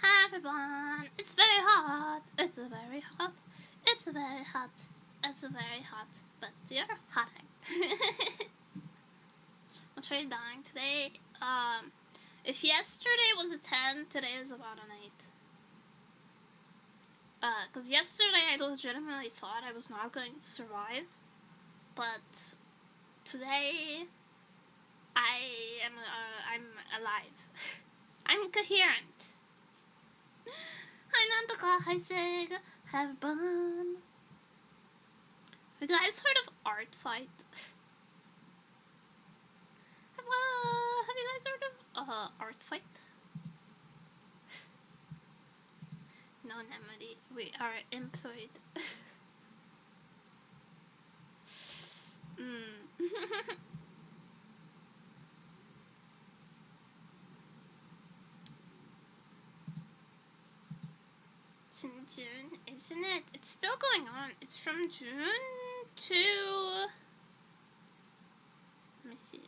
Hi everyone, it's very hot, it's very hot, it's very hot, it's very hot, but you're hotting. What are you doing today? If yesterday was a 10, today is about an 8. Cause yesterday I legitimately thought I was not going to survive, but today I'm alive. I'm coherent. I なんとか配性が have fun. Have you guys heard of art fight? Have you guys heard of art fight? No, nemuri. We are employed. It's in June, isn't it? It's still going on. It's from June to... Let me see.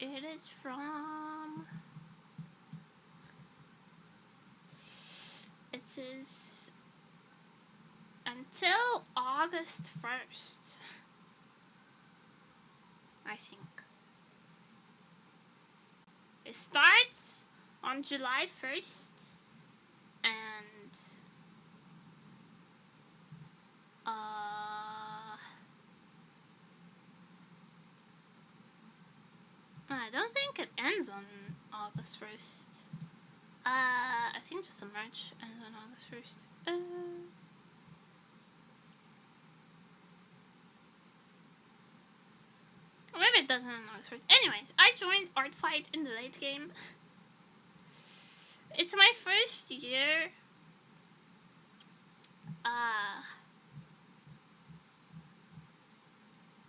It is from... It is until August 1st, I think. It starts on July 1st and I don't think it ends on August 1st. I think just the March ends on August 1st. Or maybe it doesn't on August 1st. Anyways, I joined Art Fight in the late game. It's my first year.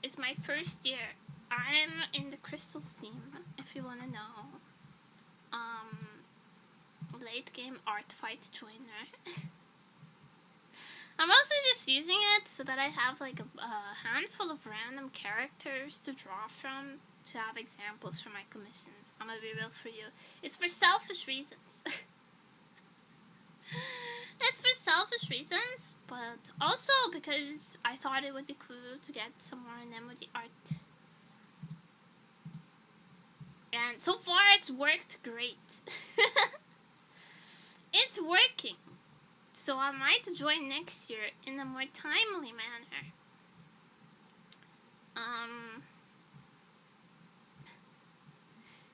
It's my first year. I'm in the Crystals team, if you wanna know. Late game art fight joiner. I'm mostly just using it so that I have like a handful of random characters to draw from to have examples for my commissions. I'm gonna be real for you. It's for selfish reasons. It's for selfish reasons, but also because I thought it would be cool to get some more nemuri art. And so far it's worked great. It's working. So I might join next year in a more timely manner.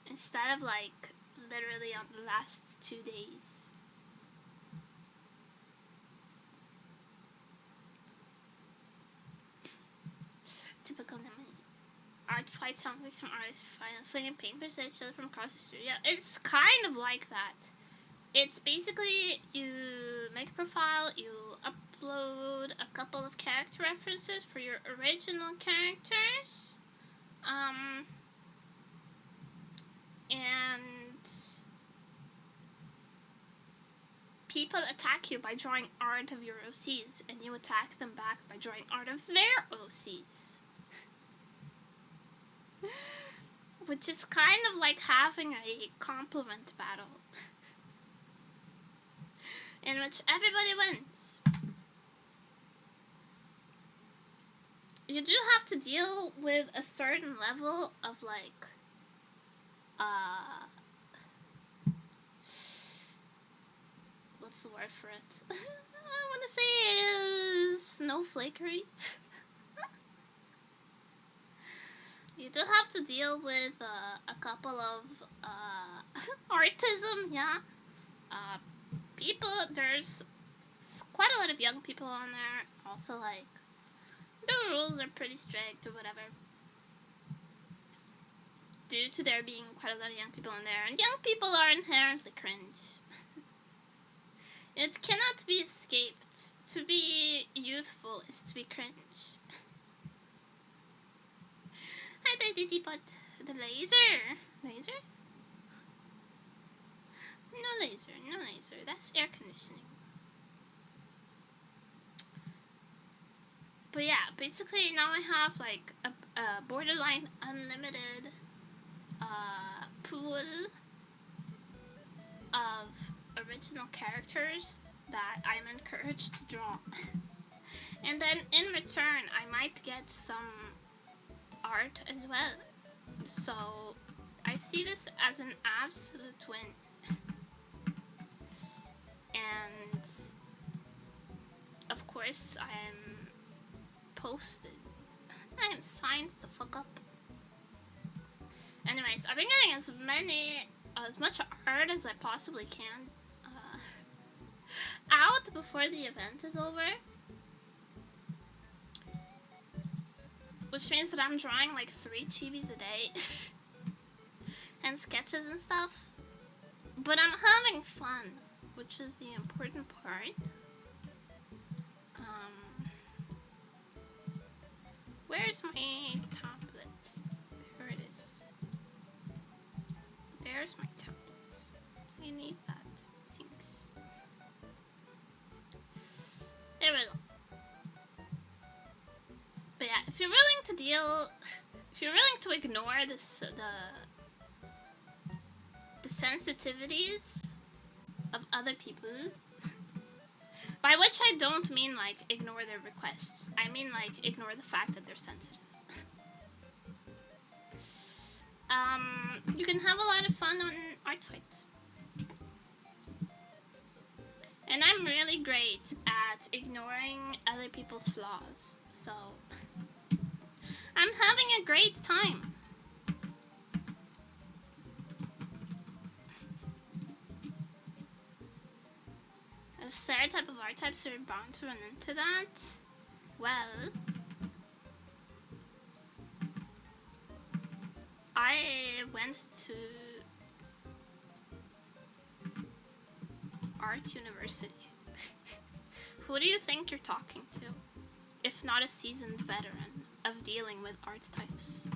Instead of like literally on the last 2 days. Typical nemuri. Art fight sounds like some artists flinging paintbrushes at each other from across the studio. It's kind of like that. It's basically you make a profile, you upload a couple of character references for your original characters, and people attack you by drawing art of your OCs, and you attack them back by drawing art of their OCs. Which is kind of like having a compliment battle. In which everybody wins. You do have to deal with a certain level of like what's the word for it? I want to say snowflakery. You do have to deal with a couple of artism, yeah. People, there's quite a lot of young people on there. Also, like, the rules are pretty strict or whatever. Due to there being quite a lot of young people on there. And young people are inherently cringe. It cannot be escaped. To be youthful is to be cringe. Hi, Titi, but the laser. Laser? No laser, no laser. That's air conditioning. But yeah, basically now I have like a borderline unlimited pool of original characters that I'm encouraged to draw. And then in return, I might get some art as well. So I see this as an absolute win. And of course I am posted I am signed the fuck up. Anyways, I've been getting as much art as I possibly can out before the event is over. Which means that I'm drawing like 3 chibis a day. And sketches and stuff. But I'm having fun, which is the important part. Where's my tablet? Here it is. There's my tablet. I need that. Thanks. There we go. But yeah, if you're willing to ignore this, the sensitivities of other people, by which I don't mean like ignore their requests, I mean like ignore the fact that they're sensitive. You can have a lot of fun on Art Fight. And I'm really great at ignoring other people's flaws, so I'm having a great time. A stereotype of art types are bound to run into that. Well, I went to art university. Who do you think you're talking to, if not a seasoned veteran of dealing with art types?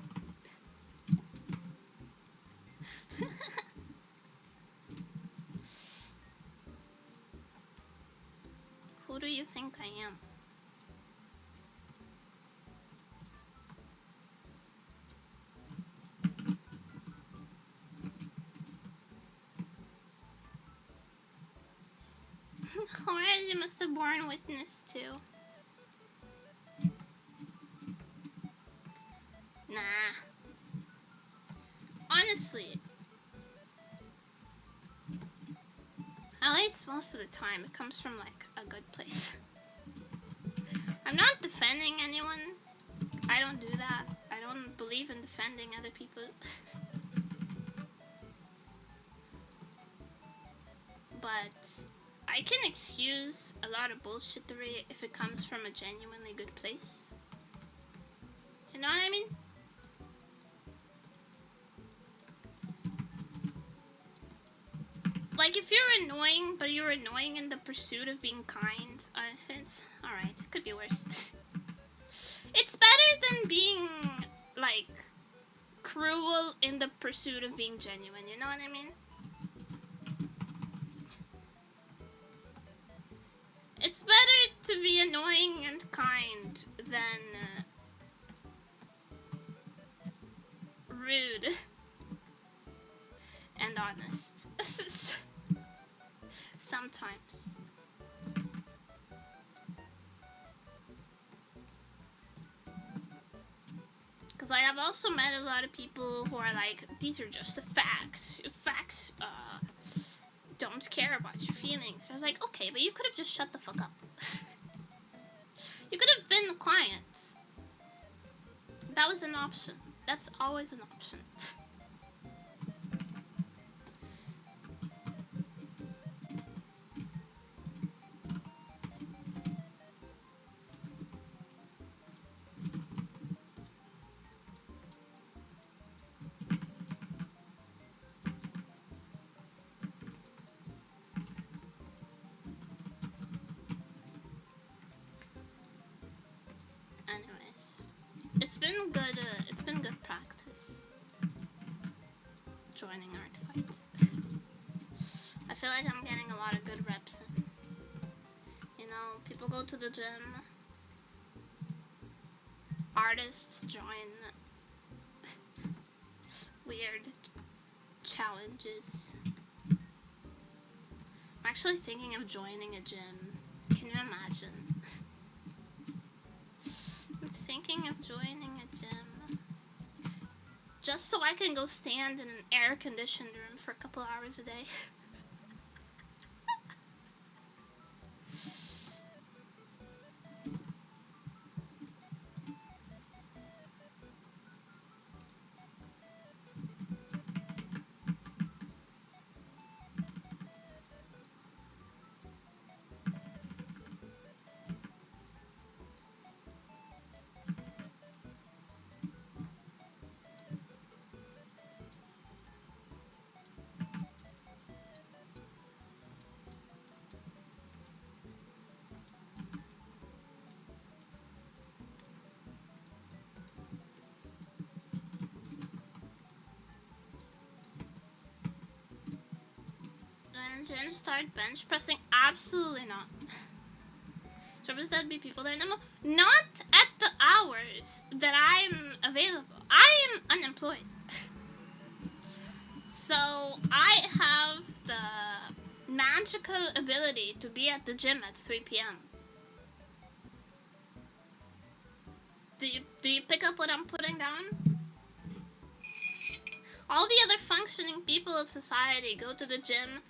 Who do you think I am? Where you must have borne witness to. Nah. Honestly, at least most of the time, it comes from like a good place. I'm not defending anyone. I don't do that. I don't believe in defending other people. But I can excuse a lot of bullshittery if it comes from a genuinely good place. You know what I mean? Like, if you're annoying, but you're annoying in the pursuit of being kind, it's alright. It could be worse. It's better than being, like, cruel in the pursuit of being genuine, you know what I mean? It's better to be annoying and kind than rude and honest. Sometimes. Because I have also met a lot of people who are like, these are just the facts. Facts, don't care about your feelings. I was like, okay, but you could have just shut the fuck up. You could have been quiet. That was an option. That's always an option. Anyways, it's been good practice joining Art Fight. I feel like I'm getting a lot of good reps in. You know, people go to the gym, artists join weird challenges. I'm actually thinking of joining a gym. Can you imagine? I'm thinking of joining a gym. Just so I can go stand in an air-conditioned room for a couple hours a day. Can gym start bench pressing? Absolutely not. Troubles that be people there. Not at the hours that I'm available. I am unemployed. So I have the magical ability to be at the gym at 3 p.m. Do you pick up what I'm putting down? All the other functioning people of society go to the gym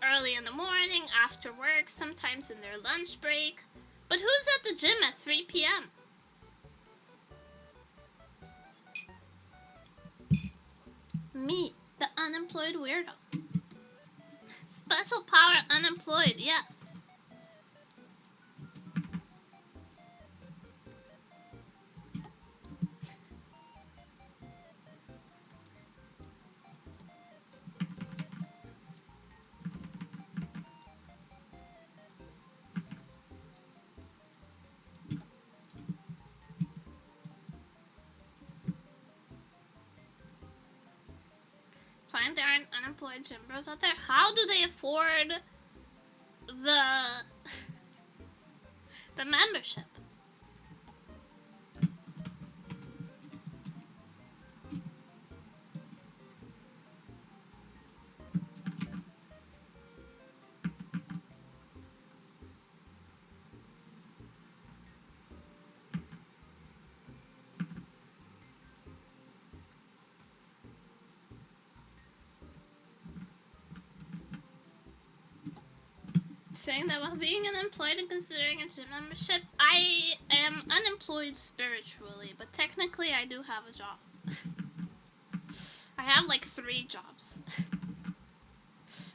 early in the morning, after work, sometimes in their lunch break. But who's at the gym at 3 p.m.? Me, the unemployed weirdo. Special power unemployed, yes. There aren't unemployed gym bros out there. How do they afford the membership? Saying that while being unemployed and considering a gym membership, I am unemployed spiritually, but technically I do have a job. I have like 3 jobs.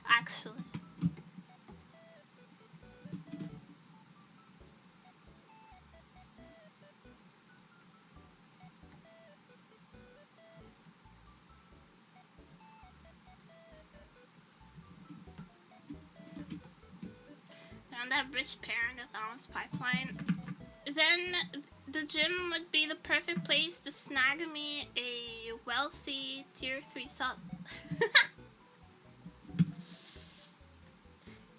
Actually. That rich parent at Alan's pipeline, then the gym would be the perfect place to snag me a wealthy tier 3 sub.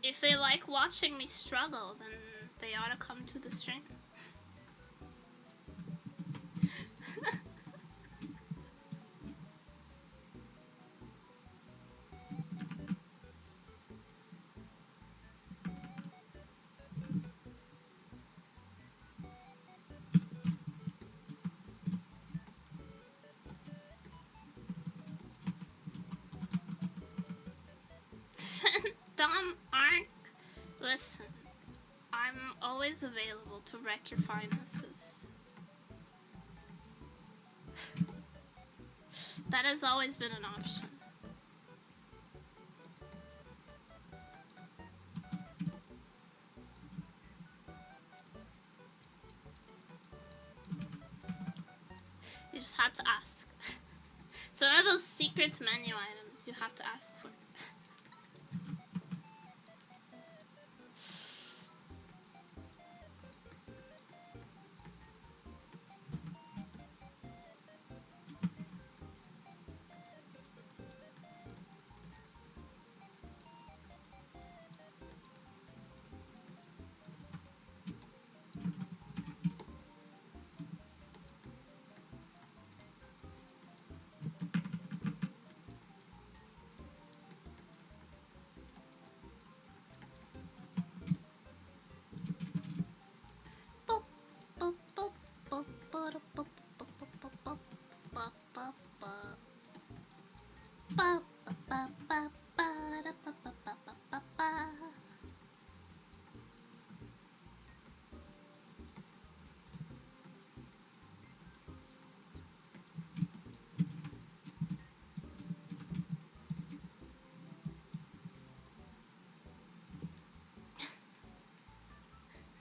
If they like watching me struggle, then they ought to come to the stream. Listen, I'm always available to wreck your finances. That has always been an option. You just had to ask. So one of those secret menu items you have to ask for.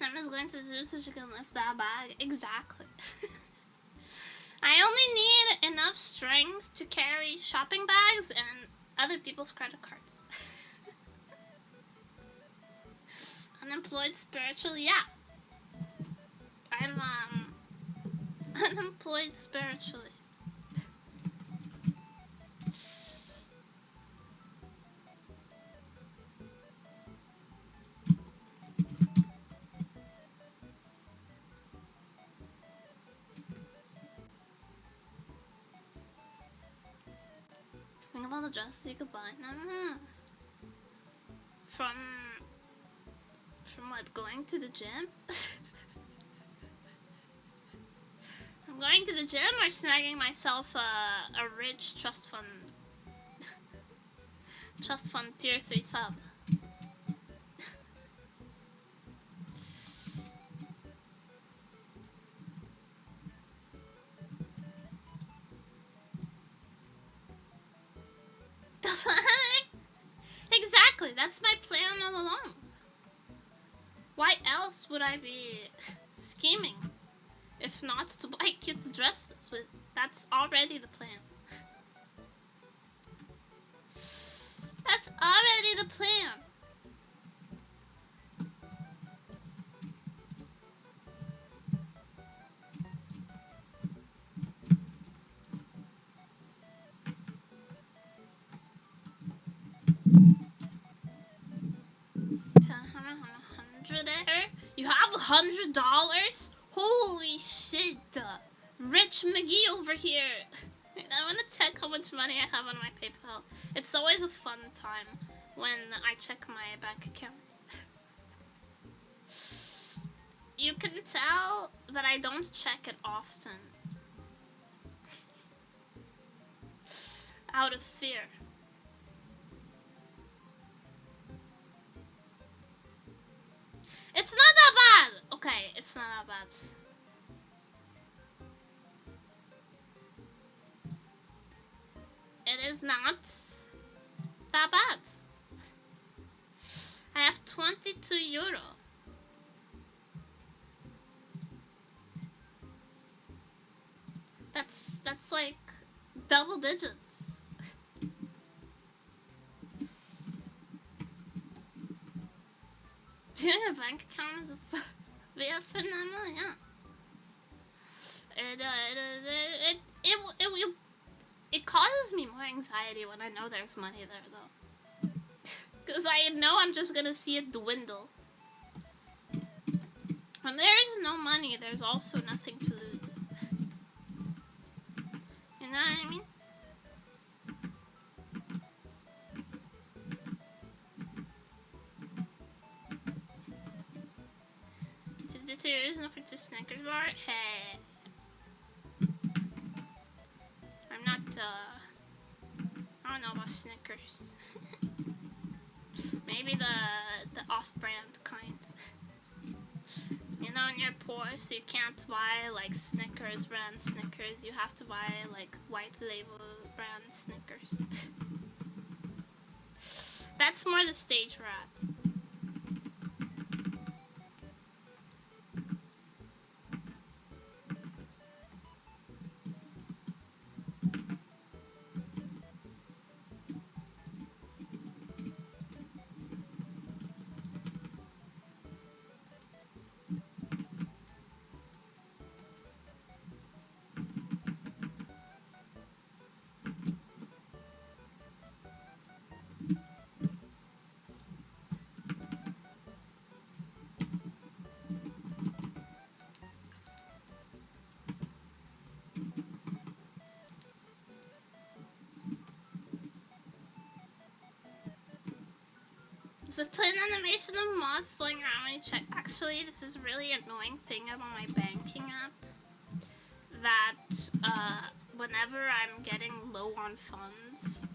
I'm just going to do so she can lift that bag. Exactly. I only need enough strength to carry shopping bags and other people's credit cards. Unemployed spiritually, yeah. I'm unemployed spiritually. have all the dresses you could buy. No. From what? Going to the gym? I'm going to the gym or snagging myself a rich trust fund tier 3 sub. Exactly, that's my plan all along. Why else would I be scheming if not to buy cute dresses? That's already the plan. That's already the plan. You have $100? Holy shit! Rich McGee over here. I want to check how much money I have on my PayPal. It's always a fun time when I check my bank account. You can tell that I don't check it often. Out of fear. It's not that bad! Okay, it's not that bad. It is not that bad. I have €22. That's like double digits. Yeah, bank account is a phenomenal, yeah. It causes me more anxiety when I know there's money there, though. Because I know I'm just gonna see it dwindle. When there is no money, there's also nothing to lose. You know what I mean? There is no for two Snickers bar. Hey, I'm not. I don't know about Snickers. Maybe the off-brand kind. You know, when you're poor, so you can't buy like Snickers brand Snickers. You have to buy like white label brand Snickers. That's more the stage we're at. Is it plain animation of mods flowing around when you check? Actually, this is a really annoying thing about my banking app. That whenever I'm getting low on funds,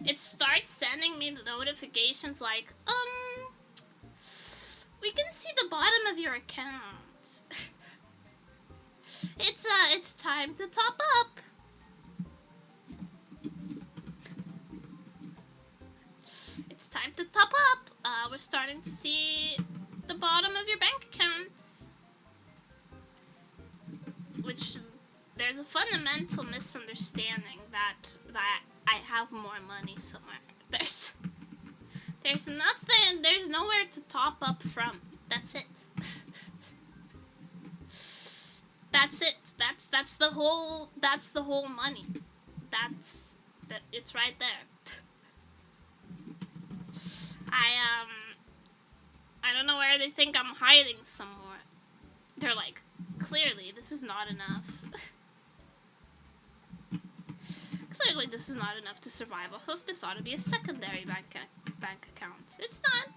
it starts sending me the notifications like, we can see the bottom of your account. It's time to top up. It's time to top up. We're starting to see the bottom of your bank account. Which, there's a fundamental misunderstanding that I have more money somewhere. There's nothing, there's nowhere to top up from. That's it. That's it. That's the whole money. It's right there. I don't know where they think I'm hiding somewhere. They're like, clearly, this is not enough. Clearly this is not enough to survive off of. This ought to be a secondary bank account. It's not.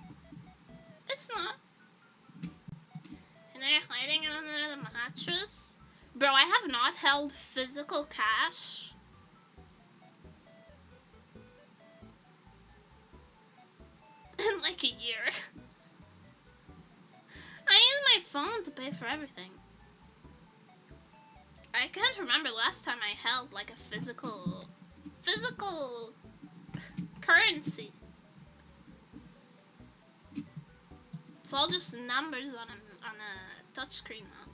It's not. And they're hiding under the mattress? Bro, I have not held physical cash in like a year. I use my phone to pay for everything. I can't remember last time I held like a physical currency. It's all just numbers on a touchscreen now.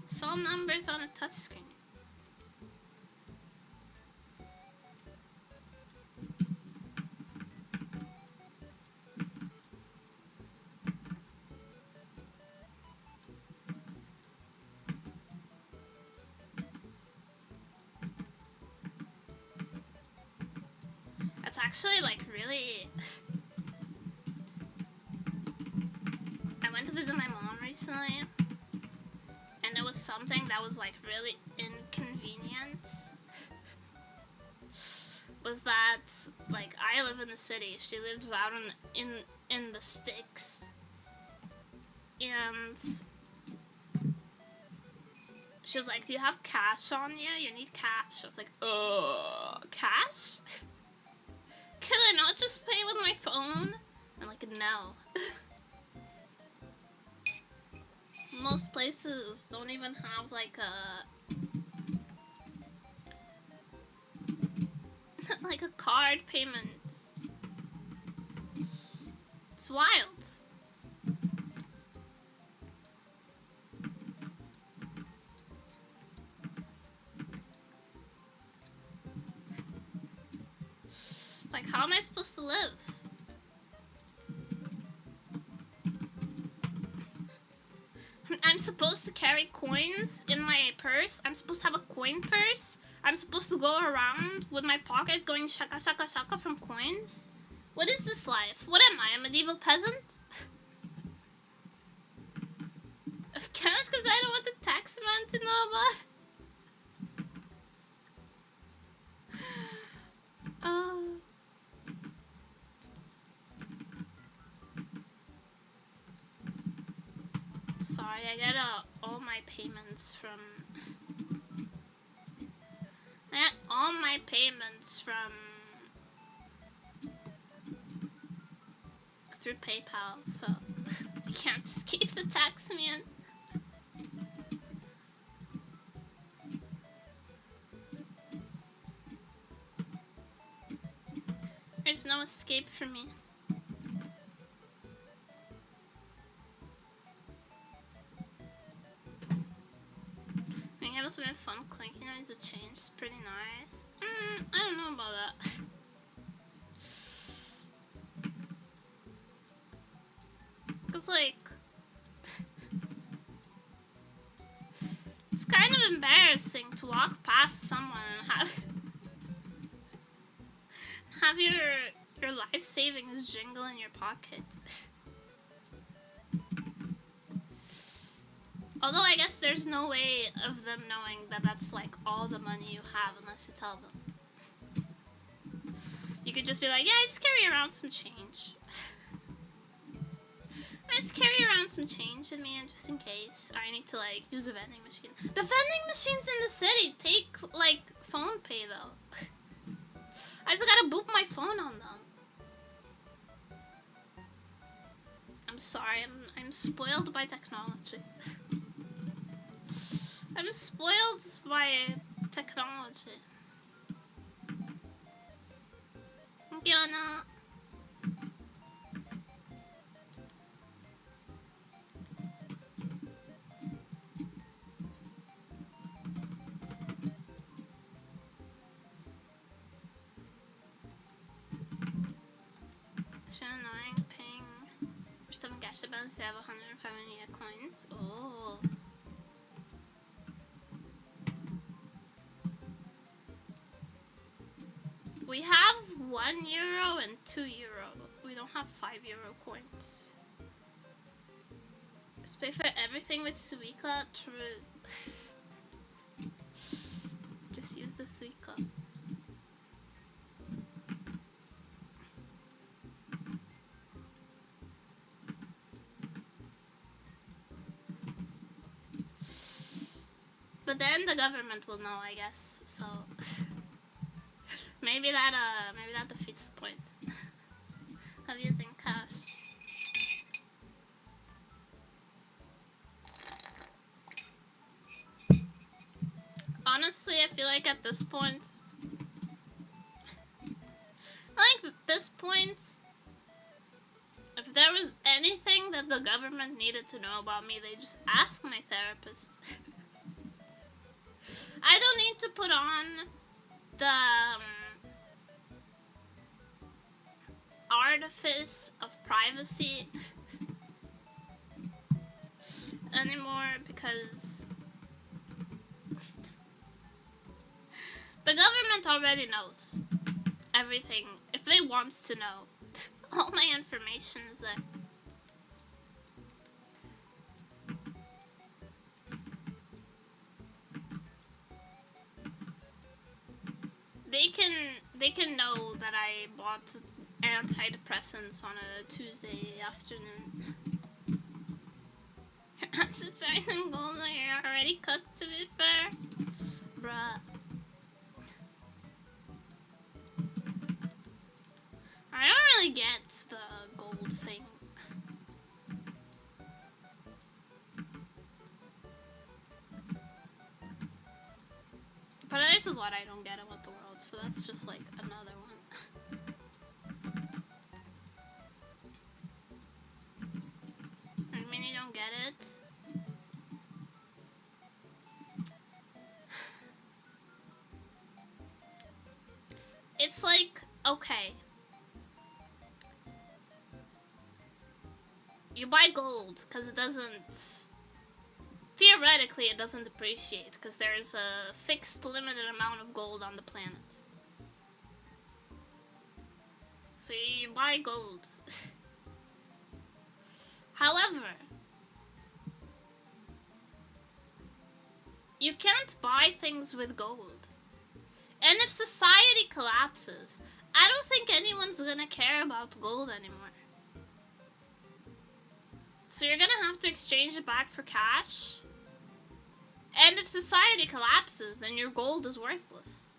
It's all numbers on a touchscreen. It's actually like really. I went to visit my mom recently, and it was something that was like really inconvenient. Was that like I live in the city, she lives out in the sticks, and she was like, "Do you have cash on you? You need cash." I was like, cash? Can I not just pay with my phone?" I'm like, no. Most places don't even have like a card payment. It's wild. Like, how am I supposed to live? I'm supposed to carry coins in my purse. I'm supposed to have a coin purse. I'm supposed to go around with my pocket going shaka shaka shaka from coins. What is this life? What am I, a medieval peasant? Of course, because I don't want the tax man to know about it. Sorry, I get all my payments from. I get all my payments from through PayPal, so I can't escape the tax man. There's no escape for me. Being able to make fun clinking noise with change is pretty nice. I don't know about that. Cause like, it's kind of embarrassing to walk past someone and have your life savings jingle in your pocket. Although I guess there's no way of them knowing that that's like all the money you have unless you tell them. You could just be like, yeah, I just carry around some change. I just carry around some change with me, and just in case I need to like use a vending machine. The vending machines in the city take like phone pay though. I just gotta boop my phone on them. I'm sorry, I'm spoiled by technology. I'm spoiled by technology. Diana. It's annoying paying. Just haven't cashed about to have 105 coins. Oh. We have €1 and €2. We don't have €5 coins. Let's pay for everything with Suika. True. Just use the suika. But then the government will know, I guess. So maybe that defeats the point of using cash. Honestly, I feel like at this point, if there was anything that the government needed to know about me, they just ask my therapist. I don't need to put on the artifice of privacy anymore, because the government already knows everything. If they want to know, all my information is there. They can know that I bought antidepressants on a Tuesday afternoon. Since Ryzen goals are already cooked, to be fair. Bruh. I don't really get the gold thing. But there's a lot I don't get about the world, so that's just like another one. I mean, you don't get it. It's like, okay. You buy gold because it doesn't... Theoretically, it doesn't depreciate because there's a fixed limited amount of gold on the planet. So you buy gold. However, you can't buy things with gold. And if society collapses, I don't think anyone's gonna care about gold anymore. So you're gonna have to exchange it back for cash. And if society collapses, then your gold is worthless.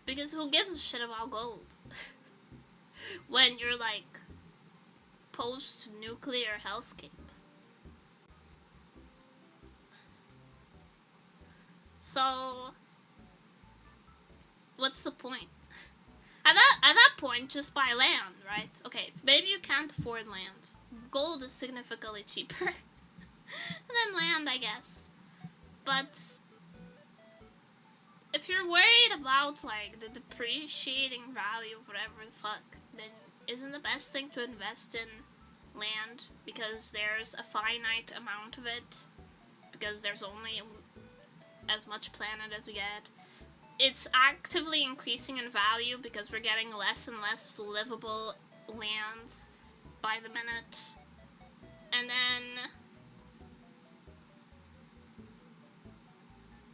Because who gives a shit about gold? When you're like post-nuclear hellscape. So what's the point? At that point, just buy land, right? Okay, maybe you can't afford land. Gold is significantly cheaper than land, I guess. But if you're worried about like the depreciating value of whatever the fuck, then isn't the best thing to invest in land, because there's a finite amount of it, because there's only as much planet as we get. It's actively increasing in value because we're getting less and less livable lands by the minute. And then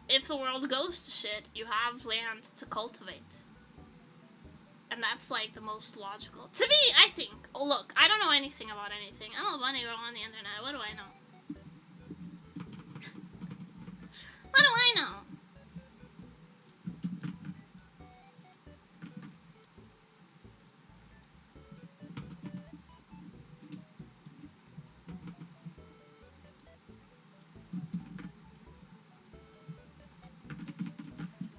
if the world goes to shit, you have land to cultivate. And that's like the most logical. To me, I think. Oh, look, I don't know anything about anything. I'm a bunny girl on the internet. What do I know? What do I know?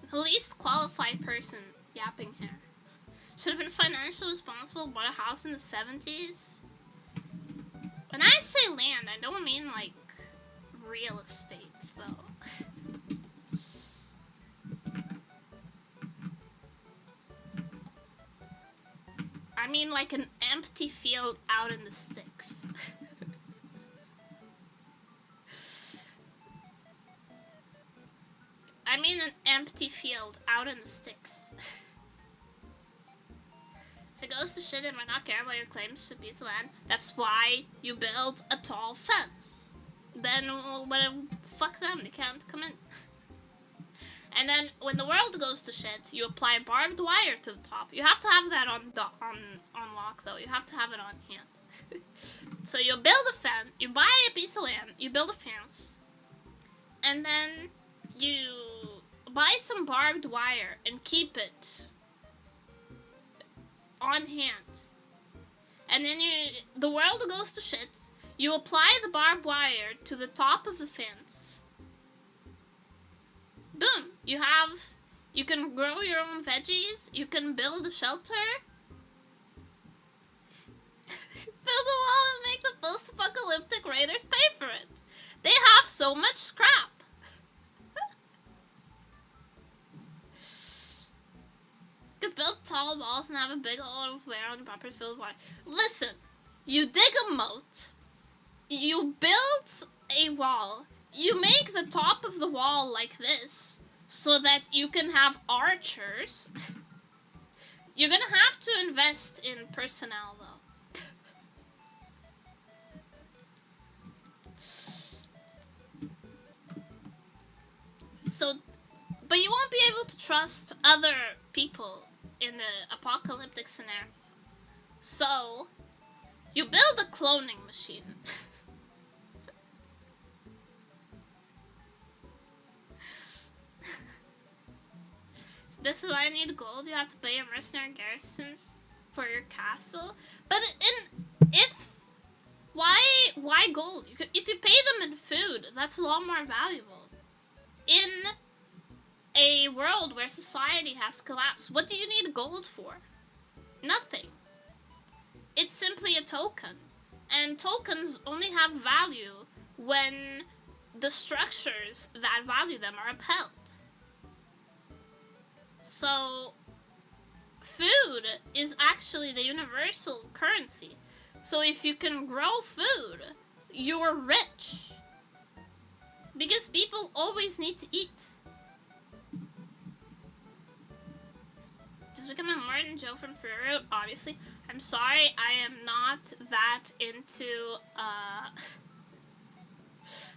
The least qualified person yapping here. Should have been financially responsible, bought a house in the 70s. When I say land, I don't mean like real estate, though. I mean like an empty field out in the sticks. I mean an empty field out in the sticks. If it goes to shit, it might not care about your claims to a piece of land. That's why you build a tall fence. Then, fuck them, they can't come in. And then when the world goes to shit, you apply barbed wire to the top. You have to have that on lock though. You have to have it on hand. So you build a fence. You buy a piece of land. You build a fence, and then you buy some barbed wire and keep it on hand. And then the world goes to shit. You apply the barbed wire to the top of the fence. Boom! You can grow your own veggies. You can build a shelter. Build a wall and make the post-apocalyptic raiders pay for it. They have so much scrap. You can build tall walls and have a big hole of where on the property filled with water. Listen, you dig a moat. You build a wall. You make the top of the wall like this so that you can have archers. You're gonna have to invest in personnel though. So, but you won't be able to trust other people in the apocalyptic scenario. So, you build a cloning machine. This is why I need gold. You have to pay a mercenary garrison for your castle. But why gold? If you pay them in food, that's a lot more valuable. In a world where society has collapsed, what do you need gold for? Nothing. It's simply a token. And tokens only have value when the structures that value them are upheld. So, food is actually the universal currency. So if you can grow food, you're rich. Because people always need to eat. Just becoming Martin Joe from Ferrero, obviously. I'm sorry, I am not that into,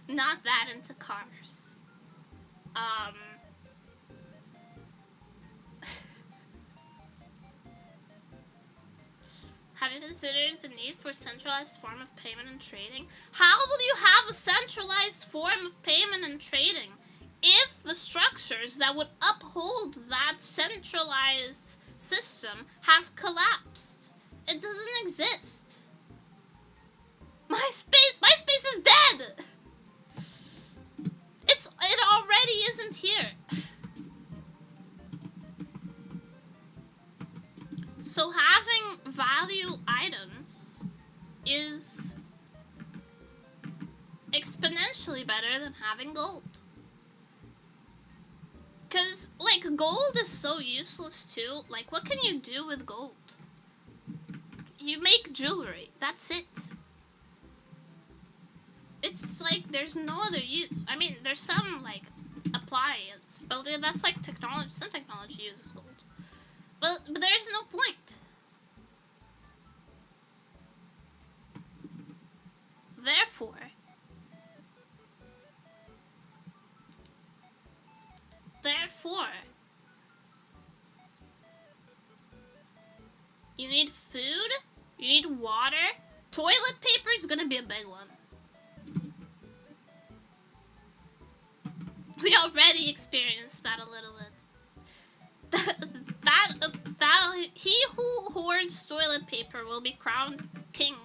not that into cars. Have you considered the need for a centralized form of payment and trading? How will you have a centralized form of payment and trading if the structures that would uphold that centralized system have collapsed? It doesn't exist. MySpace is dead! It already isn't here. So having value items is exponentially better than having gold. Because, like, gold is so useless too. Like, what can you do with gold? You make jewelry. That's it. It's like, there's no other use. I mean, there's some, like, appliance, but that's like technology. Some technology uses gold. But there's no point. Therefore, you need food, you need water. Toilet paper is gonna be a big one. We already experienced that a little bit. He who hoards toilet paper will be crowned king.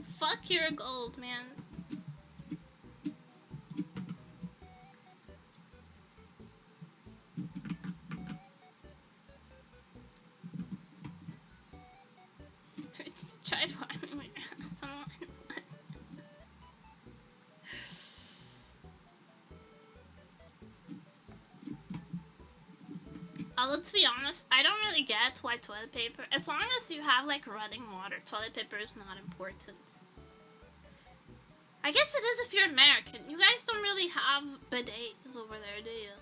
Fuck your gold, man. Tried farming my ass online. Although, to be honest, I don't really get why toilet paper, as long as you have, like, running water, toilet paper is not important. I guess it is if you're American. You guys don't really have bidets over there, do you?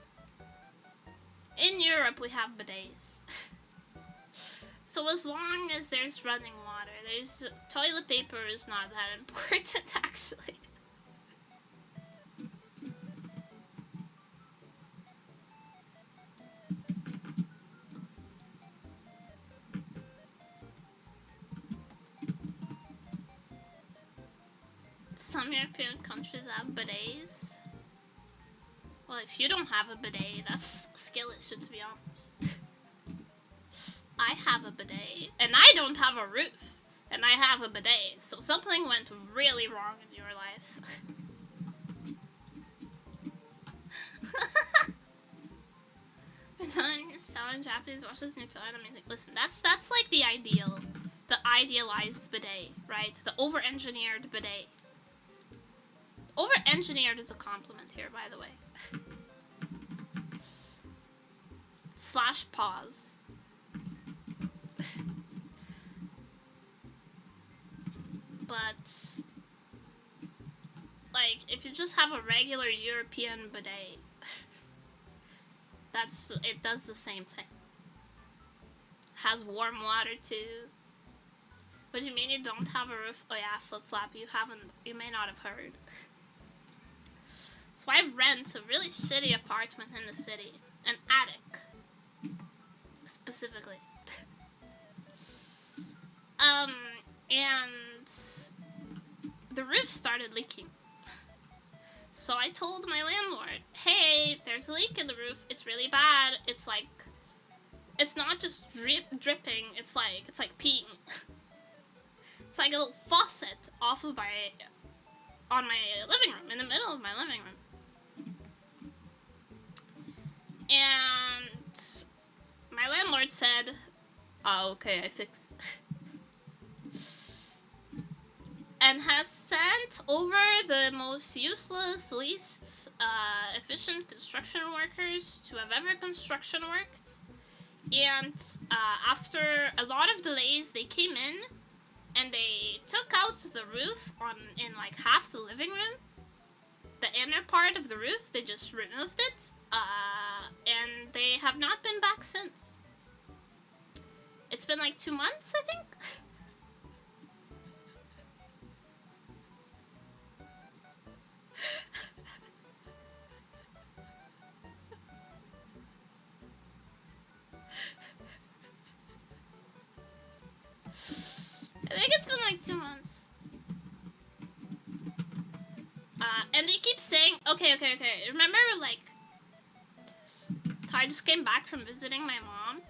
In Europe, we have bidets. So as long as there's running water, there's toilet paper is not that important actually. Some European countries have bidets. Well, if you don't have a bidet, that's a skill issue, to be honest. I have a bidet, and I don't have a roof, and I have a bidet, so something went really wrong in your life. Italian, Japanese watches New Zealand. I mean, listen, that's like the ideal, the idealized bidet, right? The over-engineered bidet. Over-engineered is a compliment here, by the way. Slash pause. But, like, if you just have a regular European bidet, it does the same thing. Has warm water too. What do you mean you don't have a roof? Oh yeah, flip-flop, you may not have heard. So I rent a really shitty apartment in the city. An attic. Specifically. And the roof started leaking. So I told my landlord, hey, there's a leak in the roof. It's really bad. It's like, it's not just dripping. It's like peeing. It's like a little faucet off of on my living room, in the middle of my living room. And my landlord said, oh, okay, I fix. And has sent over the most useless, least efficient construction workers to have ever construction worked. And after a lot of delays, they came in and they took out the roof in like half the living room. The inner part of the roof, they just removed it, and they have not been back since. It's been like 2 months, I think. I think it's been like 2 months. And they keep saying, okay. Remember, like, I just came back from visiting my mom.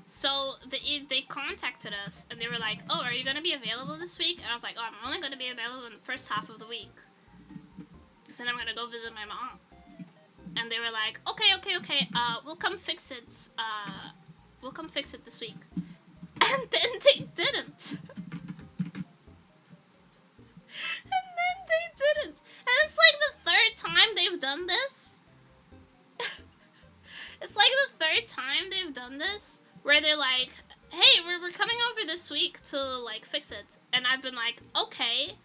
So they contacted us and they were like, oh, are you going to be available this week? And I was like, oh, I'm only going to be available in the first half of the week. Because then I'm going to go visit my mom. And they were like, okay, we'll come fix it. We'll come fix it this week. And then they didn't. And it's like the third time they've done this. It's like the third time they've done this, where they're like, hey, we're coming over this week to, like, fix it. And I've been like, okay,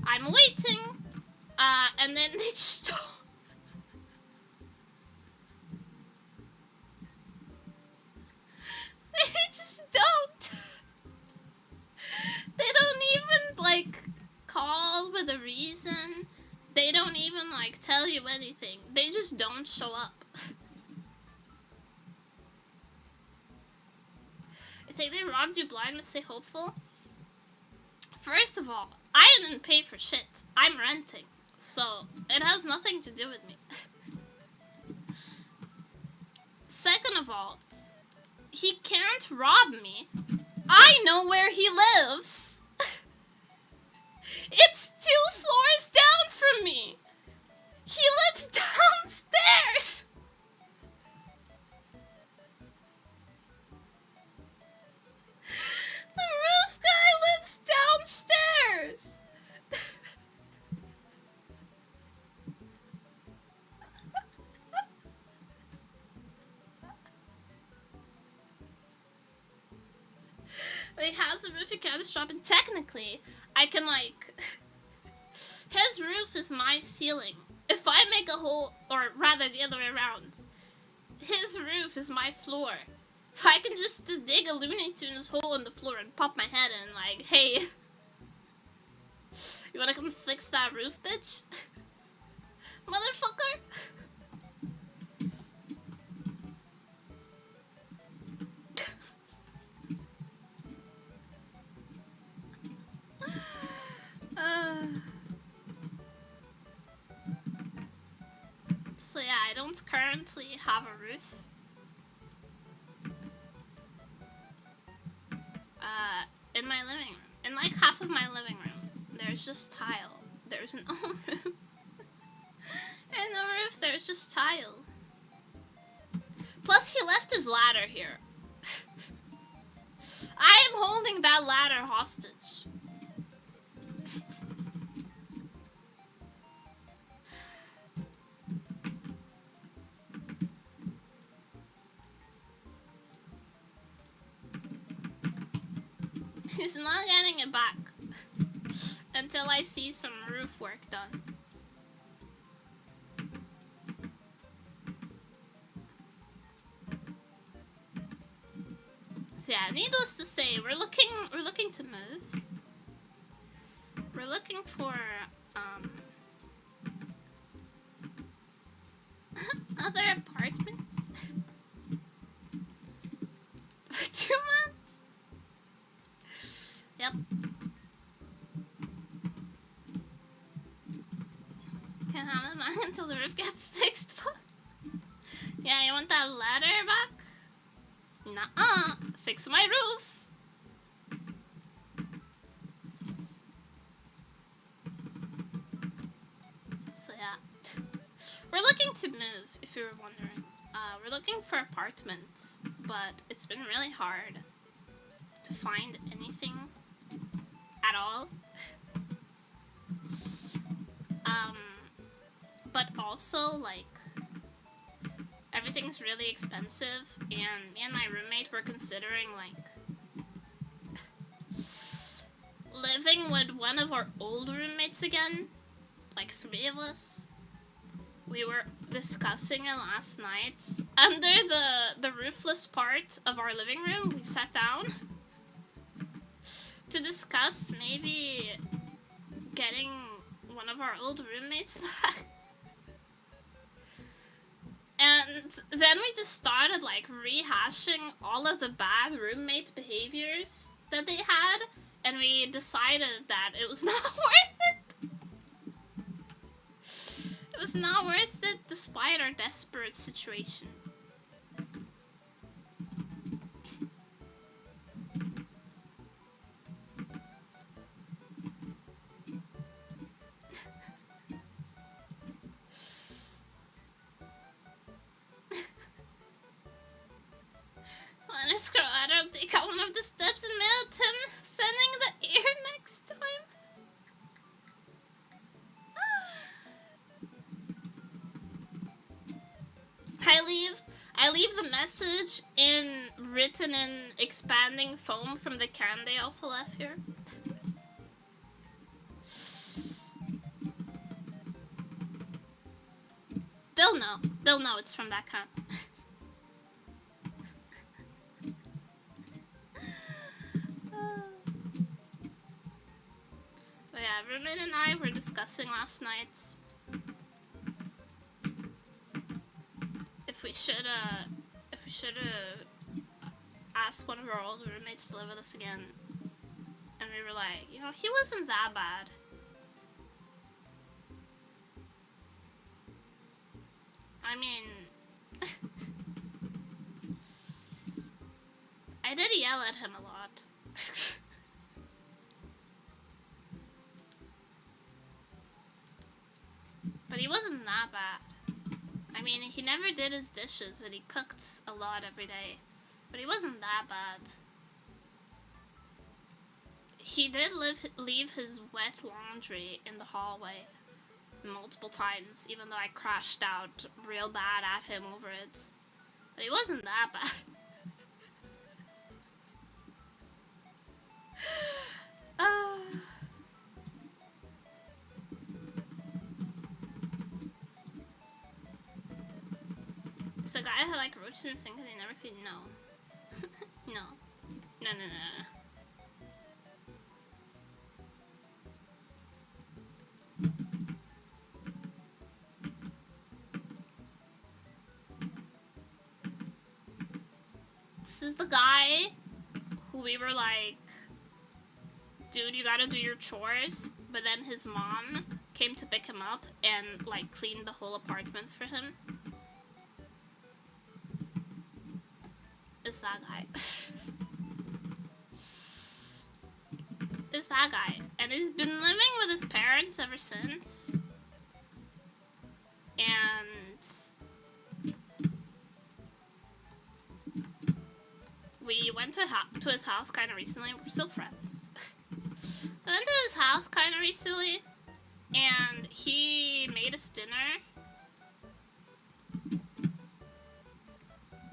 I'm waiting. And then they just don't. They just don't. They don't even, like, call with a reason. They don't even, like, tell you anything. They just don't show up. I think they robbed you blind but stay hopeful. First of all, I didn't pay for shit. I'm renting. So, it has nothing to do with me. Second of all, he can't rob me. I know where he lives. It's 2 floors down from me. He lives downstairs. The roof guy lives downstairs. But he has a roof you can't just drop, and technically, I can, like, his roof is my ceiling. If I make a hole, or rather the other way around, his roof is my floor. So I can just dig a Looney Tunes hole in the floor and pop my head in like, hey, you wanna come fix that roof, bitch? Motherfucker! So yeah, I don't currently have a roof. In my living room. In like half of my living room, there's just tile. There's no roof. There's no roof, there's just tile. Plus, he left his ladder here. I am holding that ladder hostage. He's not getting it back until I see some roof work done. So yeah, needless to say, we're looking to move. We're looking for other apartments for 2 months. Yep. Can't have it back until the roof gets fixed. Yeah, you want that ladder back? Nuh-uh. Fix my roof. So yeah. We're looking to move, if you were wondering. We're looking for apartments, but it's been really hard to find anything at all. But also, like, everything's really expensive, and me and my roommate were considering, like, living with one of our old roommates again, like 3 of us. We were discussing it last night. Under the roofless part of our living room, we sat down to discuss maybe getting one of our old roommates back. And then we just started like rehashing all of the bad roommate behaviors that they had, and we decided that it was not worth it. It was not worth it despite our desperate situation. Scroll, I don't take out one of the steps and mail it him, sending the ear next time. I leave the message written in expanding foam from the can they also left here. They'll know it's from that can. But yeah, roommate and I were discussing last night if we should ask one of our old roommates to live with us again. And we were like, you know, he wasn't that bad. I mean, I did yell at him a lot. But he wasn't that bad. I mean, he never did his dishes and he cooked a lot every day. But he wasn't that bad. He did leave his wet laundry in the hallway multiple times, even though I crashed out real bad at him over it. But he wasn't that bad. It's the guy who like roaches and sink and they never clean. No. No. No, no, no. This is the guy who we were like, dude, you gotta do your chores, but then his mom came to pick him up and like cleaned the whole apartment for him. It's that guy. It's that guy. And he's been living with his parents ever since. And we went to his house kind of recently. We're still friends. I went to his house kind of recently, and he made us dinner.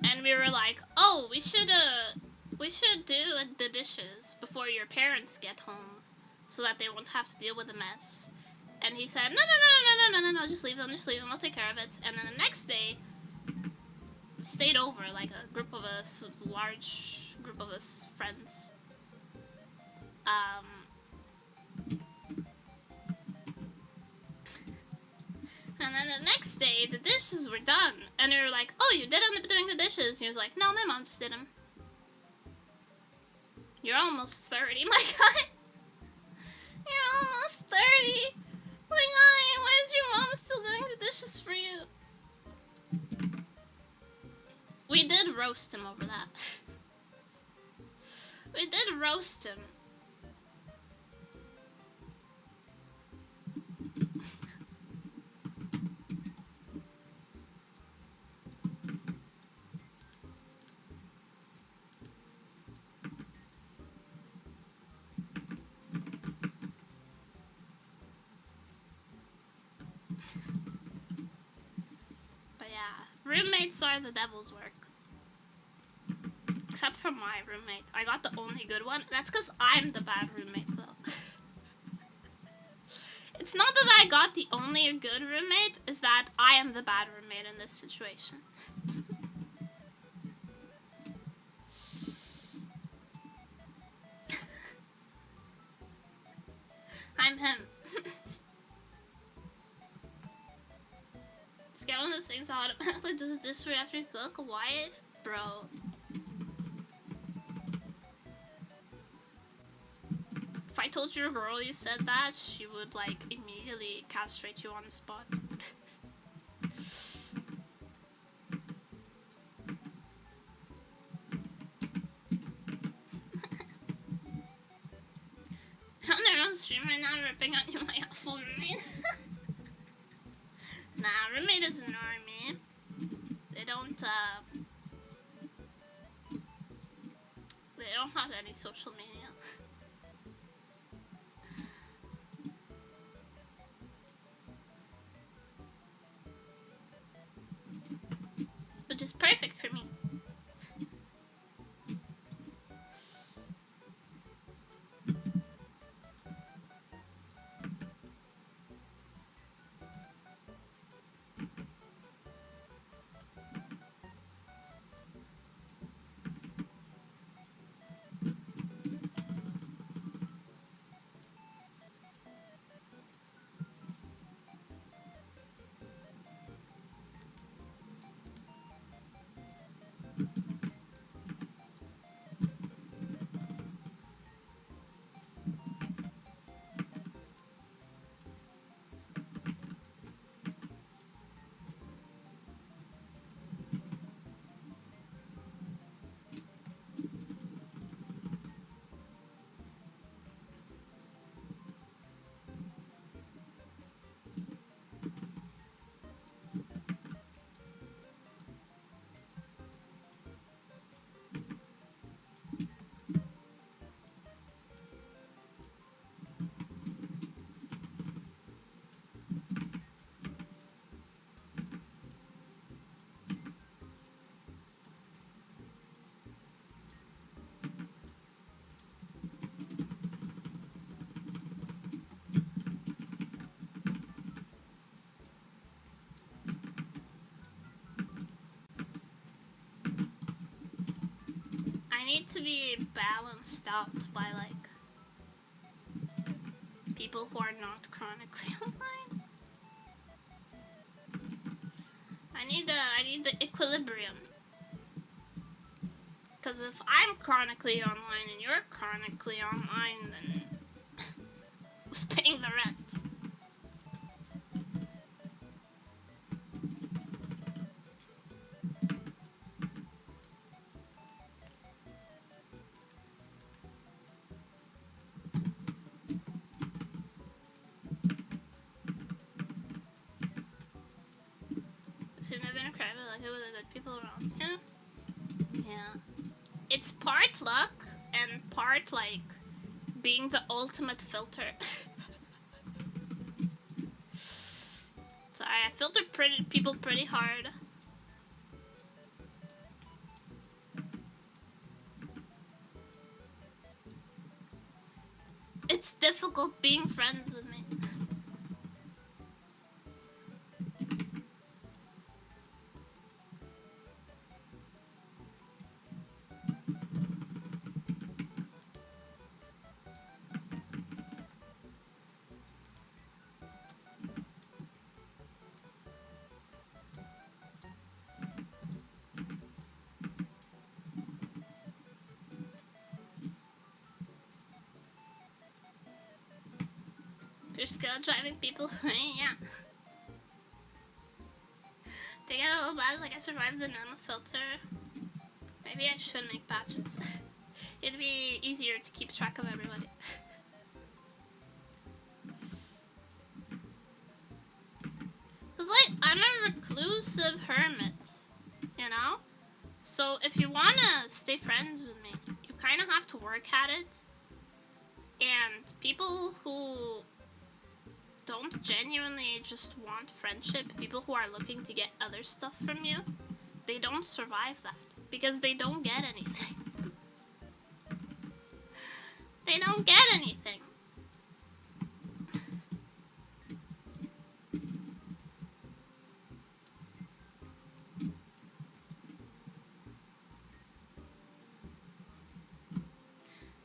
And we were like, oh, we should do the dishes before your parents get home, so that they won't have to deal with the mess. And he said, no, just leave them, I'll take care of it. And then the next day, we stayed over, like a group of us, large group of us friends. And then the next day, the dishes were done. And we were like, oh, you did end up doing the dishes. And he was like, no, my mom just did them. You're almost 30, my guy. You're almost 30. My guy, why is your mom still doing the dishes for you? We did roast him over that. We did roast him. Roommates are the devil's work. Except for my roommate. I got the only good one. That's because I'm the bad roommate, though. It's not that I got the only good roommate, it's that I am the bad roommate in this situation. I'm him. Just get one of those things that automatically does this right after you cook. Wife? Bro. If I told your girl you said that, she would, like, immediately castrate you on the spot. They're on stream right now ripping on you, my awful roommate. Nah, roommate is an army. They don't have any social media. Which is perfect for me. need to be balanced out by like people who are not chronically online. I need the equilibrium. Because if I'm chronically online and you're chronically online, then who's paying the rent? Seem to have been incredibly lucky with the good people around. Yeah. It's part luck and part like being the ultimate filter. Sorry, I filter people pretty hard. It's difficult being friends with me. You're still driving people. Yeah. They get a little bad, like I survived the nano filter. Maybe I should make patches. It'd be easier to keep track of everybody. Cause like, I'm a reclusive hermit, you know? So if you wanna stay friends with me, you kinda have to work at it. And people who don't genuinely just want friendship, people who are looking to get other stuff from you, they don't survive that because they don't get anything. They don't get anything.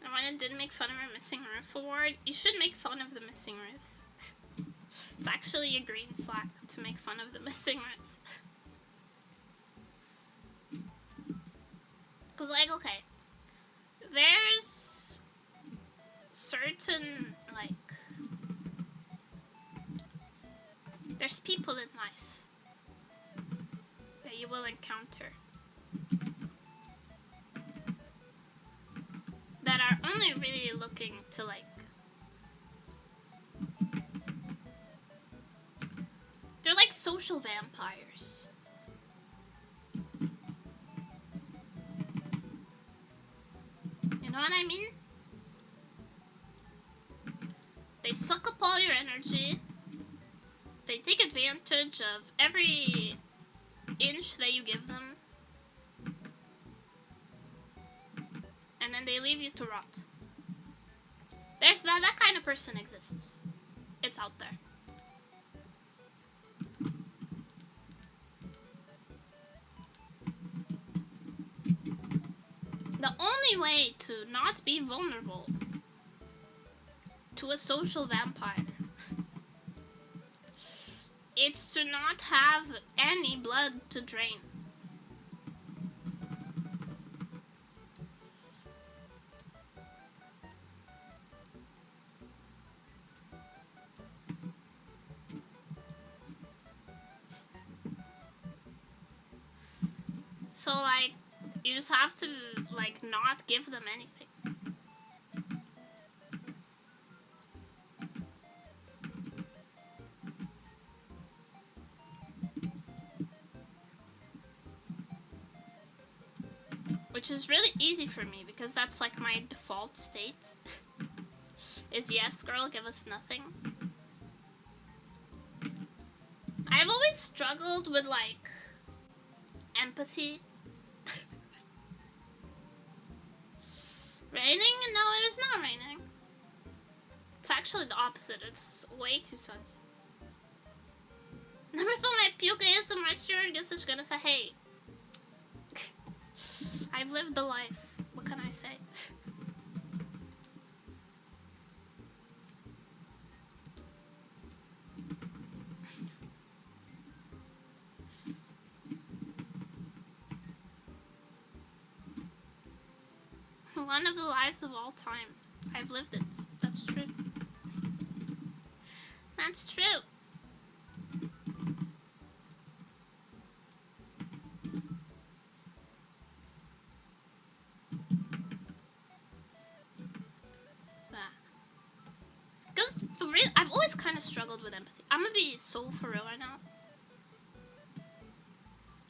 And when it didn't make fun of our missing roof award, you should make fun of the missing roof. It's actually a green flag to make fun of the missing roof. Cause like, okay, there's certain, like, there's people in life that you will encounter that are only really looking to, like, they're like social vampires. You know what I mean? They suck up all your energy. They take advantage of every inch that you give them. And then they leave you to rot. There's that kind of person exists. It's out there. The only way to not be vulnerable to a social vampire is to not have any blood to drain. So like, you just have to, like, not give them anything. Which is really easy for me, because that's, like, my default state. Is yes, girl, give us nothing. I've always struggled with, like, empathy. Raining? No, it is not raining. It's actually the opposite. It's way too sunny. Never thought my puke ASMR streamer gives us gonna say, hey, I've lived a life. What What can I say? One of the lives of all time. I've lived it. That's true. That's true. Because I've always kind of struggled with empathy. I'm gonna be so for real right now.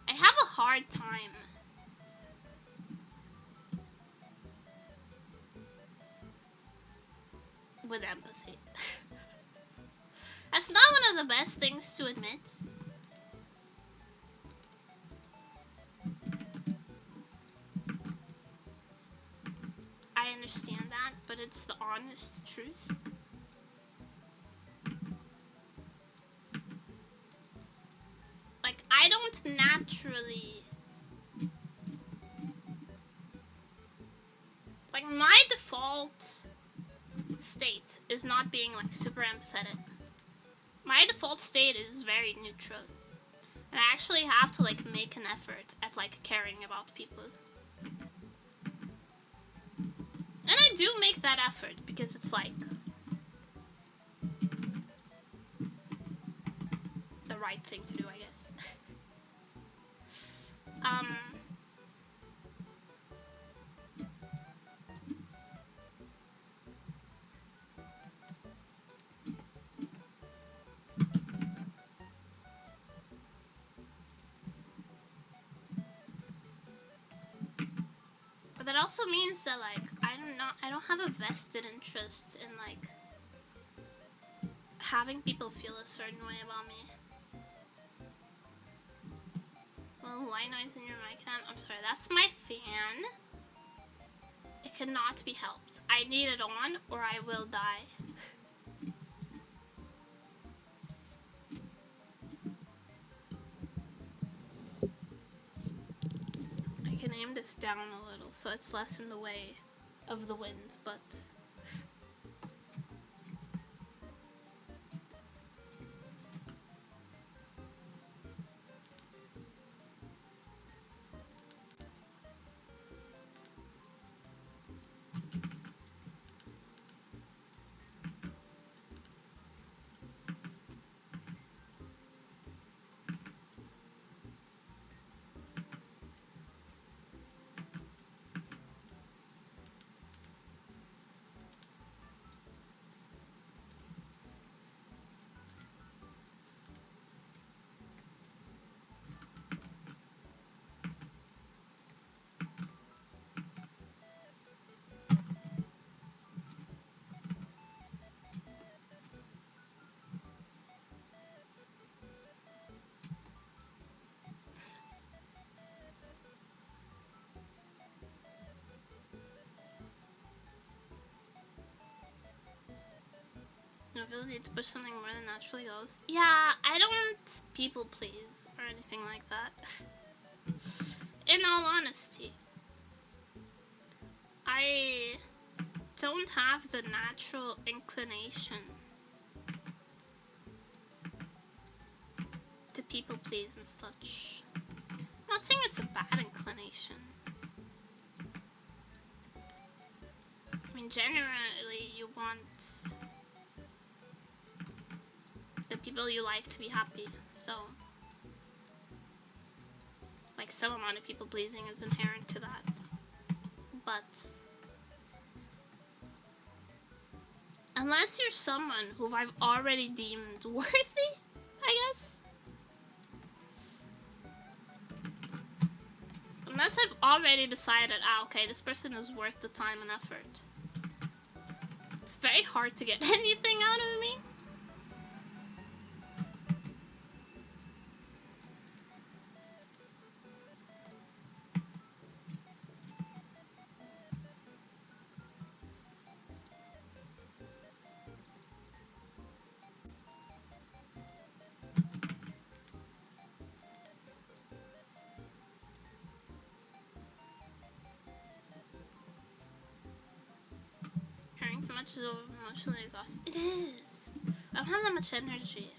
I have a hard time with empathy. That's not one of the best things to admit. I understand that, but it's the honest truth. Like, I don't naturally... Like, my default state is not being, like, super empathetic. My default state is very neutral. And I actually have to, like, make an effort at, like, caring about people. And I do make that effort, because it's, like, the right thing to do, I guess. But that also means that, like, I don't have a vested interest in, like, having people feel a certain way about me. Well, white noise in your mic cam. I'm sorry, that's my fan. It cannot be helped. I need it on or I will die. I can aim this down a little so it's less in the way of the wind, but... I really need to push something more than naturally goes. Yeah, I don't people please or anything like that. In all honesty, I don't have the natural inclination to people please and such. I'm not saying it's a bad inclination. I mean, generally you want the people you like to be happy, so like some amount of people pleasing is inherent to that, but unless you're someone who I've already deemed worthy, I guess, unless I've already decided, okay, this person is worth the time and effort, it's very hard to get anything out of me. much is emotionally exhausting. It is. I don't have that much energy.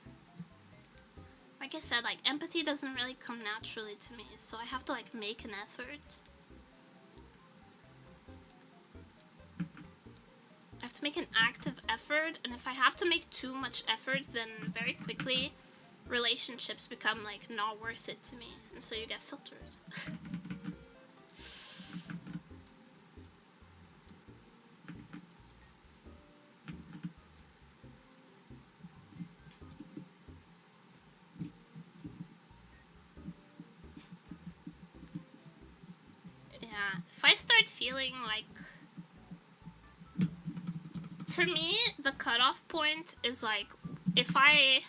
Like I said, like empathy doesn't really come naturally to me, so I have to like make an effort. I have to make an active effort, and if I have to make too much effort, then very quickly relationships become like not worth it to me, and so you get filtered. Yeah, if I start feeling like, for me, the cutoff point is like, if I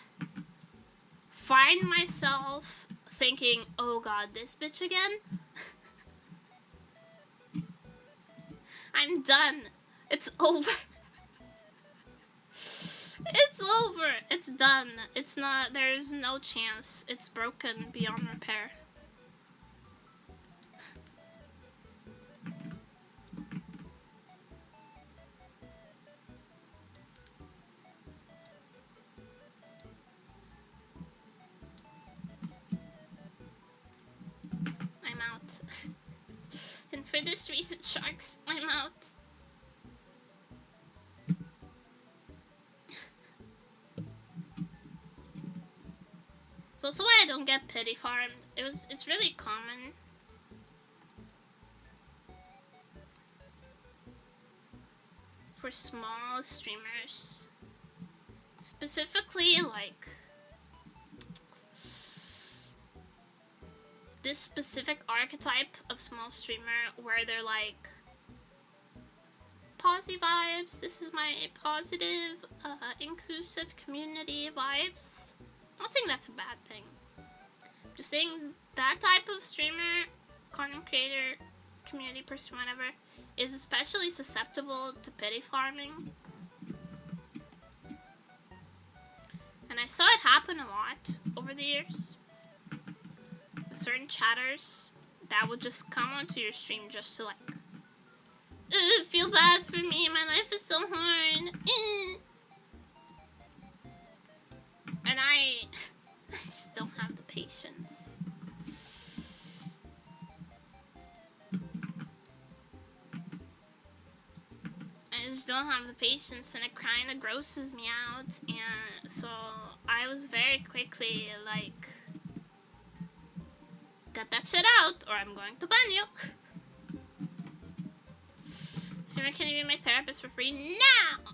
find myself thinking, oh god, this bitch again, I'm done. It's over. It's over. It's done. It's not, there's no chance. It's broken beyond repair. And for this reason, sharks, I'm out. It's also why I don't get pity farmed. It's really common. For small streamers. Specifically, like, this specific archetype of small streamer where they're like, posy vibes, this is my positive, inclusive community vibes. I'm not saying that's a bad thing. I'm just saying that type of streamer, content creator, community person, whatever, is especially susceptible to pity farming. And I saw it happen a lot over the years. Certain chatters that would just come onto your stream just to like, feel bad for me, my life is so hard. And I just don't have the patience. I just don't have the patience, and it kind of grosses me out. And so I was very quickly like, get that shit out, or I'm going to ban you. Streamer, can you be my therapist for free now?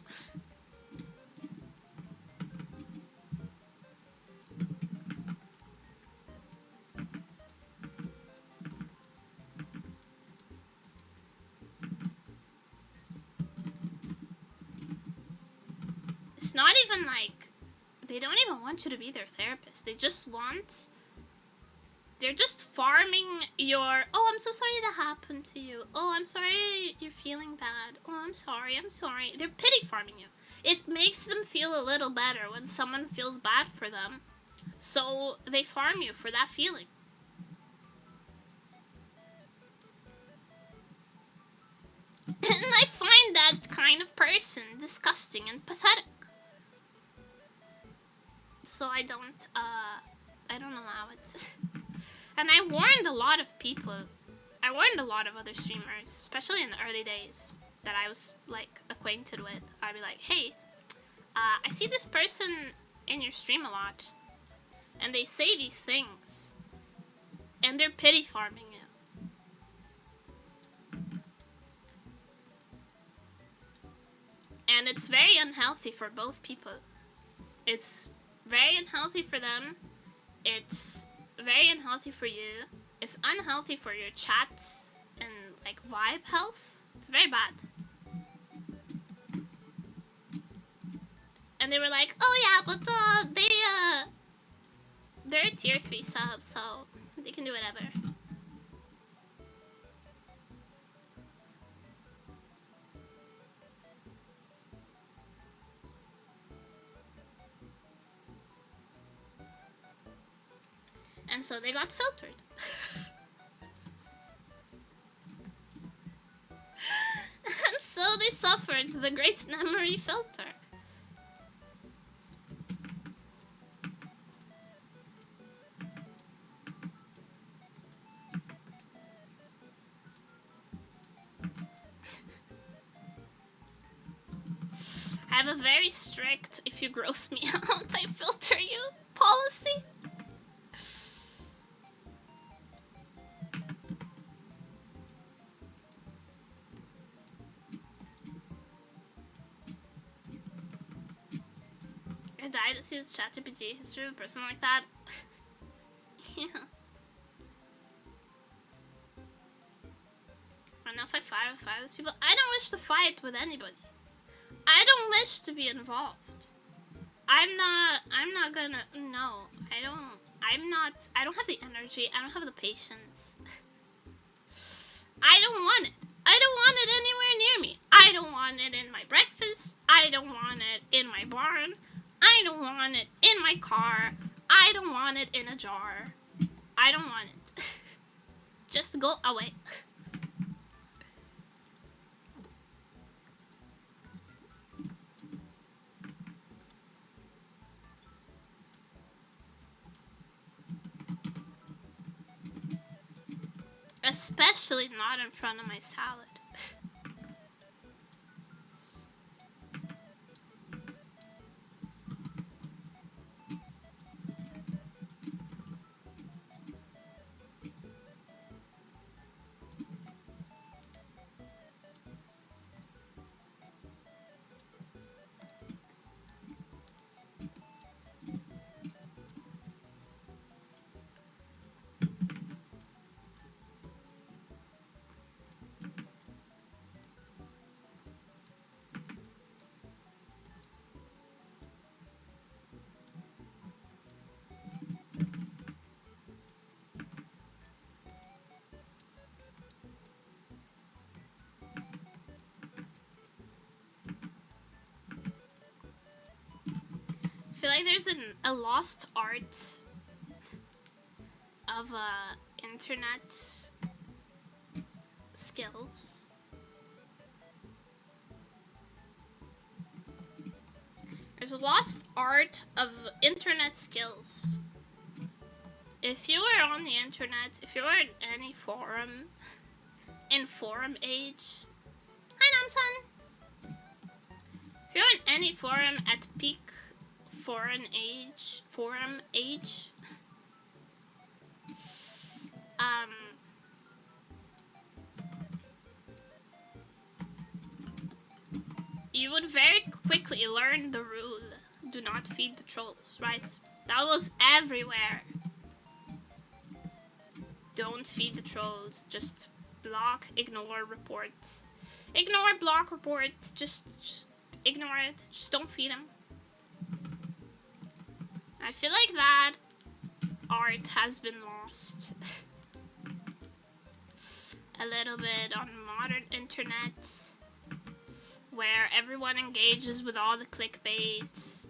It's not even like, they don't even want you to be their therapist. They just want, they're just farming your, oh, I'm so sorry that happened to you. Oh, I'm sorry you're feeling bad. Oh, I'm sorry. They're pity farming you. It makes them feel a little better when someone feels bad for them. So they farm you for that feeling. And I find that kind of person disgusting and pathetic. So I don't allow it. And I warned a lot of people. I warned a lot of other streamers, especially in the early days that I was like acquainted with. I'd be like, hey, I see this person in your stream a lot, and they say these things, and they're pity farming you. And it's very unhealthy for both people. It's very unhealthy for them. It's very unhealthy for you. It's unhealthy for your chat and like vibe health. It's very bad. And they were like, oh yeah, but they're a tier 3 sub, so they can do whatever. And so they got filtered. And so they suffered. discovered the great nemuri filter. I have a very strict if you gross me out, I filter you policy. I died to see this ChatGPT history of a person like that. Yeah. And now if I fire these people, I don't wish to fight with anybody. I don't wish to be involved. I don't have the energy, I don't have the patience. I don't want it. I don't want it anywhere near me. I don't want it in my breakfast. I don't want it in my barn. I don't want it in my car. I don't want it in a jar. I don't want it. Just go away. Especially not in front of my salad. I feel like there's a lost art of internet skills. There's a lost art of internet skills. If you were on the internet, if you were in any forum, in forum age, hi Namsan! If you're in any forum at peak forum age, you would very quickly learn the rule, do not feed the trolls, right? That was everywhere. Don't feed the trolls, just block, ignore, report. Ignore, block, report, just ignore it, just don't feed them. I feel like that art has been lost a little bit on modern internet, where everyone engages with all the clickbait.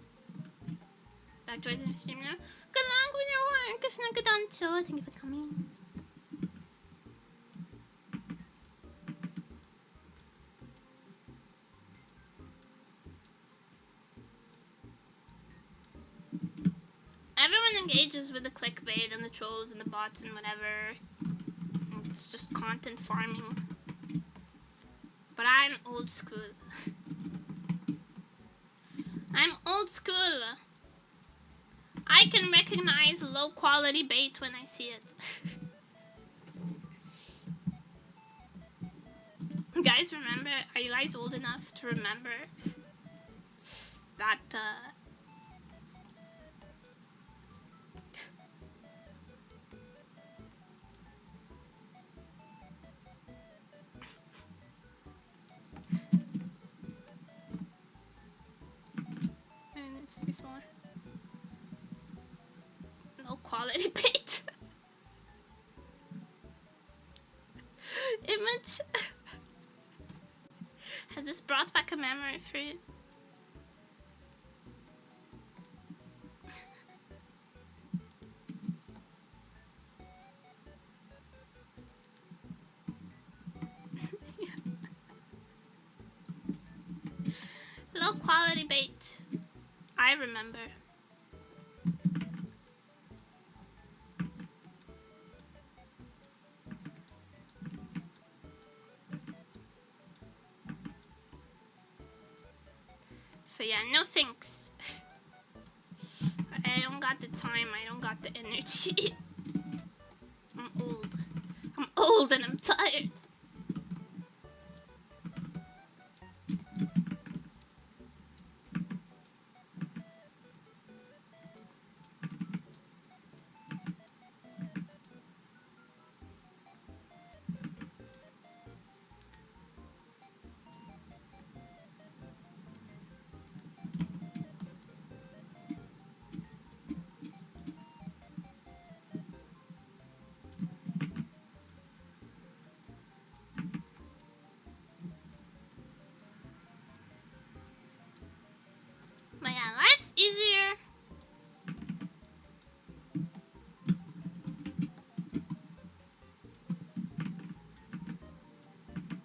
Back to the stream now. Good luck with your work, Snuggadancho. Thank you for coming. Everyone engages with the clickbait and the trolls and the bots and whatever. It's just content farming. But I'm old school. I'm old school. I can recognize low quality bait when I see it. You guys remember? Are you guys old enough to remember that and it's to be smaller. Low quality bait. Image. Has this brought back a memory for you? quality bait. I remember. So yeah, no thanks. I don't got the time, I don't got the energy. I'm old. I'm old and I'm tired. But yeah, life's easier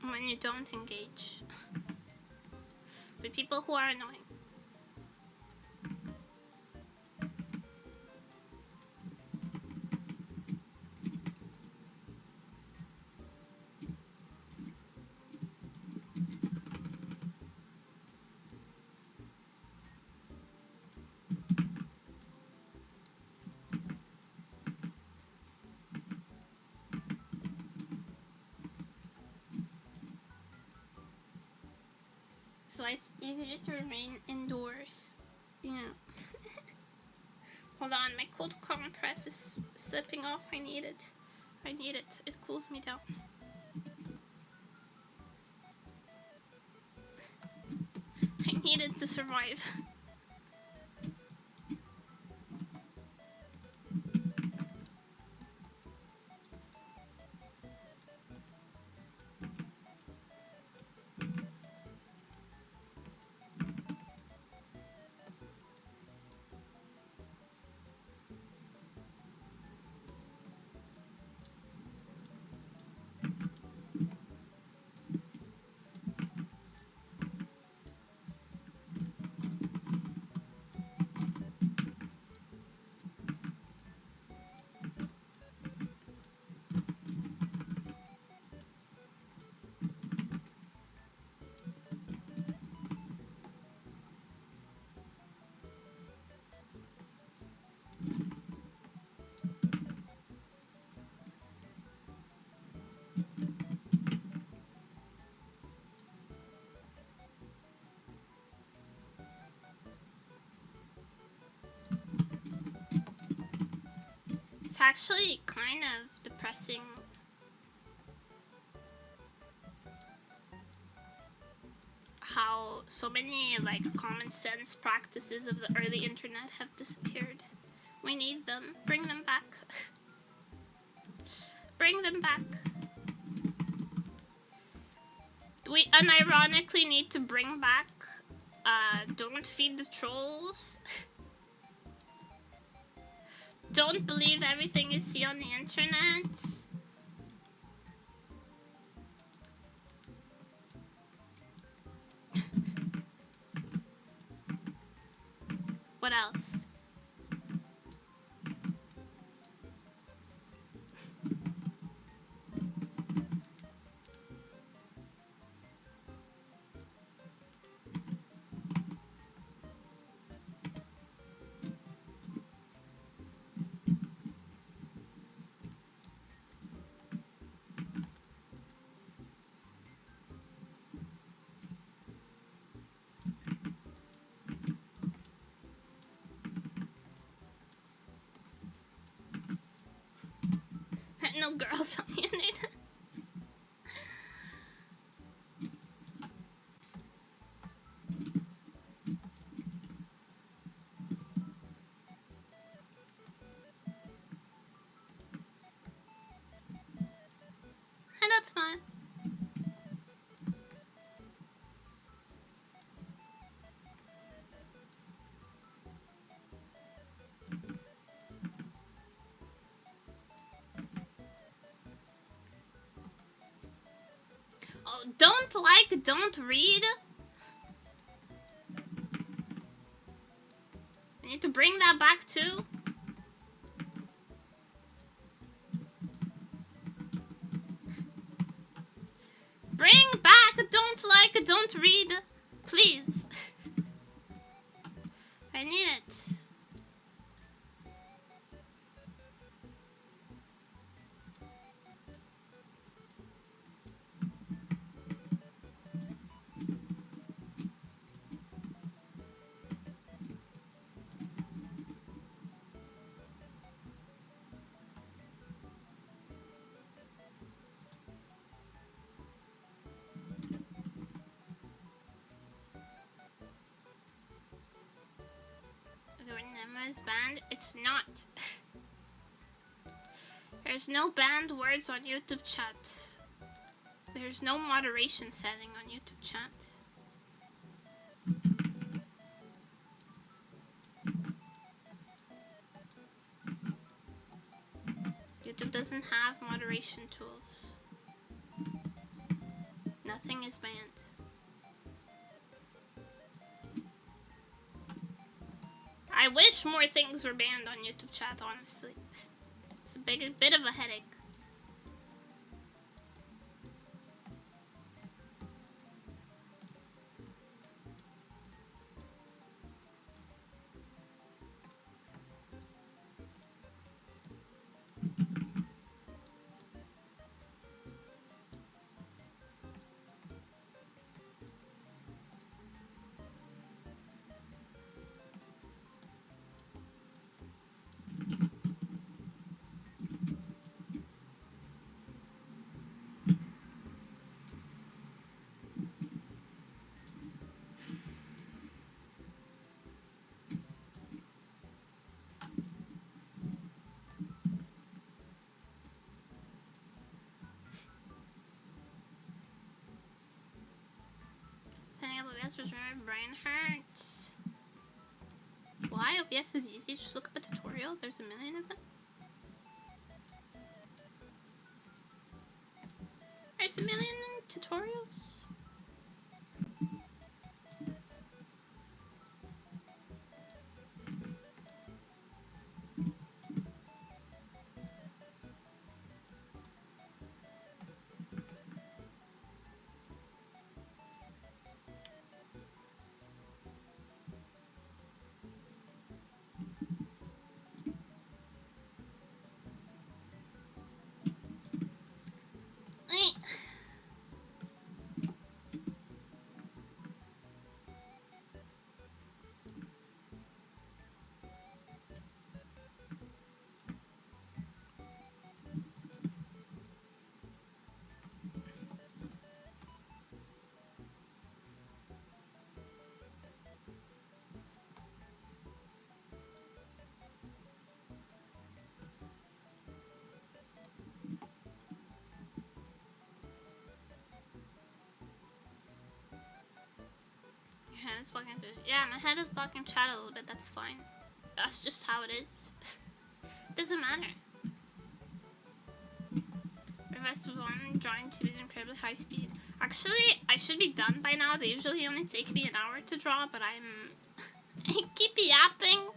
when you don't engage with people who are annoying. So it's easier to remain indoors. Yeah. Hold on, my cold compress is slipping off. I need it. I need it. It cools me down. I need it to survive. It's actually kind of depressing how so many like common sense practices of the early internet have disappeared. We need them. Bring them back. Bring them back. We unironically need to bring back don't feed the trolls. Don't believe everything you see on the internet. What else? No girls on the internet. And that's fine. Oh, don't like, don't read. to bring that back too? Bring back don't like, don't read, please. I need it. Is banned? It's not. There's no banned words on YouTube chat. There's no moderation setting on YouTube chat. YouTube doesn't have moderation tools. Nothing is banned. I wish more things were banned on YouTube chat, honestly. It's a bit of a headache. OBS was my brain hurts. Why? OBS is easy. Just look up a tutorial. There's a million of them. There's a million tutorials. Is blocking. Yeah, my head is blocking chat a little bit. That's fine. That's just how it is. Doesn't matter. Reverse one drawing tube is incredibly high speed. Actually, I should be done by now. They usually only take me an hour to draw, but I keep yapping.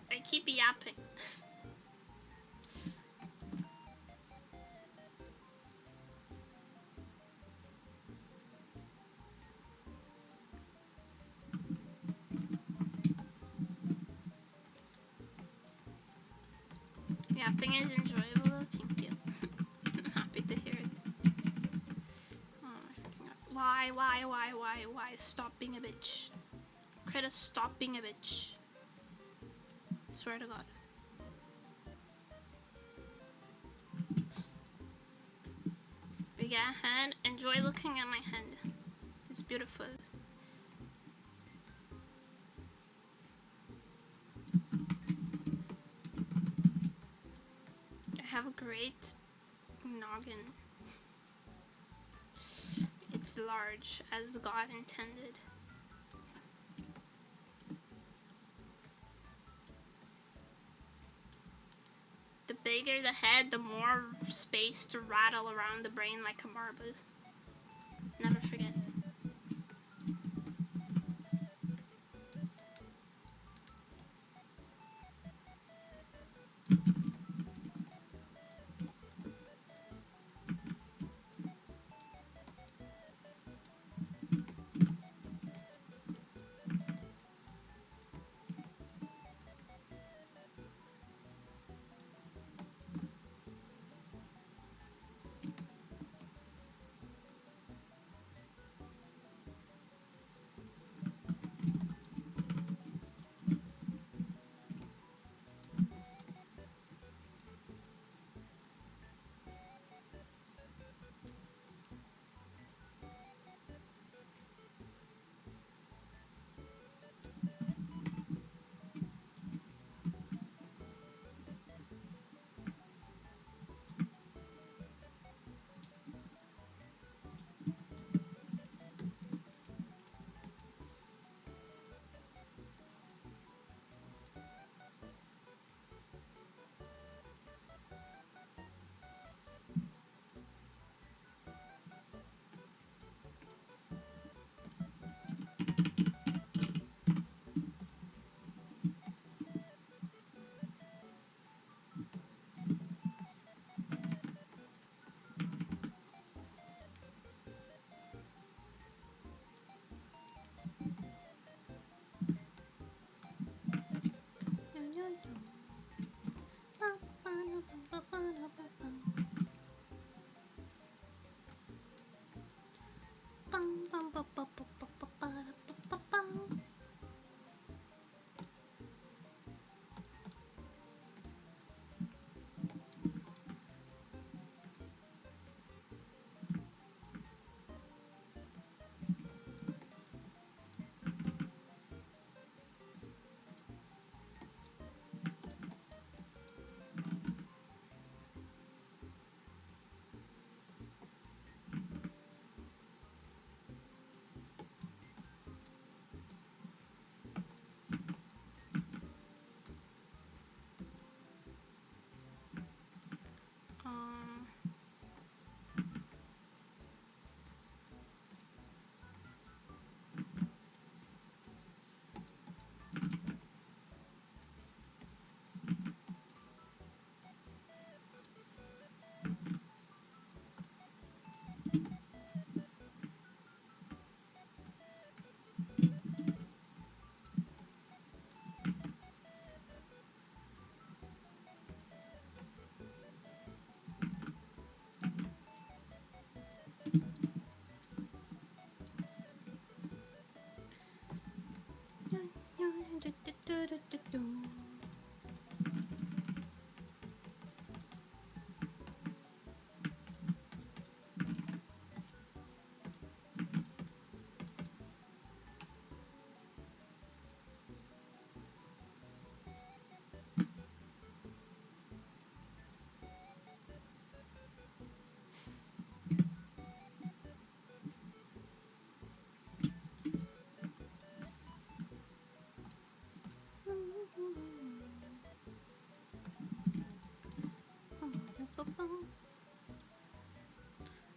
I keep yapping. Yapping is enjoyable though, thank you. I'm happy to hear it. Oh my freaking god. Why? Stop being a bitch. Krita, stop being a bitch. Swear to god. Big head. Enjoy looking at my head. It's beautiful. Have a great noggin. It's large as God intended. The bigger the head, the more space to rattle around the brain like a marble. Never forget.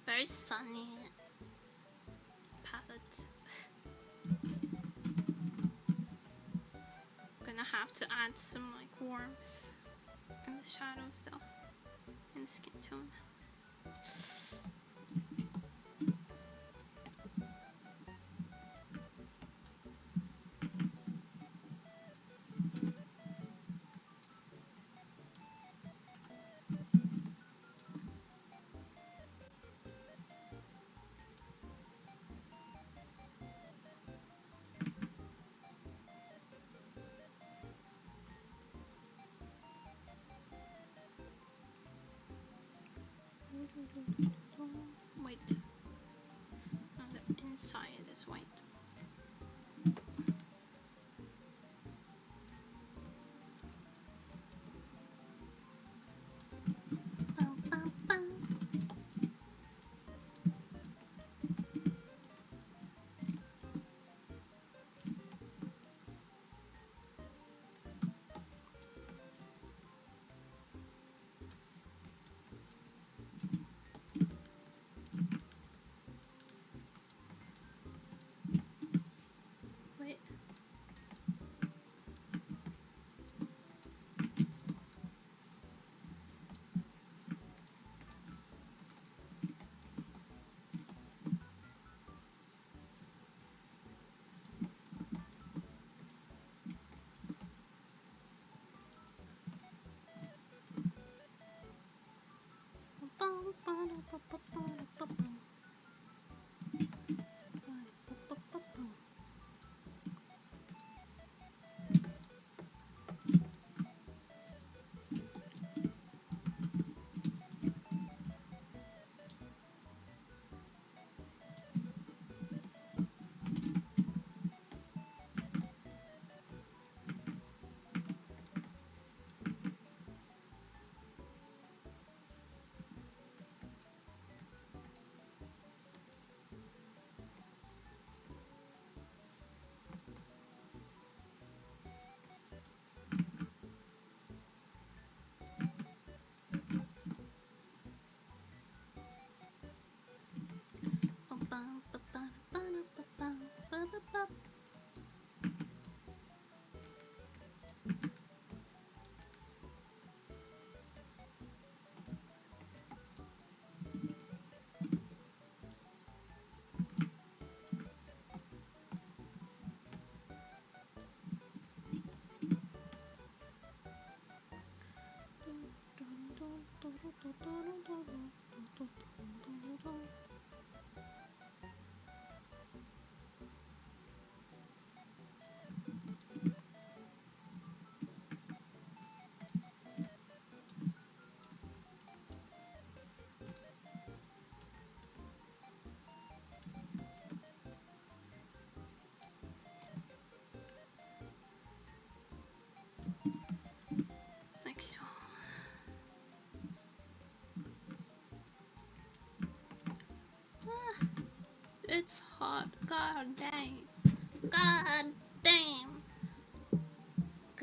Very sunny palette. Gonna have to add some like warmth in the shadows though, in the skin tone. Wait. No, the inside is white. connection. It's hot. God dang. God damn.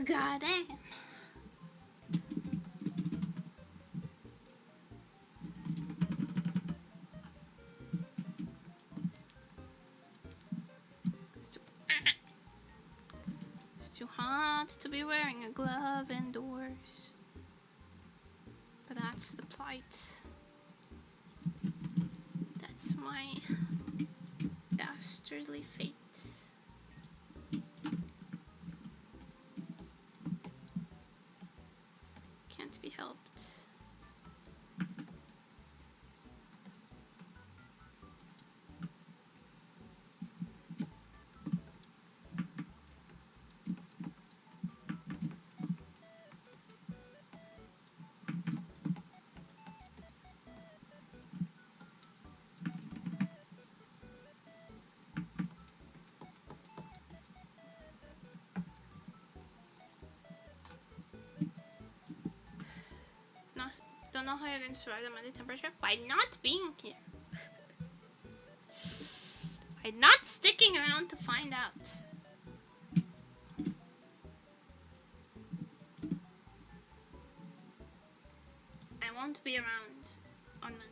God damn. It's too hot to be wearing a glove indoors. But that's the plight. That's my dastardly fate. Can't be helped. Don't know how you're going to survive the Monday temperature by not being here. By not sticking around to find out. I won't be around on Monday.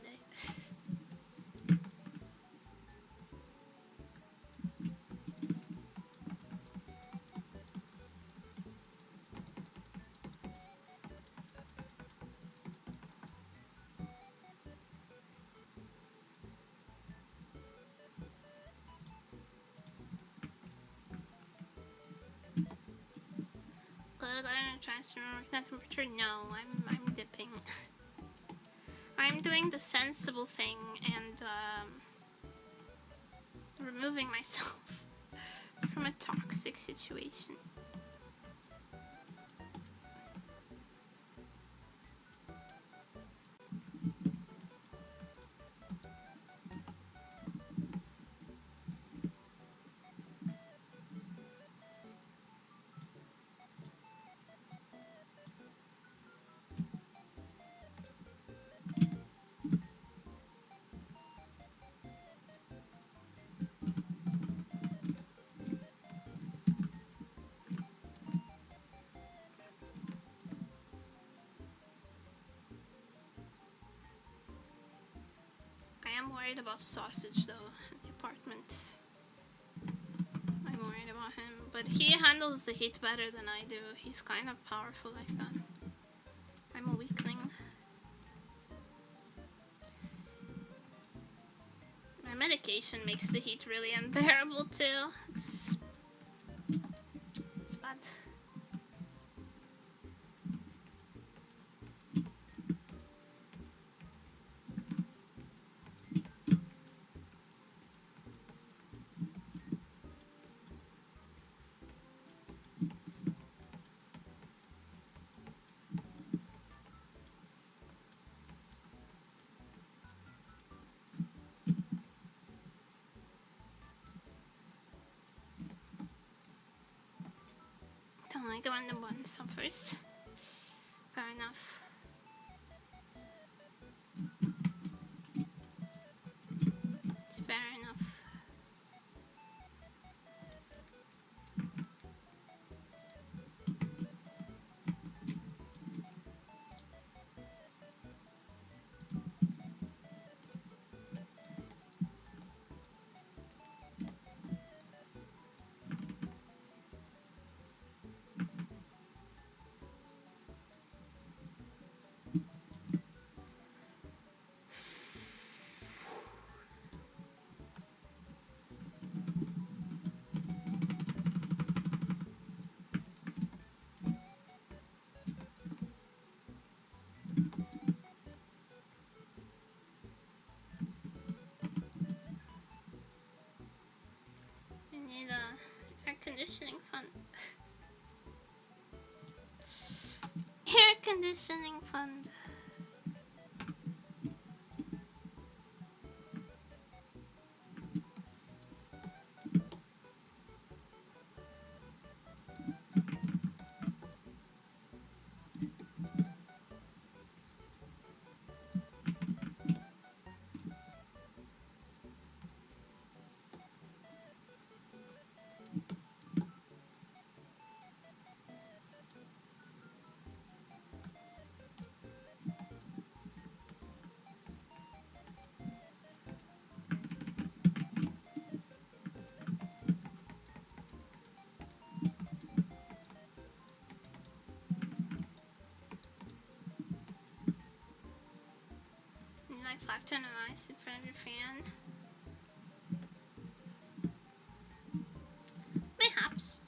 Trying to remember that temperature. No, I'm dipping. I'm doing the sensible thing and removing myself from a toxic situation. I'm worried about Sausage though in the apartment. I'm worried about him, but he handles the heat better than I do. He's kind of powerful like that. I'm a weakling. My medication makes the heat really unbearable too. It's bad. Don't like it when the one suffers. Fair enough. It's fair enough. Air conditioning fund. Air conditioning fund. 5 to ice in front of your fan. Mayhaps.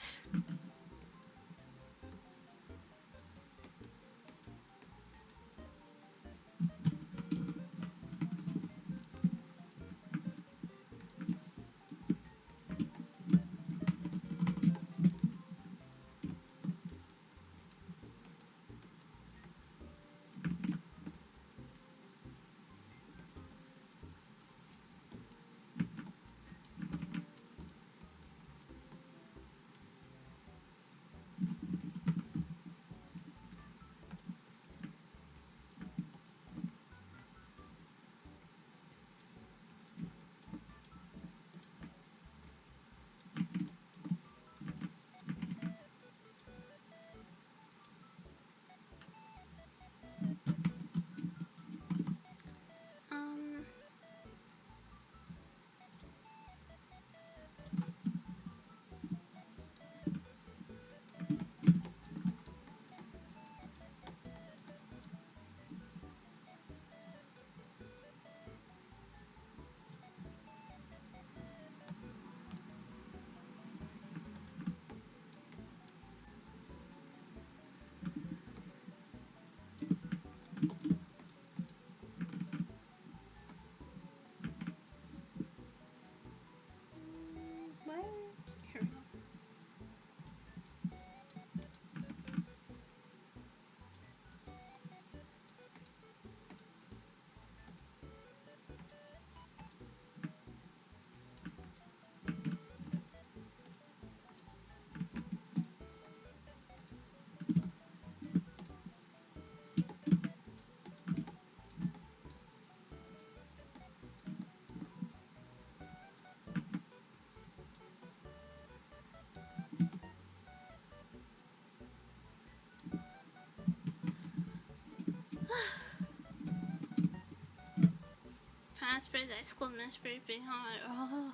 Spread ice cold mystery being hot. Oh,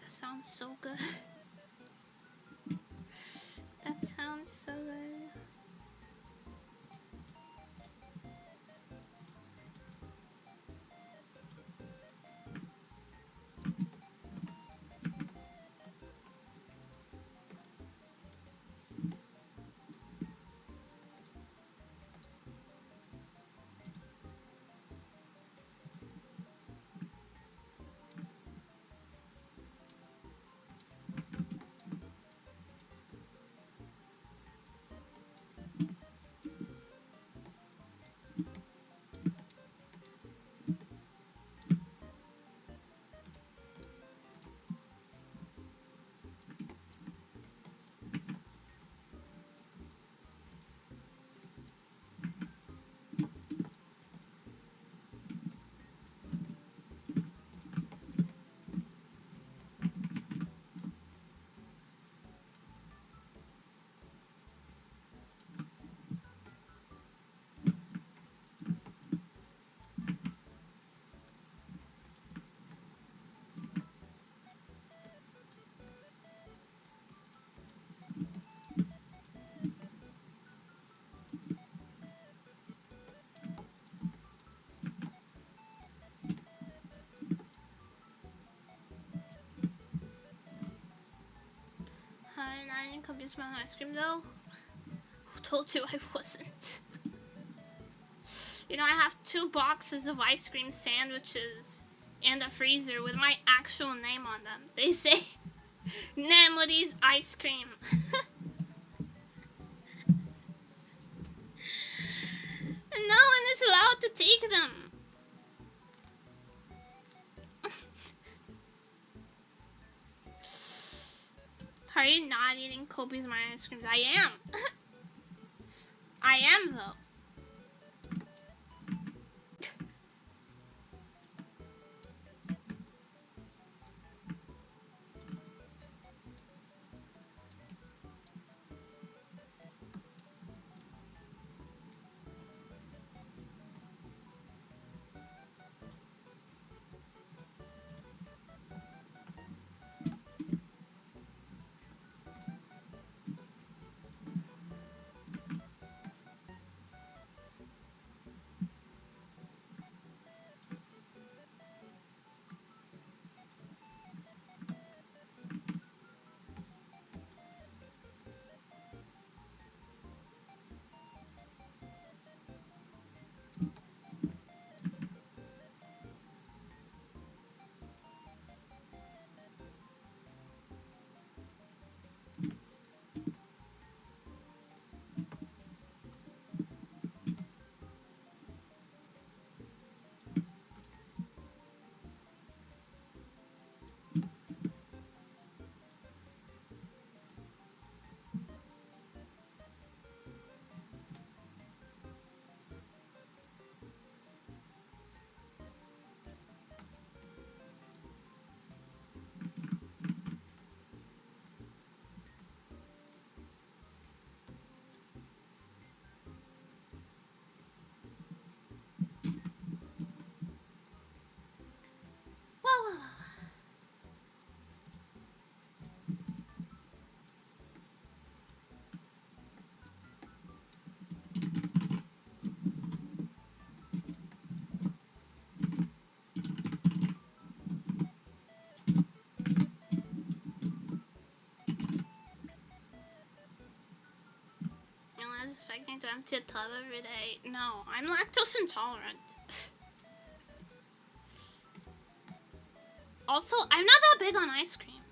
that sounds so good. That sounds so good. I didn't Cubism on ice cream though. Who told you I wasn't? You know, I have 2 boxes of ice cream sandwiches and a freezer with my actual name on them. They say nemuri's ice cream. And no one is allowed to take them. Are you not eating Kobe's my ice creams? I am. I am though. expecting to empty a tub every day. No, I'm lactose intolerant. Also, I'm not that big on ice cream.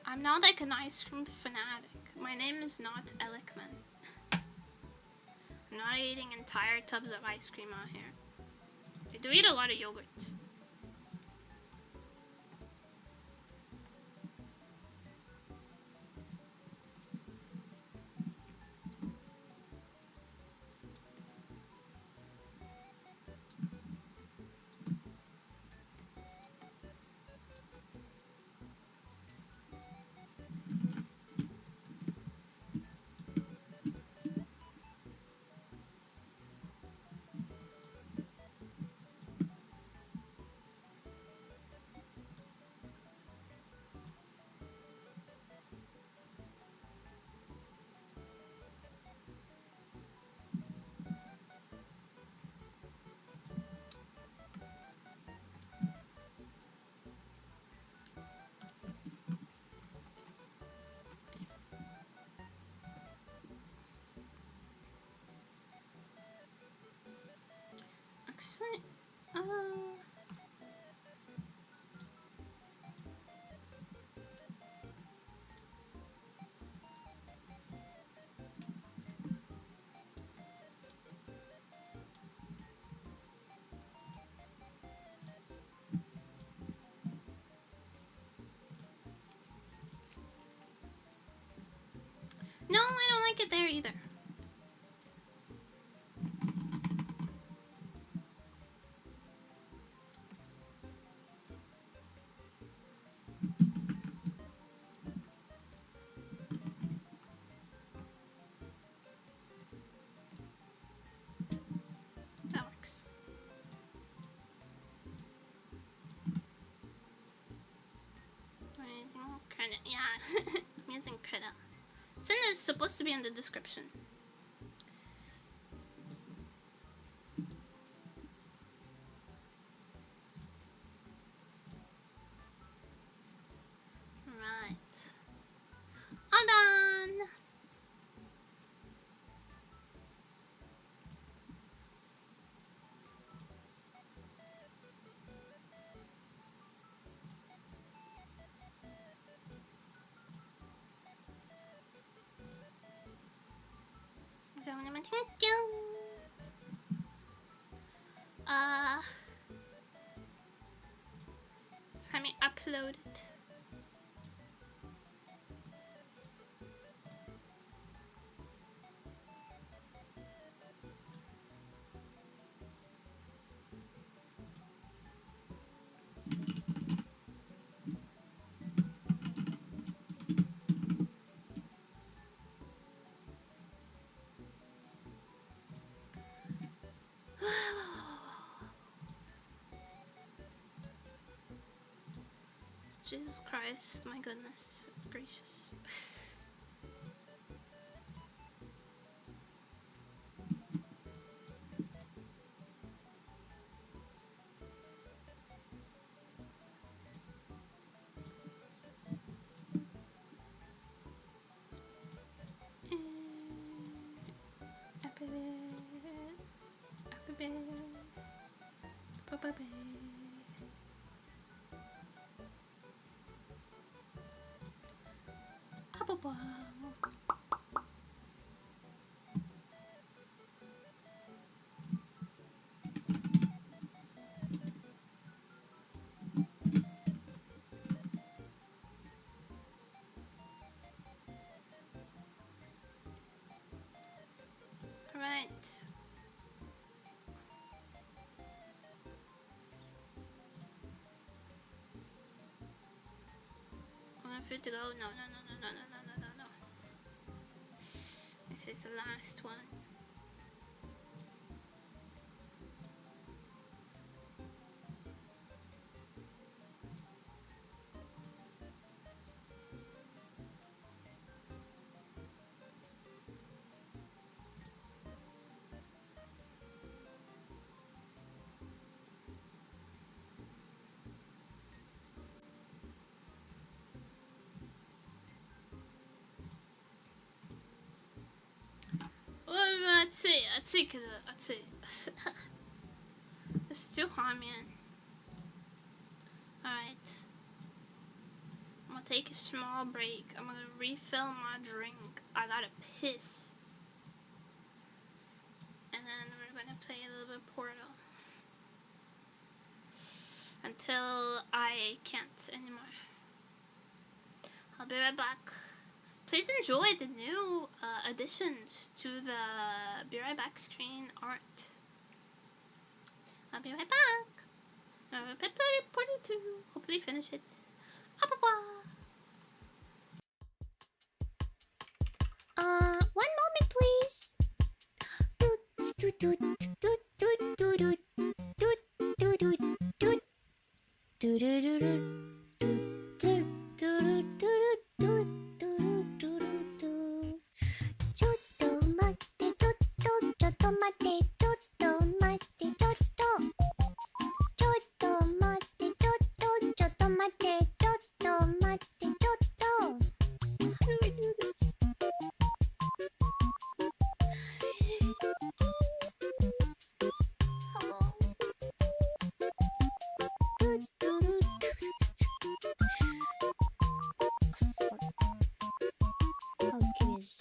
I'm not like an ice cream fanatic. My name is not Elikman. I'm not eating entire tubs of ice cream out here. I do eat a lot of yogurt. Actually, no, I don't like it there either. That works. Anything more? Krita. Yeah, I'm using Krita. It's supposed to be in the description. Right. All done. So I'm gonna thank you. Let me upload it. Jesus Christ, my goodness gracious. Right. Want food to go? No. This is the last one. 暑い暑いけど暑いIt's too hot, man. Alright. I'm gonna take a small break. I'm gonna refill my drink. I gotta piss. And then we're gonna play a little bit of Portal. Until I can't anymore. I'll be right back. Please enjoy the new additions to the Be Right Back screen art. I'll be right back. I'll play Portal 2. Hopefully finish it. One moment, please.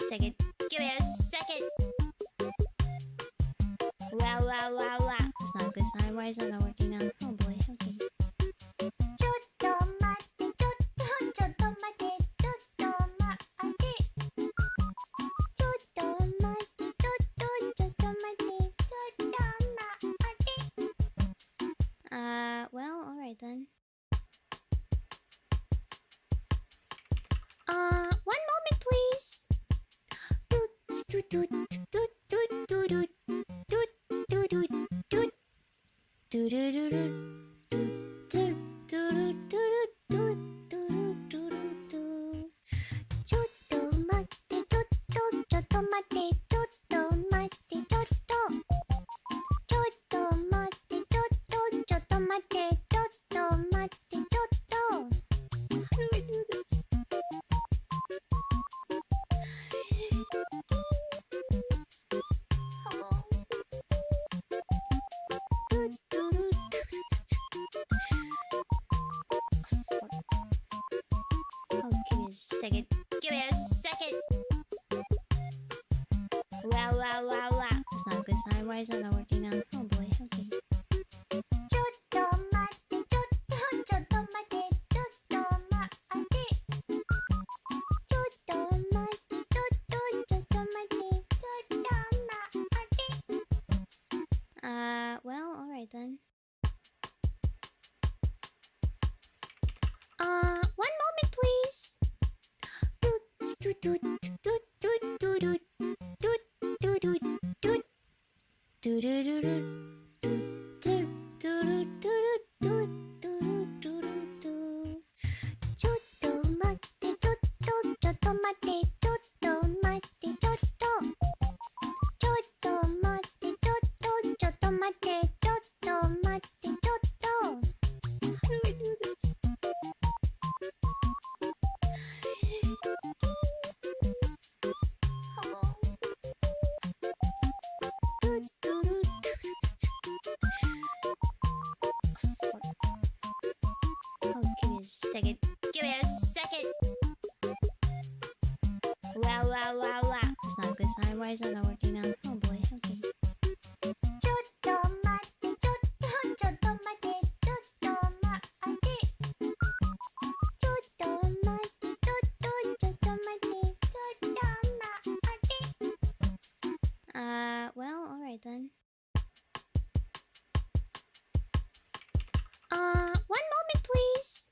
Second. Give me a second. Wow. It's not a good sign. Why is that not working now? Oh boy, okay. Well, alright then. One moment please. Second. Give me a second. Wow. It's not a good sign. Why is that not working now? Oh boy, okay. Well, alright then. One moment please. Second. Give me a second. Wow. It's not a good sign. Why is that not working now? Oh boy, okay. Well, alright then. One moment please.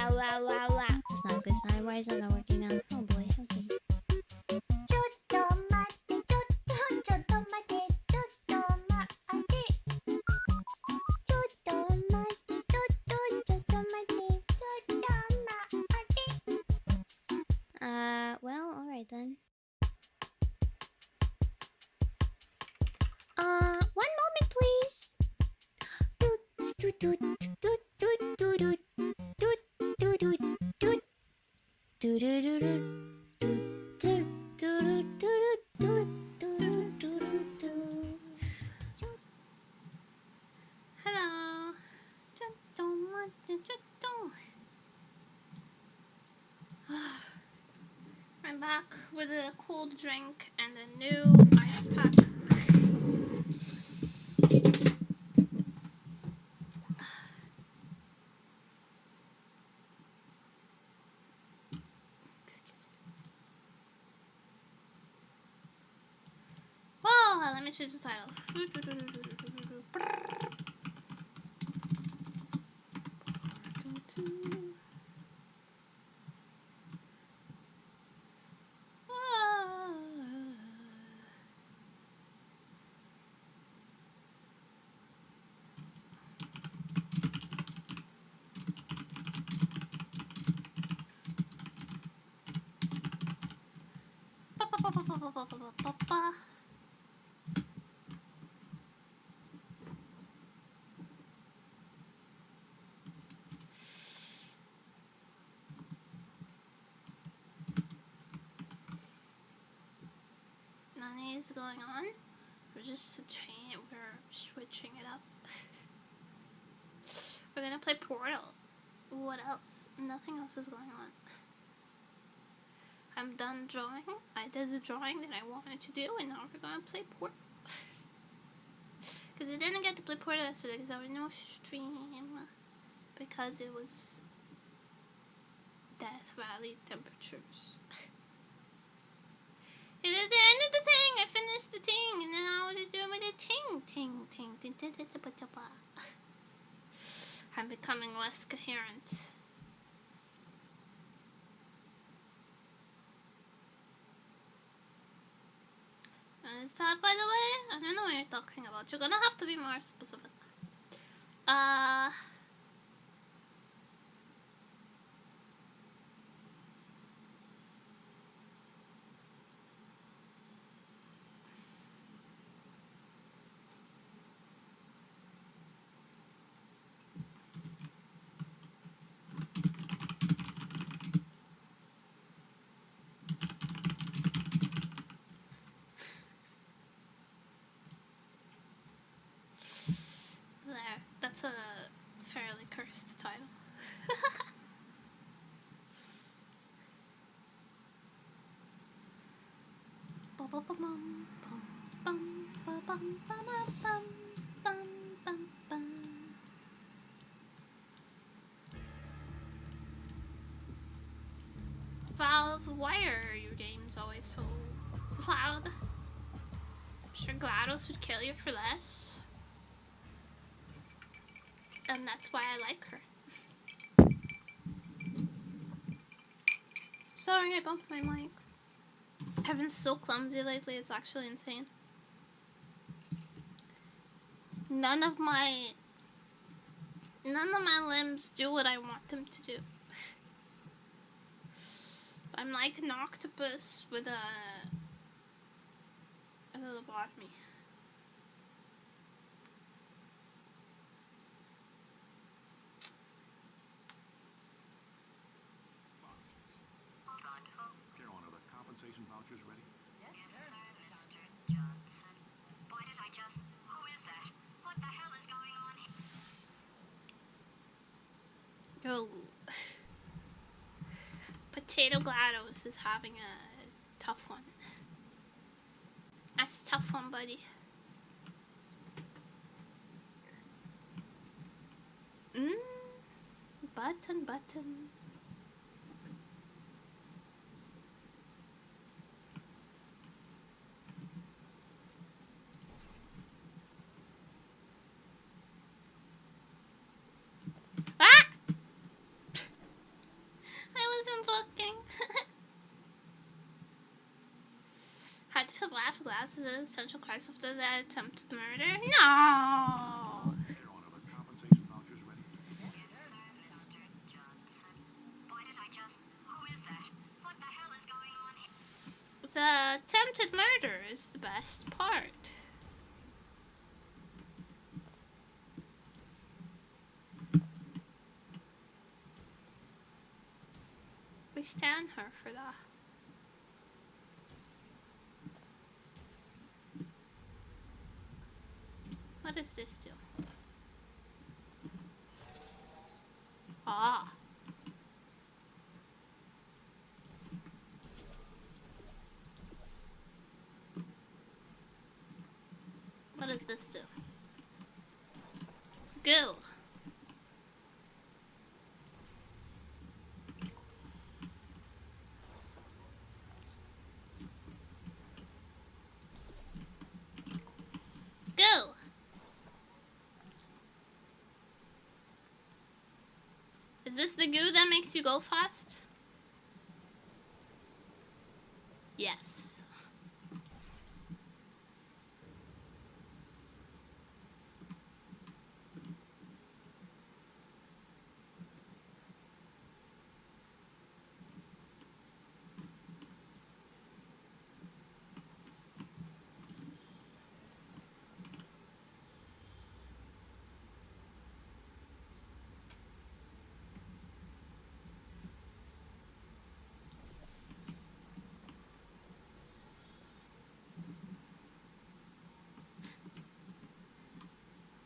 It's not a good sign. Why is that not working now? Oh boy. Okay. Well, alright then. One moment, please. Hello. I'm back with a cold drink and a new ice pack. Excuse me. Well, let me choose the title. Nani is going on. We're switching it up. We're gonna play Portal. What else? Nothing else is going on. I'm done drawing. I did the drawing that I wanted to do, and now we're gonna play Portal. Because we didn't get to play Portal yesterday because there was no stream. Because it was Death Valley temperatures. And at the end of the thing, I finished the thing, and then I was doing the ting. I'm becoming less coherent. Is that, by the way? I don't know what you're talking about. You're gonna have to be more specific. That's a fairly cursed title. Valve, why are your games always so loud? I'm sure GLaDOS would kill you for less. And that's why I like her. Sorry, I bumped my mic. I've been so clumsy lately, it's actually insane. None of my limbs do what I want them to do. I'm like an octopus with a lobotomy. Vouchers ready? Yes, sir, Mr. Johnson. Boy, did I just... Who is that? What the hell is going on here? Yo. Potato GLaDOS is having a tough one. That's a tough one, buddy. Button. last is the essential crisis after that attempted murder? No! The attempted murder is the best part. We stand her for that. What does this do? Ah. What does this do? Go. Go. Is this the goo that makes you go fast? Yes.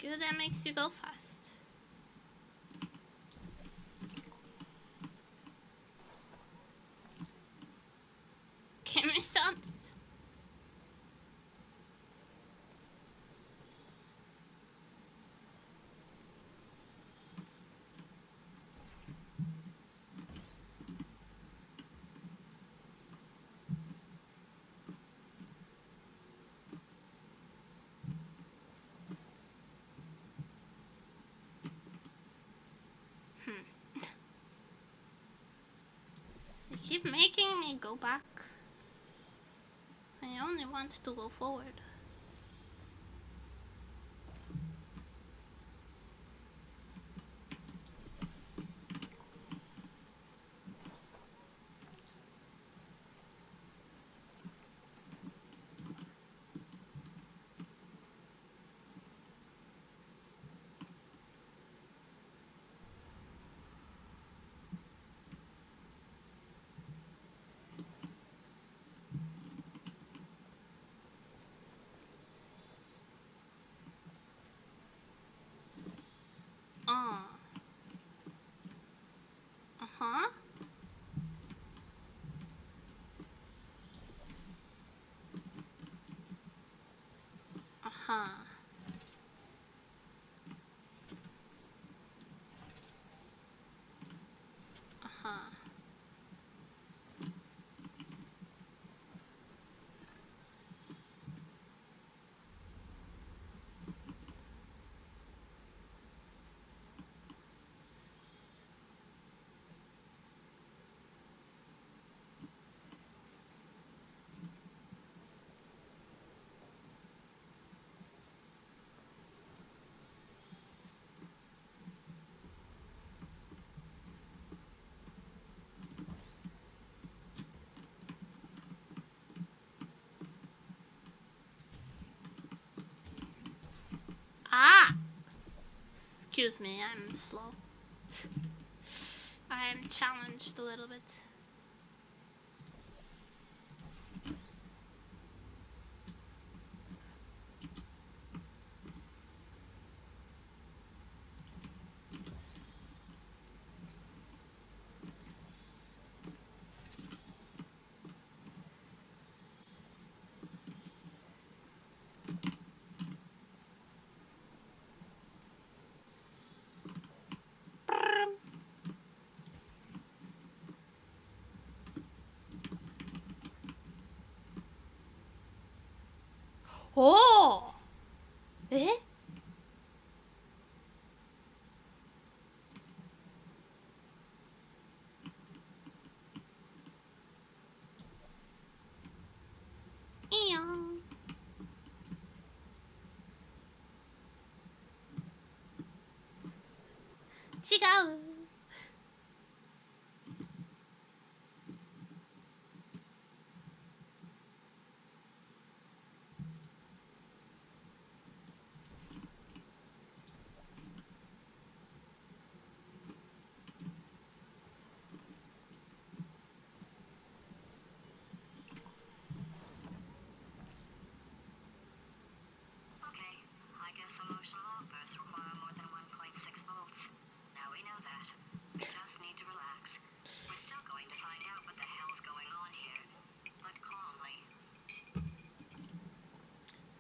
Goo that makes you go fast. Camera subs. They keep making me go back. I only want to go forward. Uh-huh. Uh-huh. Uh-huh. Ah! Excuse me, I'm slow. I am challenged a little bit. Oh! Eh? Ew. う。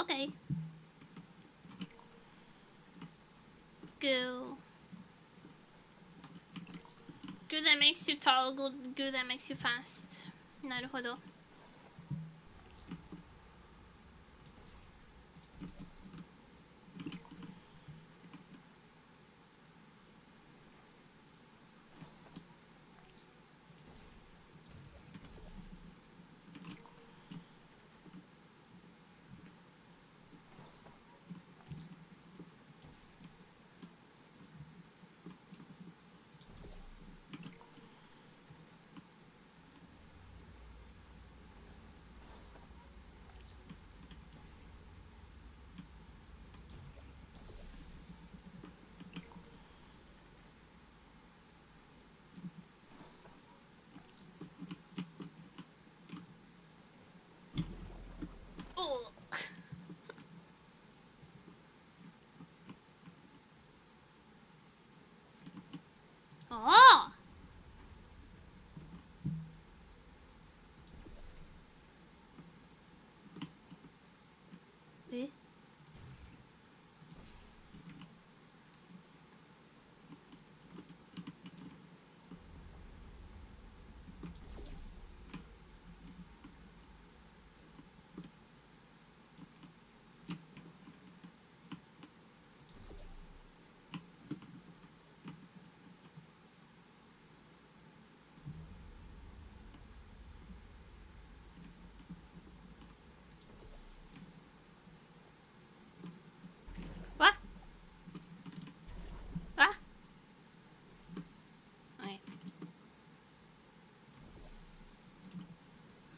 Okay. Goo. Goo that makes you tall, goo that makes you fast. なるほど。ああ。え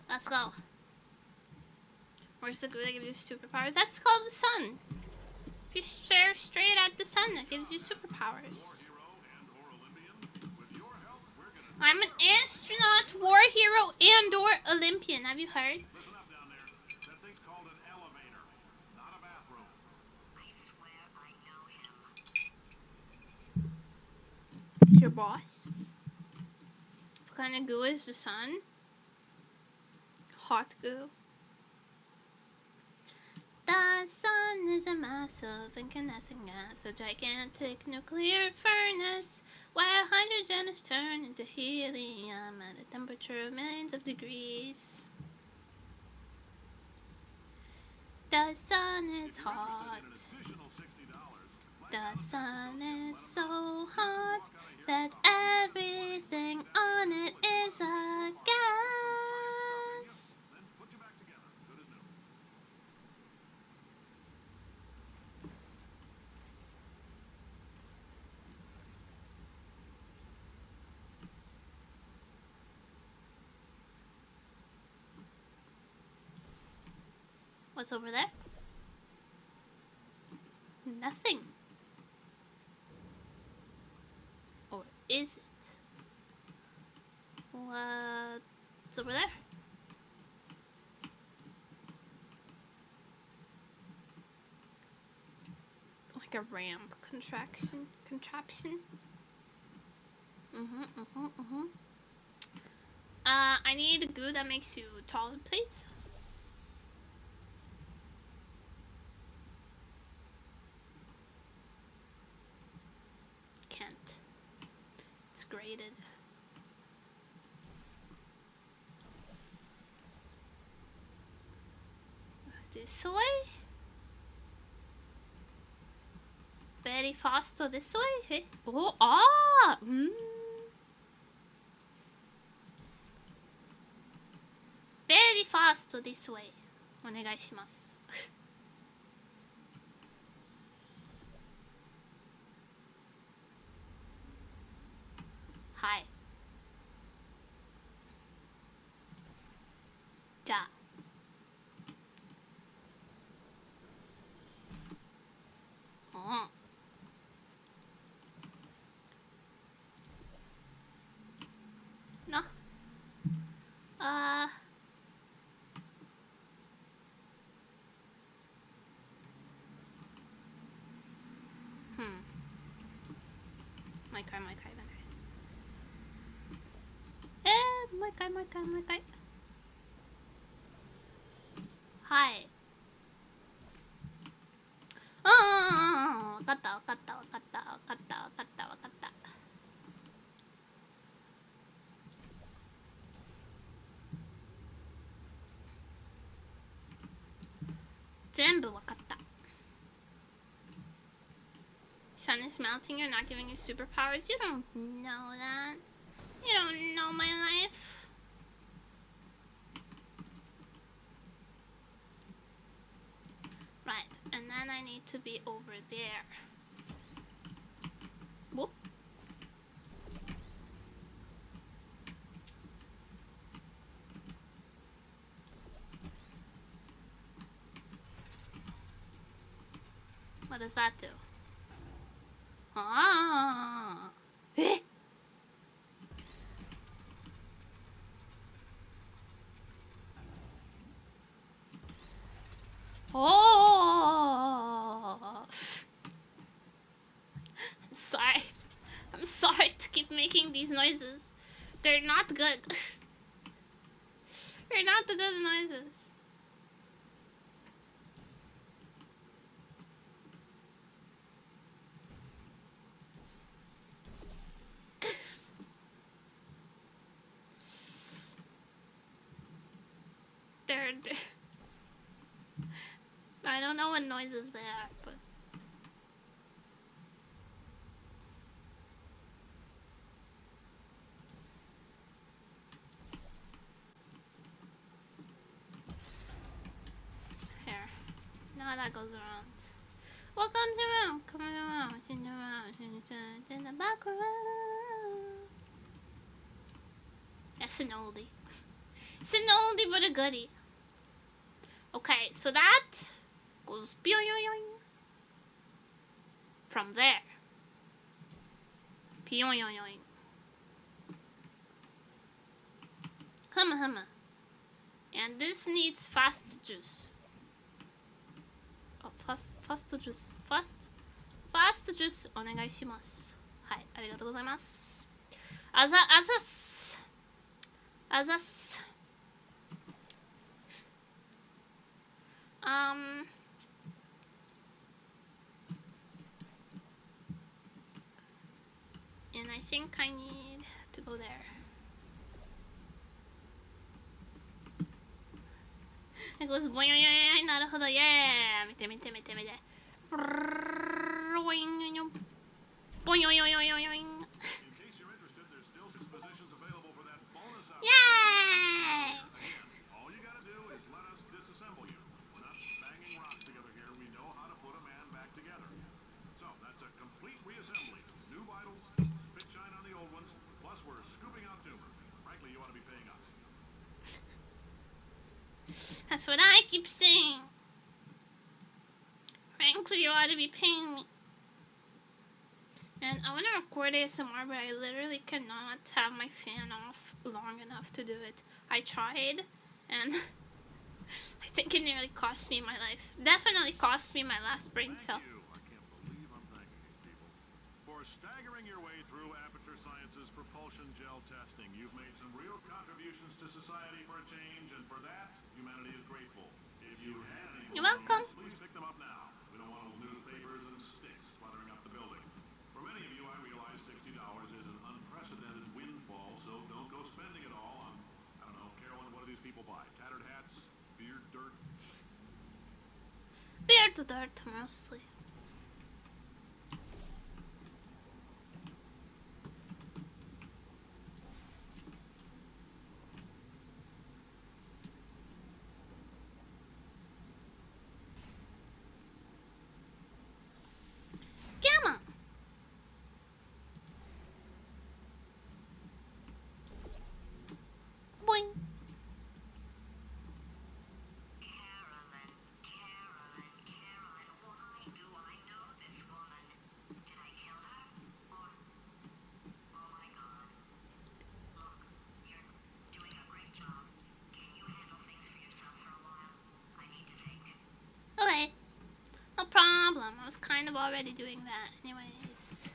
？Let's go. Where's the goo that gives you superpowers? That's called the sun. If you stare straight at the sun, that gives you superpowers. I'm an astronaut, war hero, and or Olympian. Have you heard? Listen up down there. That thing's called an elevator, not a bathroom. I swear I know him. Your boss? What kind of goo is the sun? Hot goo. The sun is a massive incandescent gas, a gigantic nuclear furnace, where hydrogen is turned into helium at a temperature of millions of degrees. The sun is hot. The sun is so hot that everything on it is a gas. Put you back together. Good as new. What's over there? Nothing. Or is it? What's over there? Like a ramp contraption. I need a goo that makes you tall, please. Can't. It's graded. This way? Very fast or this way? Oh, ah! Very fast or this way. お願いします。はい。じゃあな毎回毎回はいわかった全部わかった。 Sun is melting, you're not giving your superpowers. You don't know that. You don't know my life. Right, and then I need to be over there. Whoop. What does that do? Eh? Oh! I'm sorry to keep making these noises. They're not good. They're not the good noises. I don't know what noises they are, but here. Now that goes around. Welcome to room. Come around. In the background. That's an oldie. It's an oldie but a goodie. Okay, so that goes from there. Humma. And this needs fast juice. Oh, fast juice. Fast juice お願いします。はい、ありがとうございます。あざっす。And I think I need to go there. It goes boing, なるほど、イエーイ。見て。ボインボイン。In case you're interested, there's still some positions available for that bonus hour. Yay! All you gotta do is let us disassemble you. We're not banging rocks together here. We know how to put a man back together. So that's a complete reassembly. New vitals, spit shine on the old ones, plus we're scooping out tumor. Frankly, you ought to be paying us. That's what I keep saying. Frankly, you ought to be paying me. And I want to record ASMR, but I literally cannot have my fan off long enough to do it. I tried, and I think it nearly cost me my life. Definitely cost me my last brain cell. Thank you. I can't believe I'm thanking these people. For staggering your way through Aperture Science's propulsion gel testing, you've made some real contributions to society for a change, and for that, humanity is grateful. If you had any You're welcome. please pick them up now. We don't want old newspapers and sticks cluttering up the building. For many of you, I realize $60 is an unprecedented windfall, so don't go spending it all on, I don't know, Carolyn, what do these people buy? Tattered hats? Beard dirt? Beard dirt, mostly. Come on. was kind of already doing that anyways.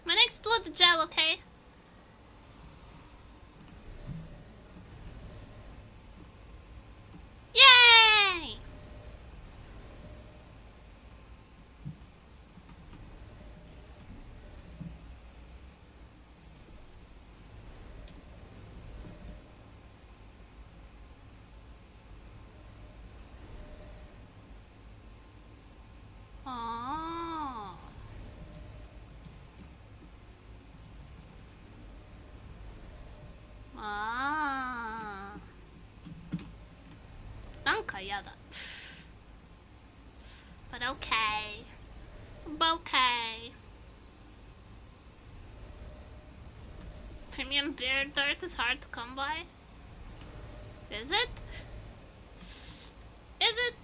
I'm gonna explode the gel, okay? Yay! Oh. Ah. なんかやだ。But okay. Okay. Premium beer dirt is hard to come by. Is it? Is it?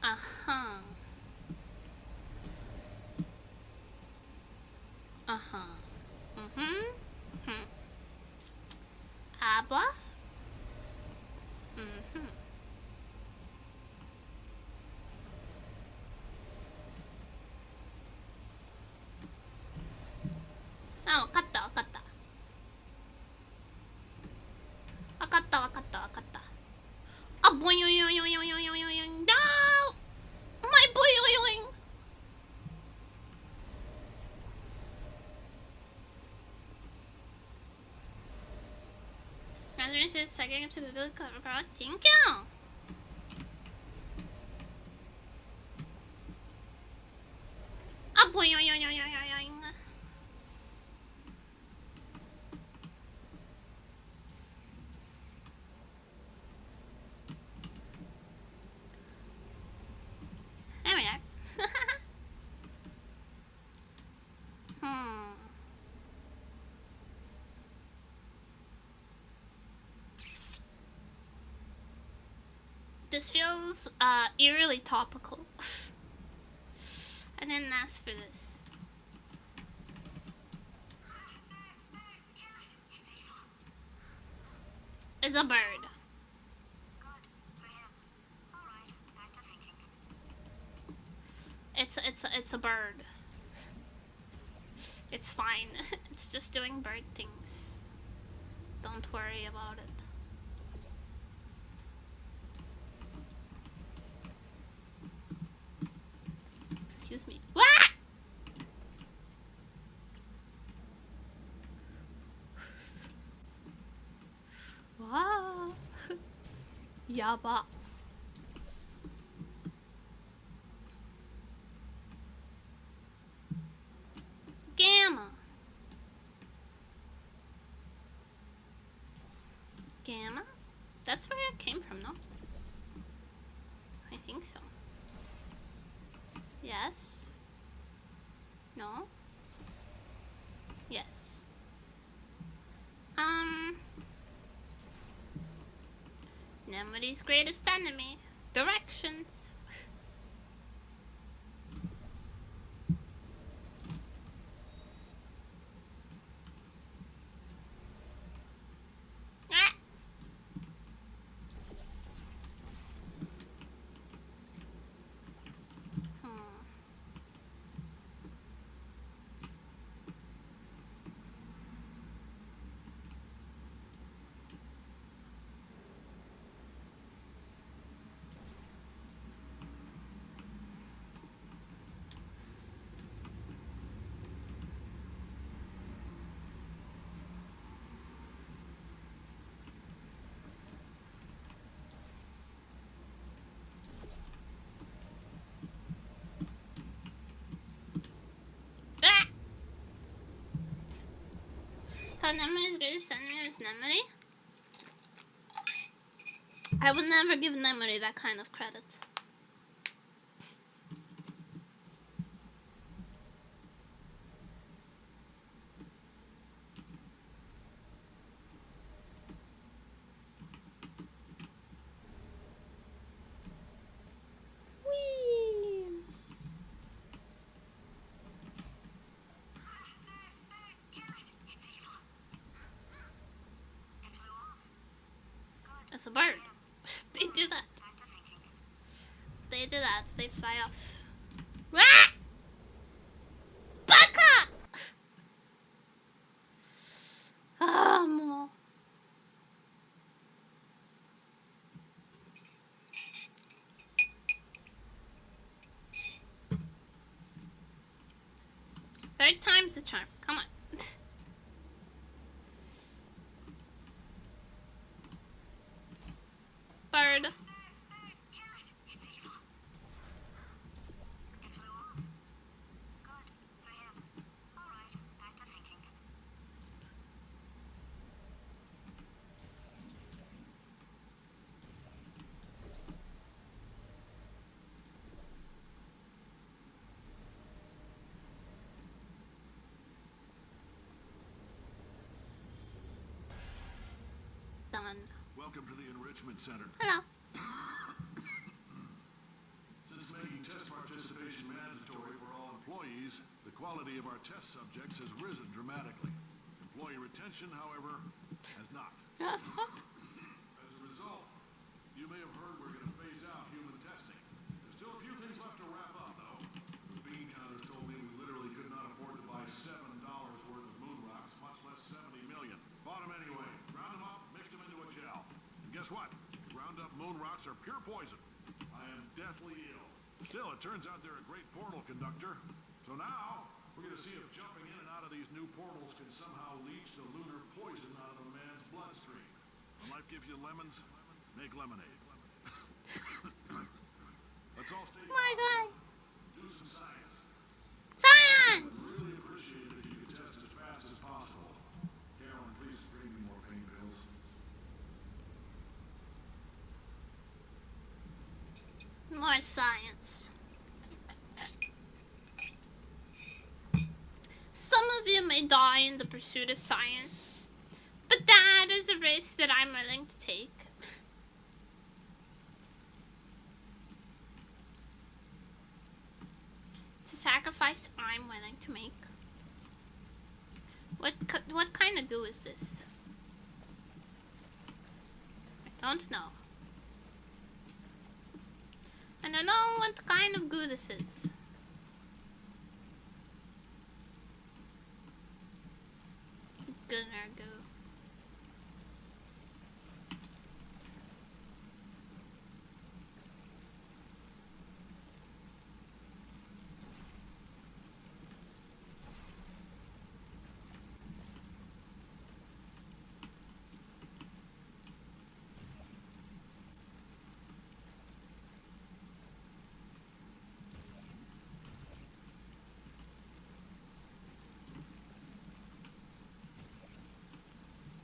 Uh-huh. Uh-huh. Mm-hmm. Hmm. Aber? Mm-hmm. Ah, わかったわかった。わかったわかったわかった。あ、ボヨヨヨヨヨヨヨヨヨンだー My boy yoing! Congratulations, second up to Google cover girl. Thank you! Ah, boy yoing yoing yoing yoing. There we are. This feels eerily topical. I didn't ask for this. It's a bird. It's a bird. It's fine. It's just doing bird things. Don't worry about it. Excuse me. What? Wow. Yaba. Gamma. Gamma? That's where it came from, no? I think so. Yes. No. Yes. Nemuri's greatest enemy. Directions. How Nemuri's greatest enemy is Nemuri? I would never give Nemuri that kind of credit. It's a bird. They do that. They do that. They fly off. Ah! Baka! Ah, more. Third time's the charm. Come on. Bird. Done. Welcome to the Enrichment Center. Hello. Since making test participation mandatory for all employees, the quality of our test subjects has risen dramatically. Employee retention, however, has not. As a result, you may have heard we're going to phase out human testing. There's still a few things left to wrap up, though. The bean counters told me we literally could not afford to buy $7 worth of moon rocks, much less 70 million. Bought them anyway. Ground them up, mixed them into a gel. And guess what? Ground up moon rocks are pure poison. I am deathly ill. Still, it turns out they're a great portal conductor. So now, we're going to see if jumping in and out of these new portals can somehow leach the lunar poison out of a man's bloodstream. When life gives you lemons, make lemonade. Let's all stay My God. do some science. Science! Really appreciate it if you could test as fast as possible. Carolyn, please bring me more pain pills. More science. Some of you may die in the pursuit of science, but that is a risk that I'm willing to take. It's a sacrifice I'm willing to make. What kind of goo is this? I don't know. I don't know what kind of goo this is. Gunner goo.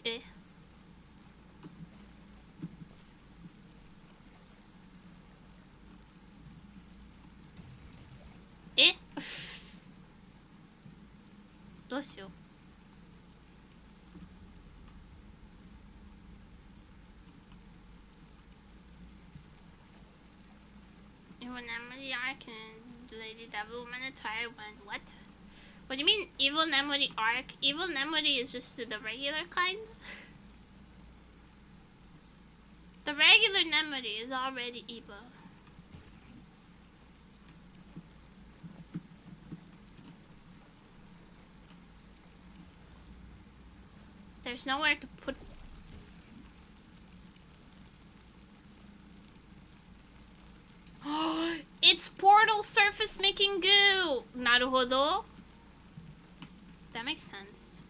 Eh. Eh. どうしよう。Evil Nemuri Arc and Lady Devil Minotaur went what? What do you mean Evil Nemuri Arc? Evil Nemuri is just the regular kind? The regular Nemuri is already evil. There's nowhere to put. It's portal surface making goo! Naruhodo. That makes sense.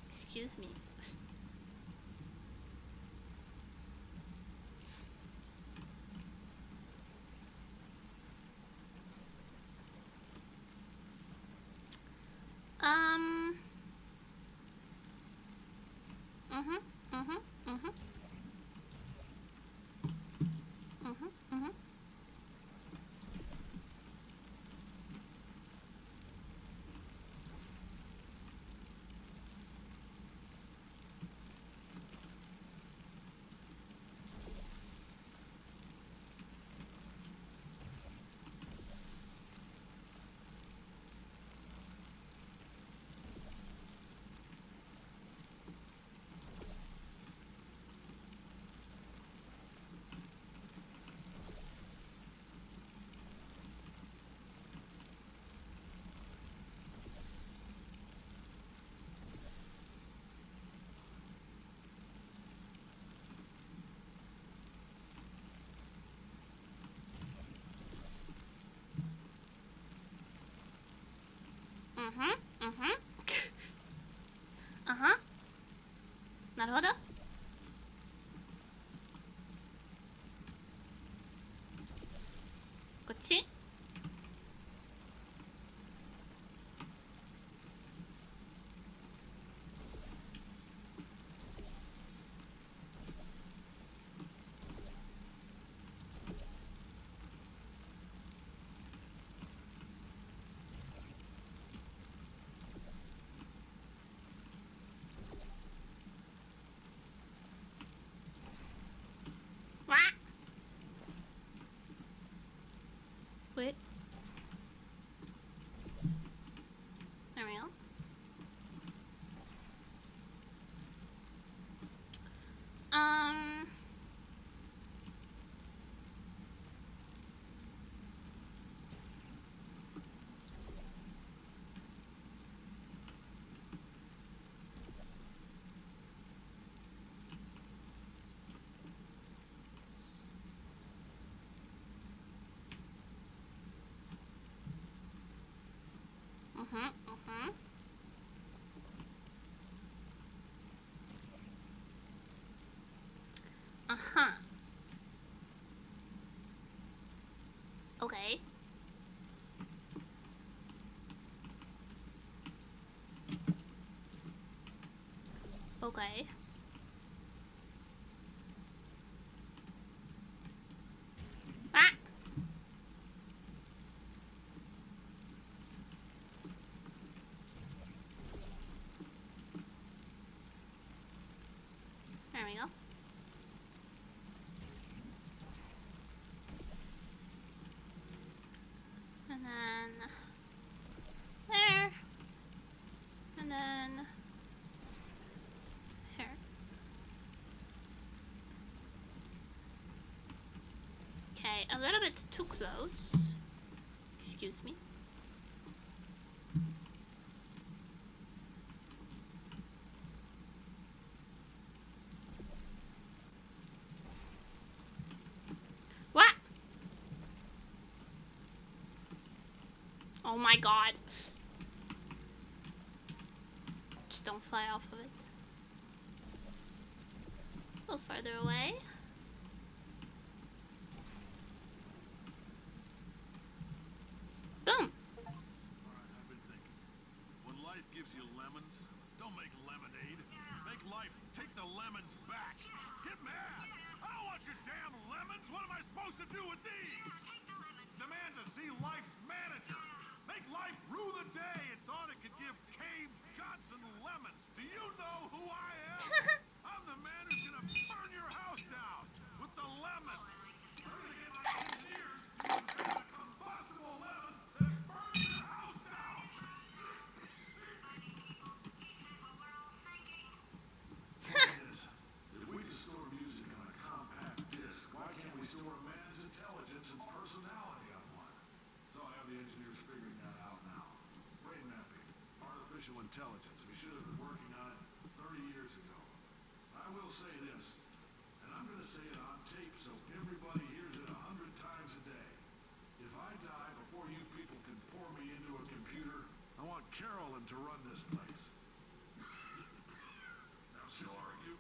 Excuse me. Mhm. Mhm. Mhm. Mhm. Mhm. Mhm. Mhm. Uh-huh. なるほど。こっち。わっ。Wait. There we go. Um. Mhm. Mhm. Uh-huh. Okay. Okay. Ah! There we go. And then there. And then here. Okay, a little bit too close. Excuse me. What? Oh my god. Just don't fly off of it. A little farther away. Boom. Alright, I've been thinking. When life gives you lemons, don't make lemonade. Make life take the lemons back. Get mad! I don't want your damn lemons! What am I supposed to do with these? Demand to see life's manager. Make life rue the day it thought it could give Cave Johnson lemons. Do you know who I am? I'm the man who's gonna burn your house down with the lemons. I'm gonna get my engineers to invent a combustible lemon that burns your house down. If we can store music on a compact disc, why can't we store a man's intelligence and personality on one? So I have the engineers figuring that out now. Brain mapping, artificial intelligence. We should have been working on it 30 years ago. I will say this, and I'm going to say it on tape so everybody hears it 100 times a day. If I die before you people can pour me into a computer, I want Carolyn to run this place. Now she'll argue.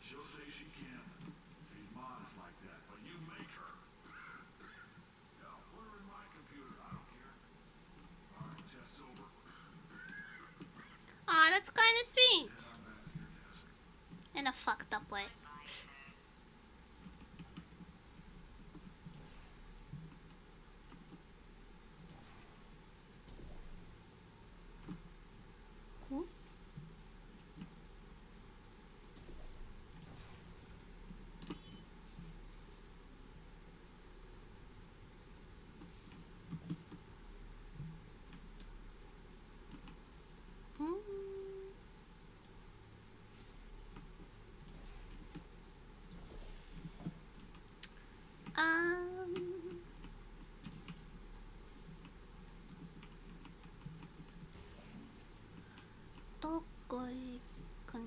She'll say she can't. She's modest like that, but you make her. Yeah, put her in my computer. I don't care. All right, test's over. Aw, that's kind of sweet. Head on back to your desk. In a fucked up way. Doこ行くの?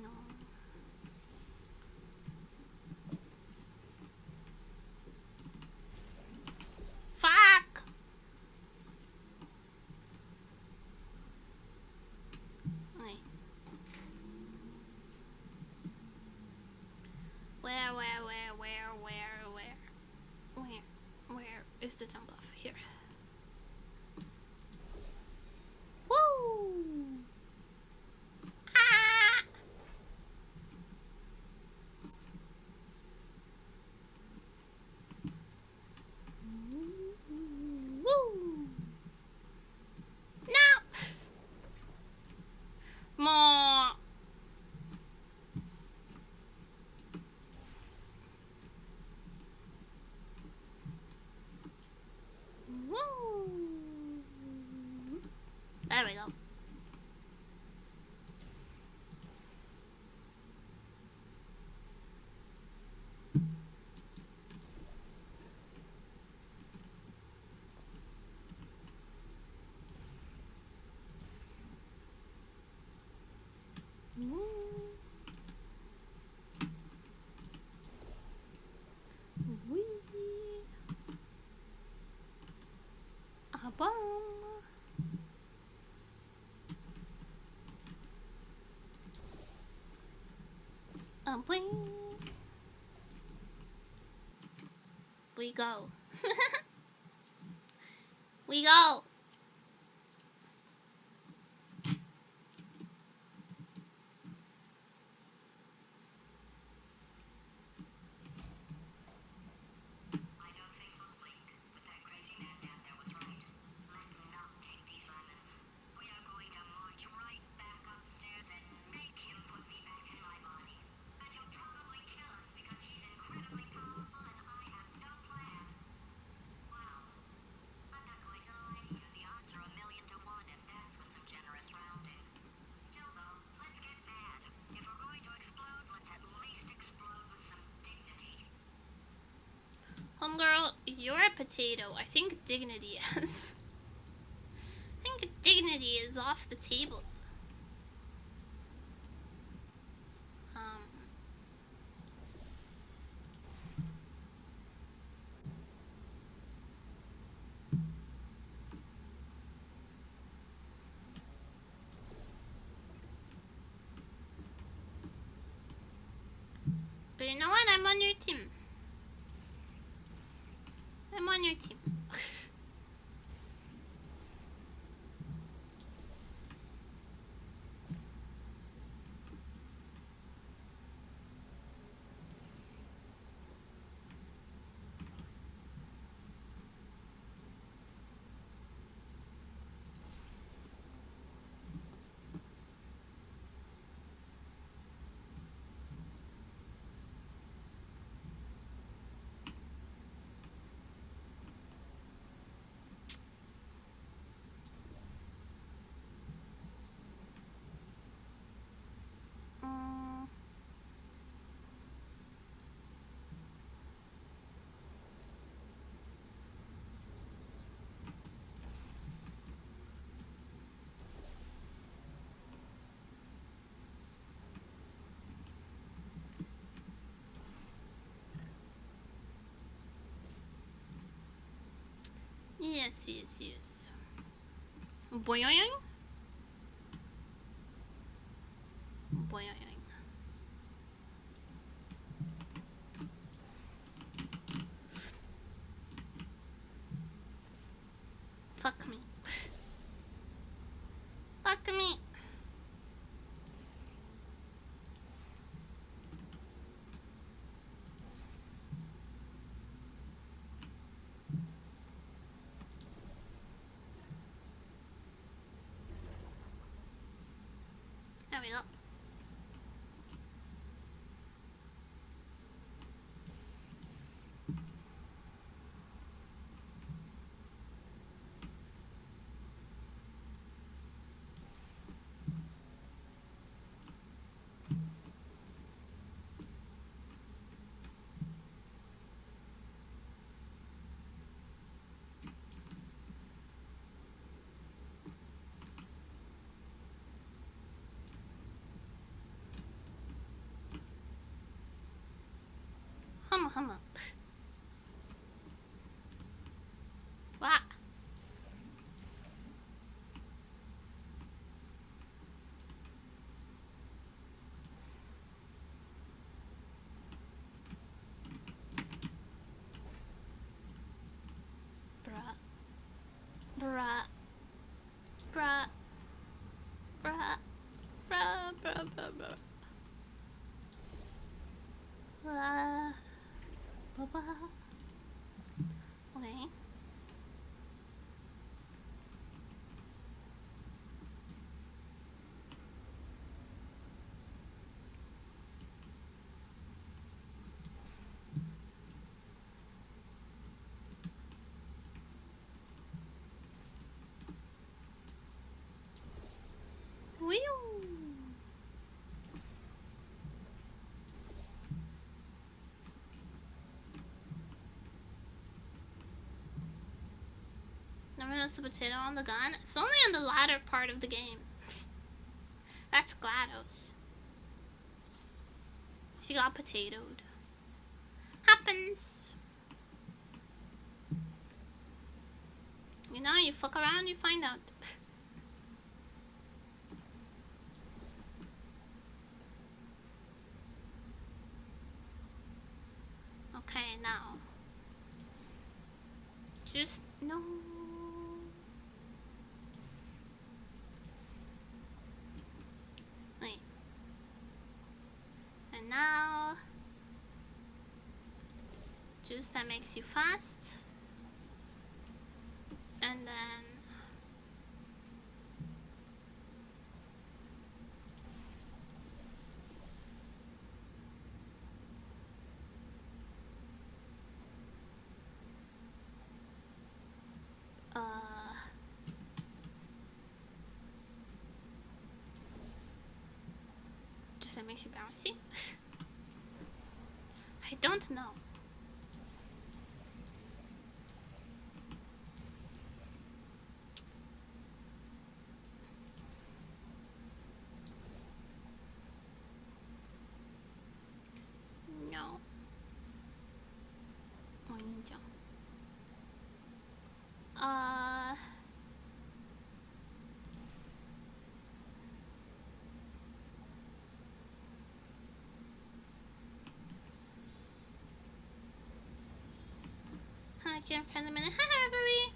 Fuck! Wait. Where is the jump off? Here. Woo! Ah! Woo! No! More! There we go. Wee. Abang. We go. We go. Homegirl, you're a potato. I think dignity is. I think dignity is off the table. But you know what? I'm on your team. I'm on your team. Yes. Boing. Fuck me. Fuck me. we go. Humma. What? Bruh. Okay. Whee! Never noticed the potato on the gun. It's only on the latter part of the game. That's GLaDOS. She got potatoed. Happens. You know, you fuck around, you find out. Okay, now. Just no. Wait. And now. Juice that makes you fast. And then. Just that makes you bouncy? I don't know. No. Oh, ninja. Hi, Jim, friend a minute. Hi, everybody.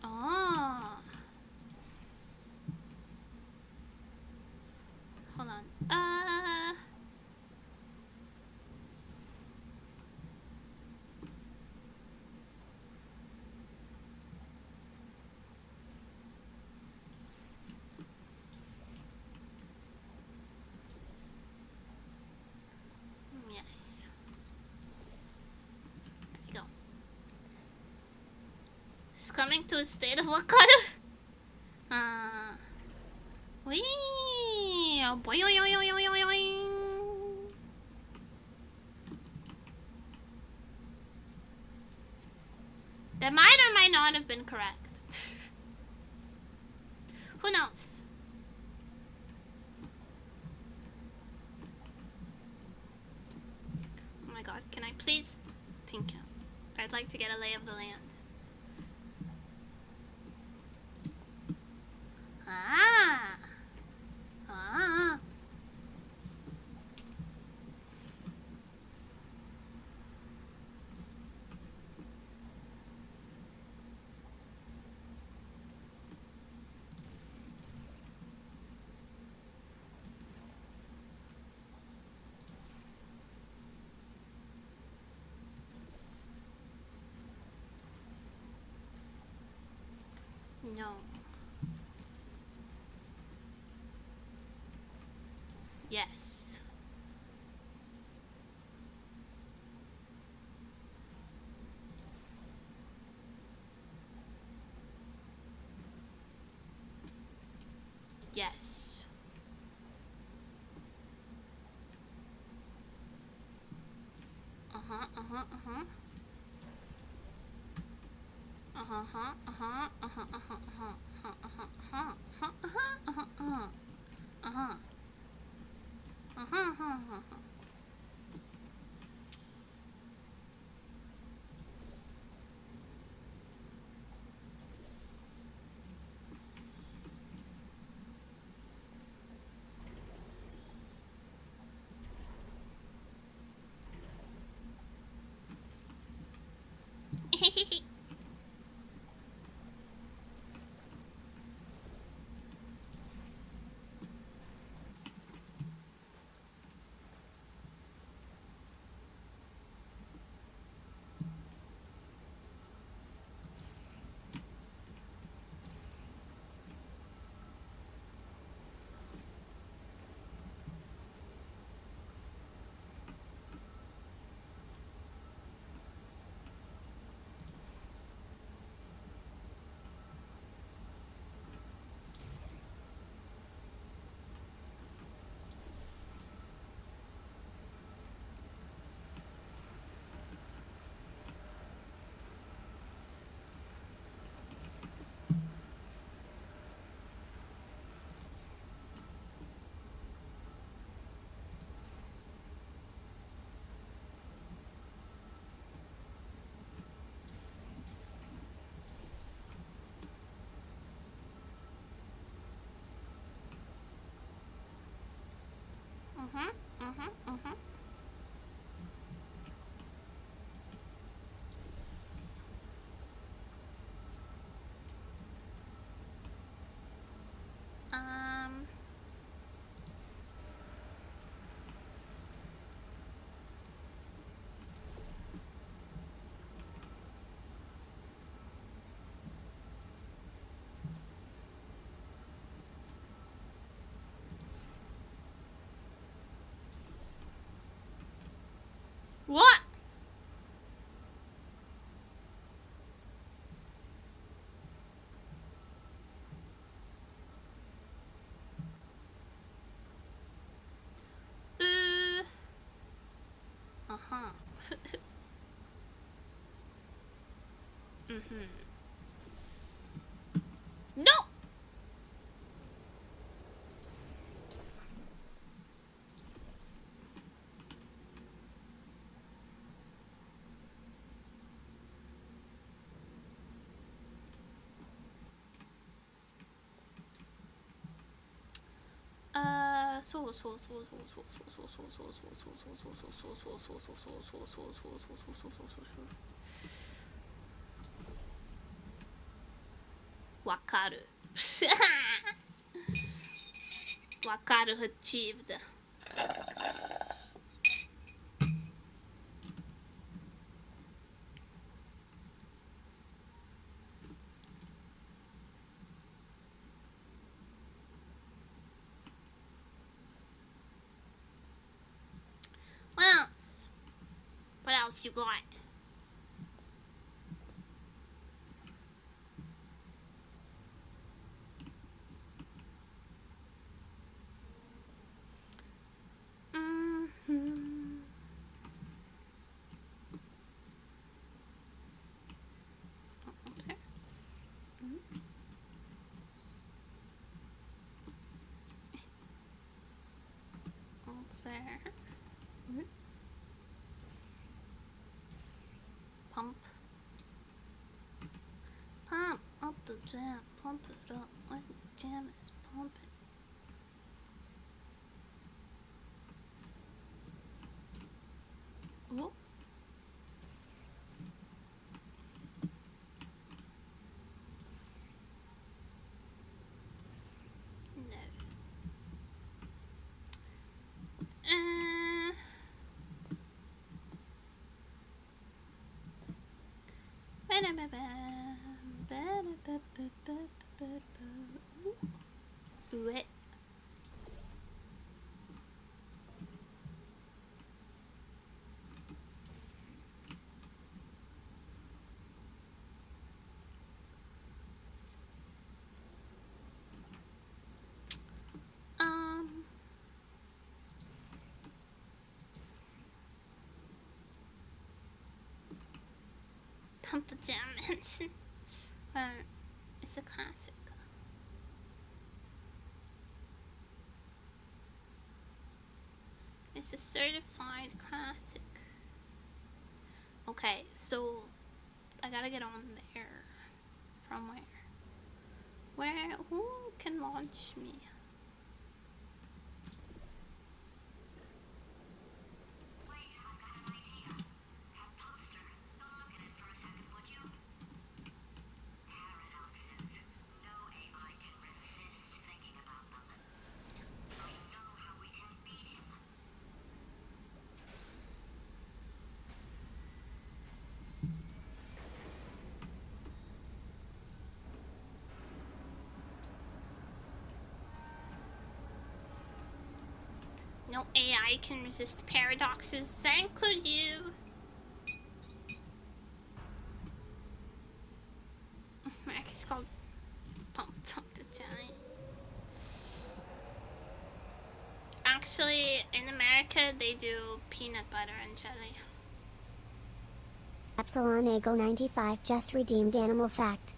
Oh. Hold on. Yes. There we go. It's coming to a state of Wakata. Wee! Oh boy, yo, yo, yo, yo, yo, yo. That might or might not have been correct. Who knows? Oh my god, can I please? Thank you. I'd like to get a lay of the land. Ah! Ah! No. Yes. Yes. Uh-huh, uh-huh, uh-huh. Uh-huh, uh-huh, uh-huh, uh-huh, uh-huh, uh-huh, uh-huh, uh-huh, uh-huh, uh-huh, uh-huh. Uh-huh, uh-huh, uh-huh. Mm-hmm, mm-hmm, mm-hmm. Um. What? Uh-huh. Mm-hmm. No!わかる。わかる、Vtuber. What else? What else you got? Mm-hmm. Up there. Mm-hmm. Up there. Mm-hmm. Pump. Pump up the jam. Pump it up like the jam is pumping. Oh. No. Ba-da-ba-ba, ba-da-ba-ba-ba. Pump the Jam mentioned. It's a classic. It's a certified classic. Okay, so I gotta get on there. From where? Who can launch me? No AI can resist paradoxes. Does that include you? It's called Pump the Jelly. Actually, in America, they do peanut butter and jelly. Epsilon Eagle 95 just redeemed Animal Fact.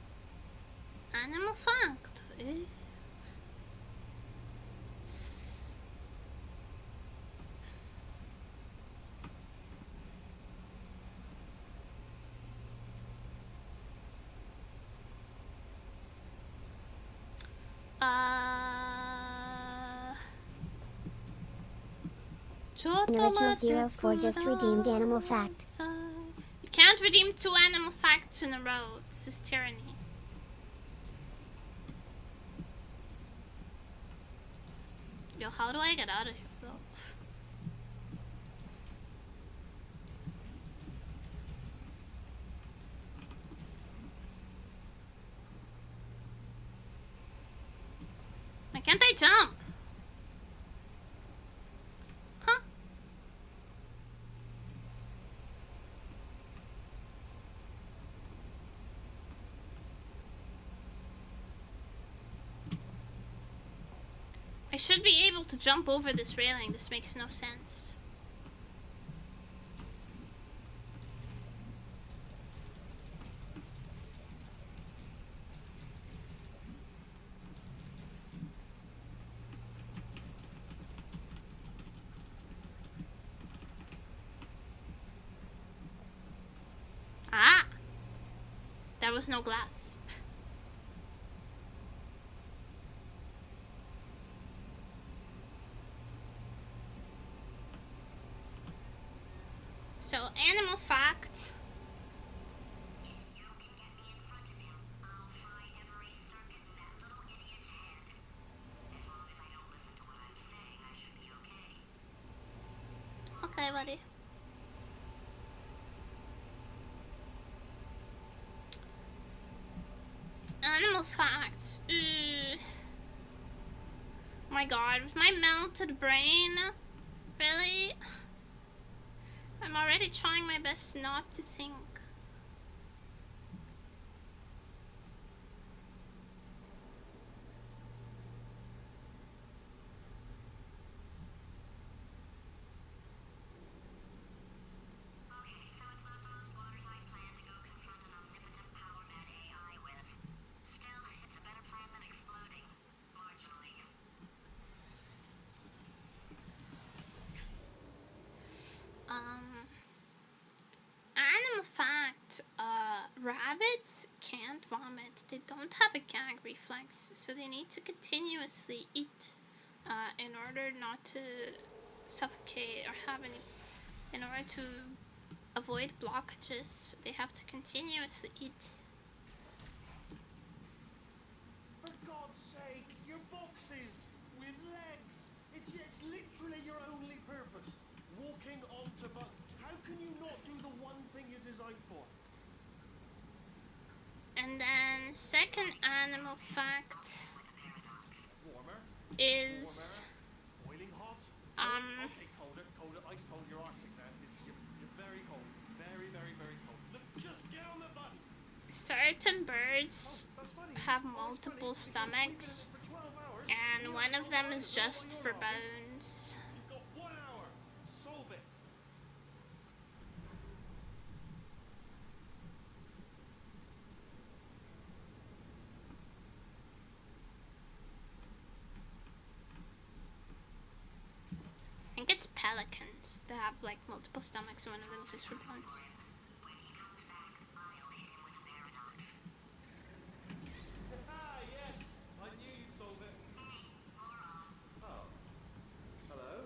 Animal Fact? Eh? Original 04 just redeemed Animal Fact. You can't redeem 2 animal facts in a row. This is tyranny. Yo, how do I get out of here though? Why can't I jump? Huh? I should be able to jump over this railing. This makes no sense. Ah! There was no glass. So, animal fact. You can get me in front of him. I'll fry every circuit in that little idiot's head. As long as I don't listen to what I'm saying, I should be okay. Okay, buddy. Animal facts. My god, with my melted brain? Really? I'm already trying my best not to think. Okay, so it's not the most watertight plan to go confront an omnipotent power mad AI with. Still, it's a better plan than exploding. Marginally. Animal fact, rabbits can't vomit. They don't have a gag reflex, so they need to continuously eat in order not to suffocate or have any. In order to avoid blockages, they have to continuously eat. For God's sake, your boxes with legs. It's literally your only purpose. Walking onto buttons. How can you not do the one thing you're designed for? And then second animal fact Warmer, is boiling hot. Okay, colder, ice cold. You're Arctic now. You're very cold. Very, very, very cold. Look, just get on the button. certain birds That's funny. have Oh, it's multiple funny, because stomachs, for 12 hours, and one of them is just for bones. You've got 1 hour. Solve it. think it's pelicans that have like multiple stomachs, and one of them is just for bones. Ah, yes! I knew you'd solve it. Oh. Hello?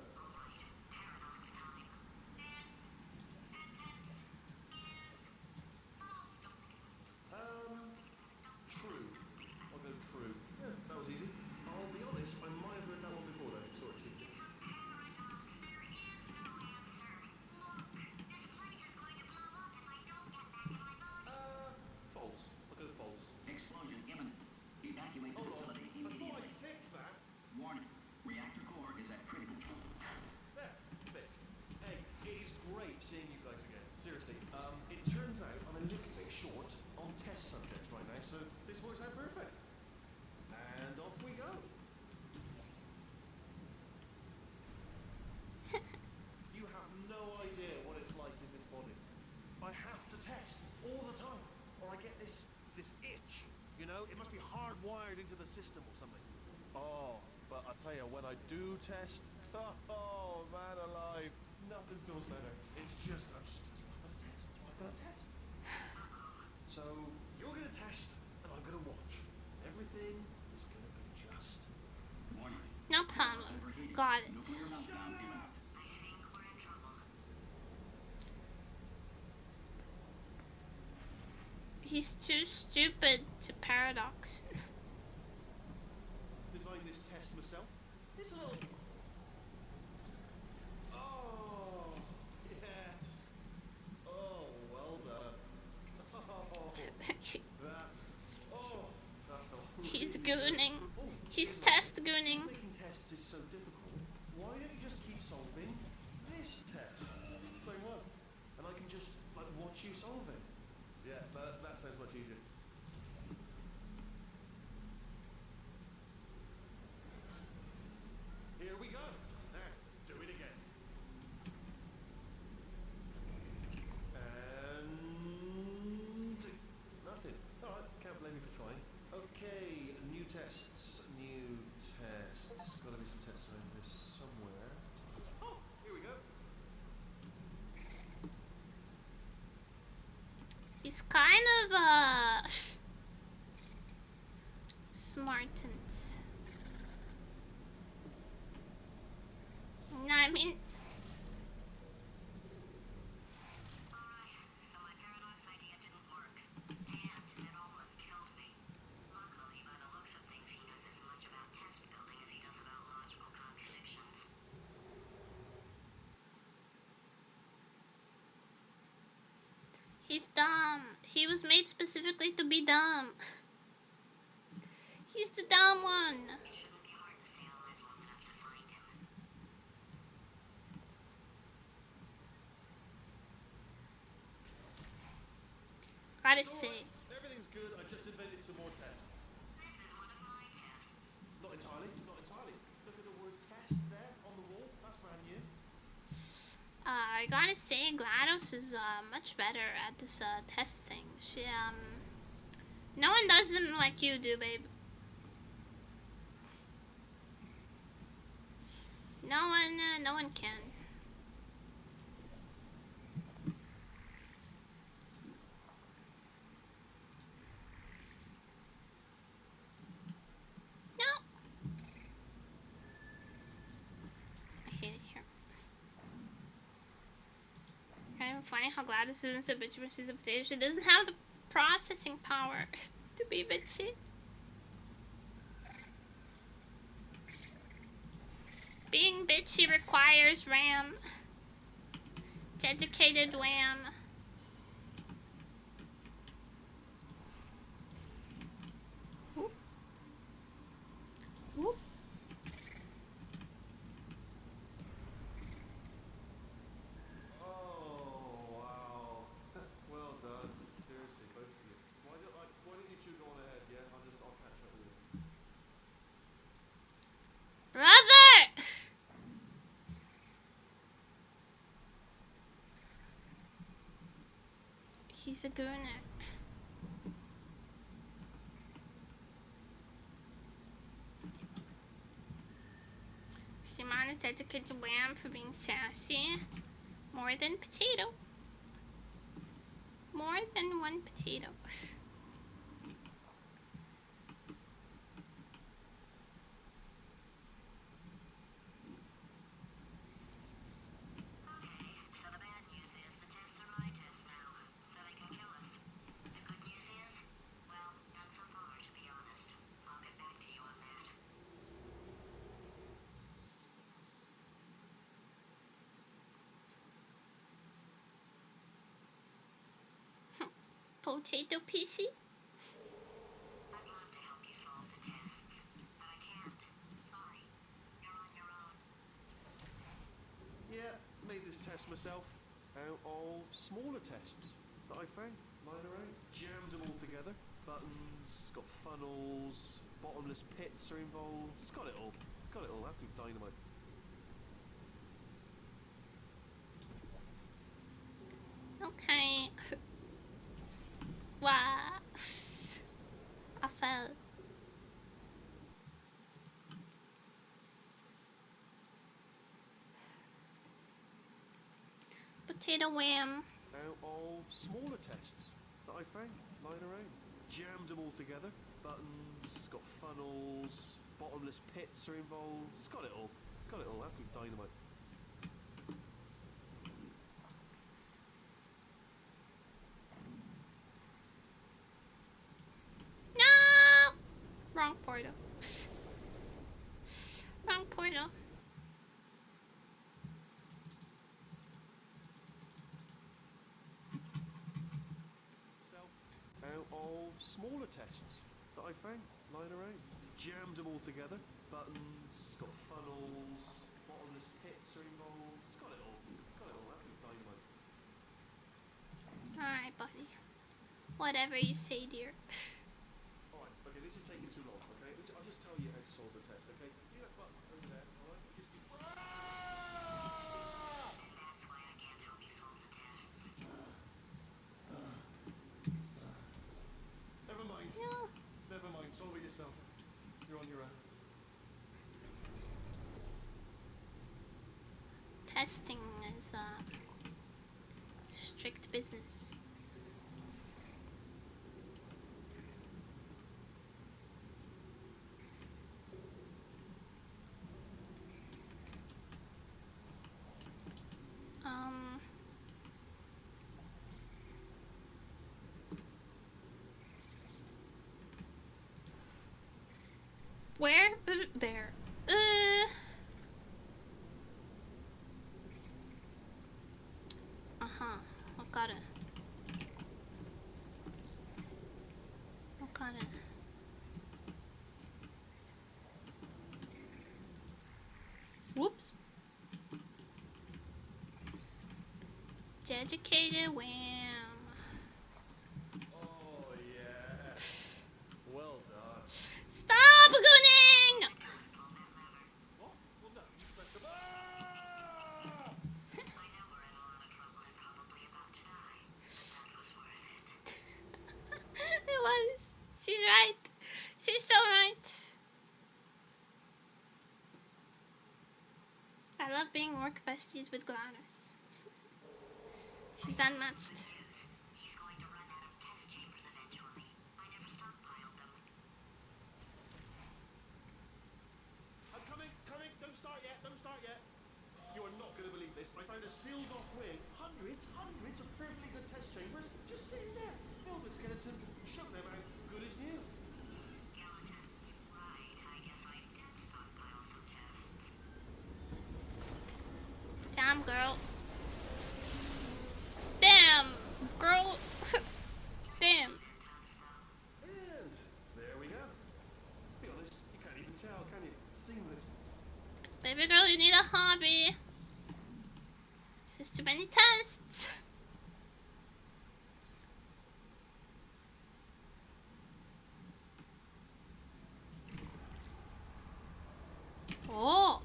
True. I'll go true. Yeah, that was easy. I'll be honest, I might have heard that one before though. Sort of cheating. False. I'll go false. Explosion imminent. Evacuate the Hold on. facility I thought immediately. I'd fix that. Warning. Reactor core is at critical. There. Fixed. Hey, it is great seeing you guys again. Seriously. It turns out I'm a little bit short on test subjects right now, so this works out perfect. And off we go. You have no idea what it's like in this body. I have to test all the time, or I get this itch. You know, it must be hardwired into the system or something. Oh, but I tell you, when I do test, oh man alive, nothing feels better. It's just I've got to test. So you're gonna test, and I'm gonna watch. Everything is gonna be just. Warning. No problem. Overheating. Got it. Nuclear meltdown imminent. He's too stupid to paradox. Design this test myself. It's a little. Oh yes. Oh well done. Oh that's. Oh that felt really He's good. gooning. Oh, He's test gooning. making tests is so difficult. Why don't you just keep solving this test? Same one, and I can just like watch you solve it. Yeah, that sounds much easier. Here we go. Now, do it again. And nothing. All right, can't blame you for trying. Okay, new tests. Gotta be some tests around here somewhere. Oh, here we go. He's kind of smartened. No, I mean, Alright, so my paradox idea didn't work. And it almost killed me. Luckily, by the looks of things, he knows as much about test building as he does about logical contradictions. he's dumb. He was made specifically to be dumb. He's the dumb one. It shouldn't be hard to stay alive long enough to find him. Gotta say, Everything's good. I just invented some more tests. This is one of my tests. Not entirely. Look at the word test there on the wall. That's brand new. I gotta say, GLaDOS is much better at this testing. She no one does them like you do, babe. No one can. No. I hate it here. Kind of funny how GLaDOS isn't so bitchy when she's a potato. She doesn't have the processing power to be bitchy. Being bitchy requires RAM. Dedicated RAM. Whoop. Whoop. Oh wow! Well done. Seriously, both of you. Why don't you two go on ahead? Yeah, I'll catch up with you. Brother! He's a gooner. Simon I dedicate to Wham for being sassy. More than potato. More than one potato. So the bad news is the tests are my tests now, so they can kill us. The good news is, well, none so far, to be honest. I'll get back to you on that. Potato PC? I'd love to help you solve the tests, but I can't. Sorry. You're on your own. Yeah, made this test myself out of smaller tests that I found lying around. Jammed them all together. Buttons, got funnels, bottomless pits are involved. It's got it all. It's got it all. Absolute dynamite. Okay. Wow. I fell. Potato Wham. Out of smaller tests that I found lying around. Jammed them all together. Buttons, got funnels, bottomless pits are involved. It's got it all. It's got it all. Absolute dynamite. No! Wrong portal. Wrong portal. Out of smaller tests that I found lying around. Jammed them all together. Buttons, got funnels, bottomless pits are involved. It's got it all. It's got it all. Absolute dynamite. Alright, buddy. Whatever you say, dear. Alright, okay, this is taking too long, okay? I'll just tell you how to solve the test, okay? See that button over there, alright? You just do... And that's why I can't help you solve the tests. Never mind. No. Never mind, solve it yourself. You're on your own. Testing is strict business. Where? There. Uh-huh. Got it. Got it. Whoops. Dedicated Wham. Oh, yeah. Well done. Stop gooning! What? Well, no, you pressed the... I know we're in a lot of trouble and probably about to die. That was worth it. It was. She's right. She's so right. I love being work besties with Gladys. She's unmatched. He's going to run out of test chambers eventually. I never stockpiled them. I'm coming, coming. Don't start yet, don't start yet. You are not going to believe this. I found a sealed off wing. Hundreds of perfectly good test chambers just sitting there. Filled with skeletons. Shook them out. Good as new. Skeletons. Right, I guess I did stockpile some tests. Damn, girl. Damn, girl. Damn. And there we go. To be honest, you can't even tell, can you? Seamless. Baby girl, you need a hobby. This is too many tests. Oh.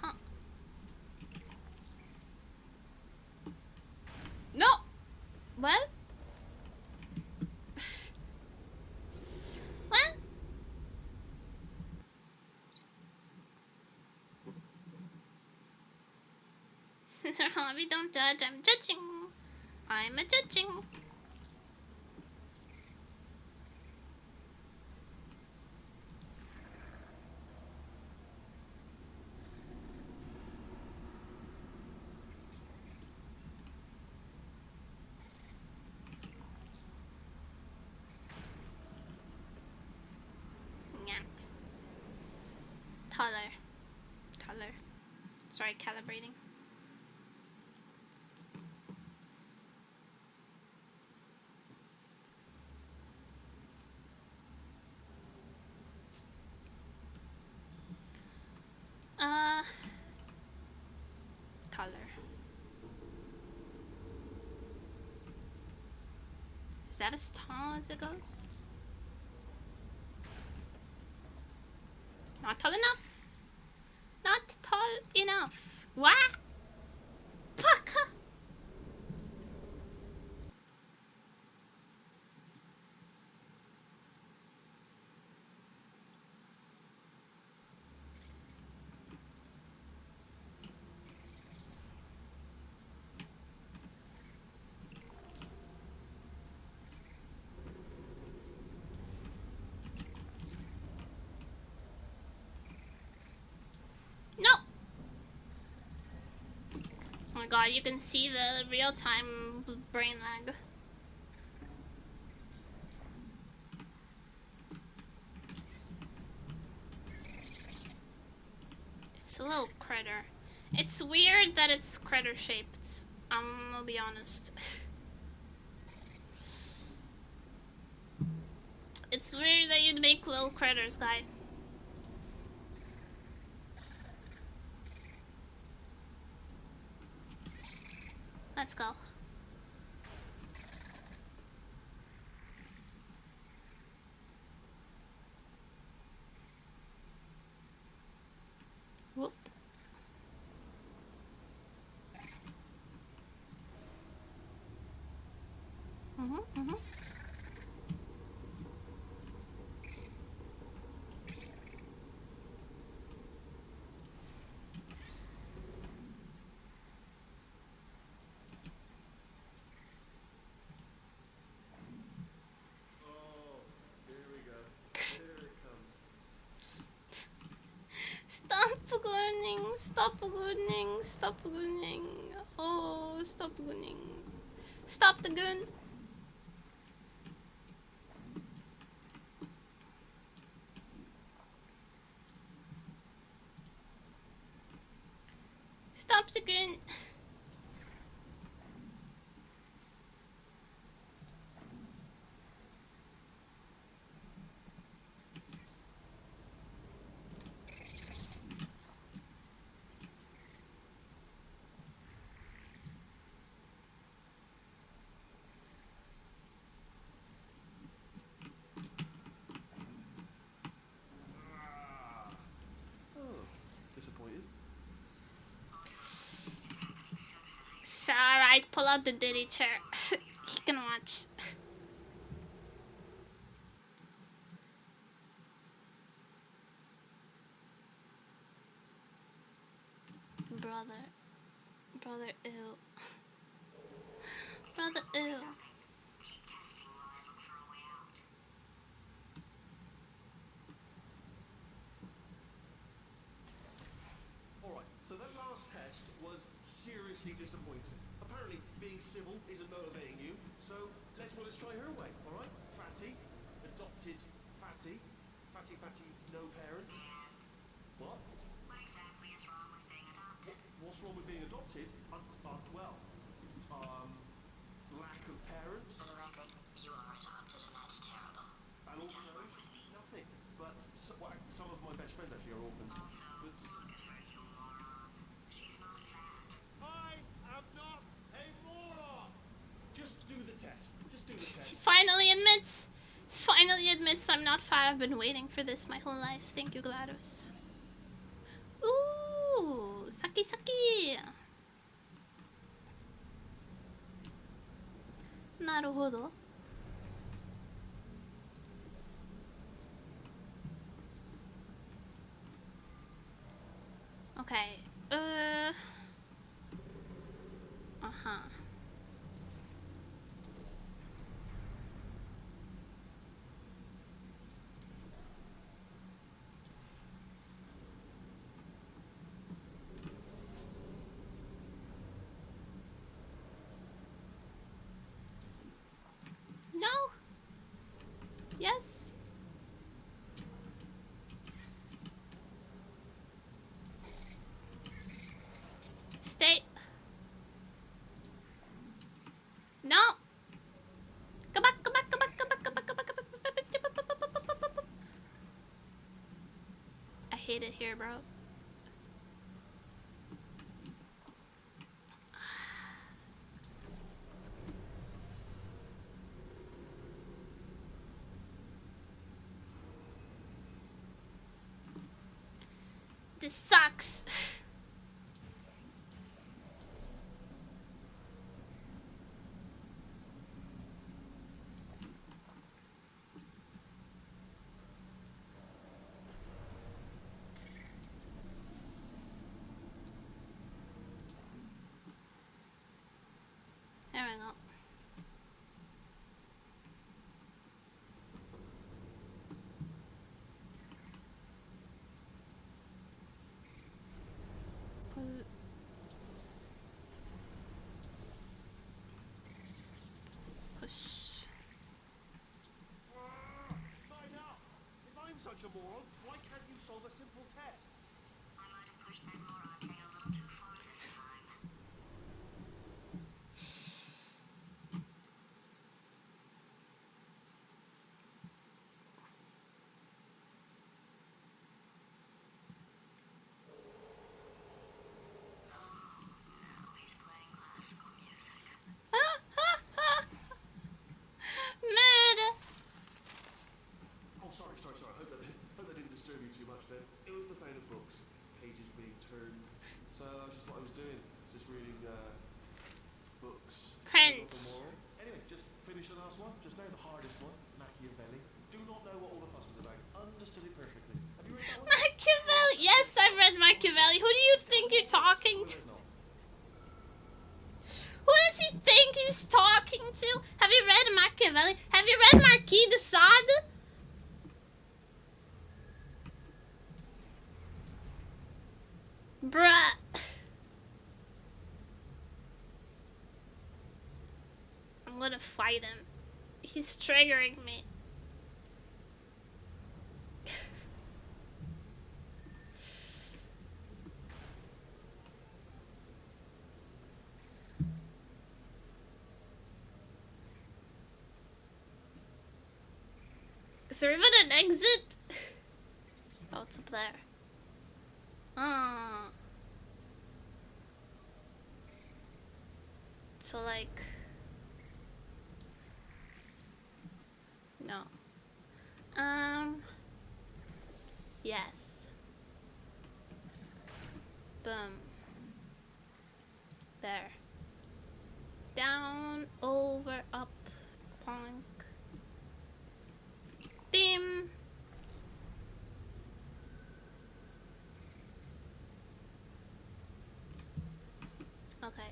Huh. Well? Well? It's our hobby, don't judge. I'm judging. I'm a judging. Yeah. Taller. Sorry, calibrating. Taller. Is that as tall as it goes? Not tall enough. Not tall enough. What? Pucka. No. Oh my god, you can see the real-time brain lag. It's a little critter. It's weird that it's critter shaped. I'm gonna be honest. It's weird that you'd make little critters, guy. Let's go. Whoop. Mm-hmm. Oh, here we go. Here it comes. Stop grinning, stop grinning, stop grinning. Oh, stop grinning. Stop the gun. Stop the gun. Disappointed. Alright, pull out the Diddy chair. He can watch. Brother, ew. Brother, ew. Alright, so that last test was seriously disappointing. Apparently, being civil isn't motivating you, so let's try her way, alright? Fatty, adopted Fatty. Fatty, no parents. What? What exactly is wrong with being adopted? What's wrong with being adopted? Lack of parents. For the record, you are adopted and that's terrible. And also, nothing. But some of my best friends actually are orphans. But Look at her, you moron. She's not fat. I am not a moron! Just do the test. Just do the She test. finally admits I'm not fat. I've been waiting for this my whole life. Thank you, GLaDOS. Ooh, Saki. なるほど。Okay. Uh-huh. No. Yes. Stay. No. Go back, go back, go back, go back, go back, go back, go back. I hate it here, bro. This sucks. There we go. Push. Not enough! If I'm such a moron, why can't you solve a simple test? I might have pushed that moron thing a little too far this time. Now he's playing classical music. Mood. Oh, sorry. Hope that didn't disturb you too much then. It was the sound of books, pages being turned. So that's just what I was doing. Just reading books. Cringe. Anyway, just finish the last one. Just now the hardest one, Machiavelli. Do not know what all the fuss was about. Understood it perfectly. Have you read that one? Machiavelli. Yes, I've read Machiavelli. Who do you think you're talking to? There's not. Who does he think he's talking to? Have you read Machiavelli? Have you read Marquis de Sade? Bruh. I'm gonna fight him. He's triggering me. Is there even an exit? Oh, it's up there. So like, no. Yes. Boom. There. Down, over, up, bonk. Beam. Okay.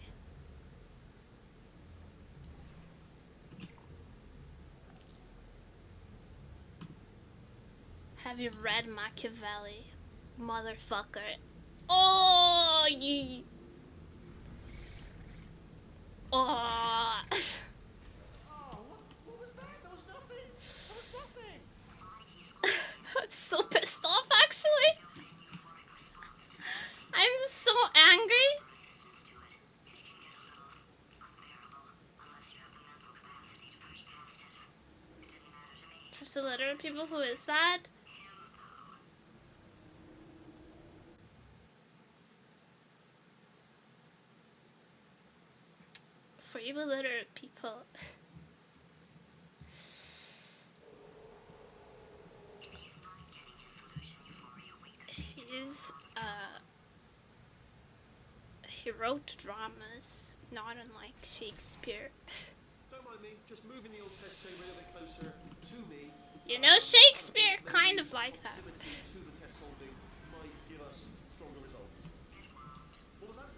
Have you read Machiavelli, motherfucker? Oh, ye. Oh. Oh, what was that? That was nothing. That was nothing. I'm so pissed off, actually. I'm so angry. Resistance to it. It can get a little unbearable unless you have the mental capacity to push past it. It didn't matter to me. Trust the literal people. Who is that? For you illiterate people. He's not getting his solution euphoria weakness. He's he wrote dramas, not unlike Shakespeare. Don't mind me. just moving the old test chamber a little bit closer to me. You know, Shakespeare kind of like that. Proximity to the test solving might give us stronger results. What was that?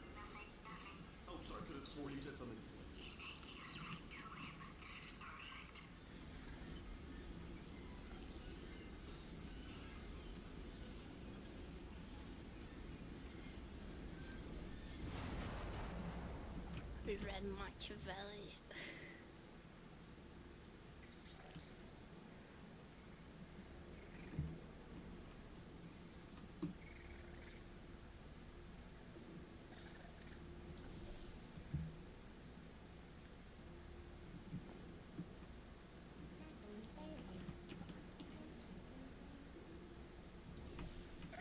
Oh, sorry, I could have sworn you said something. We read Machiavelli.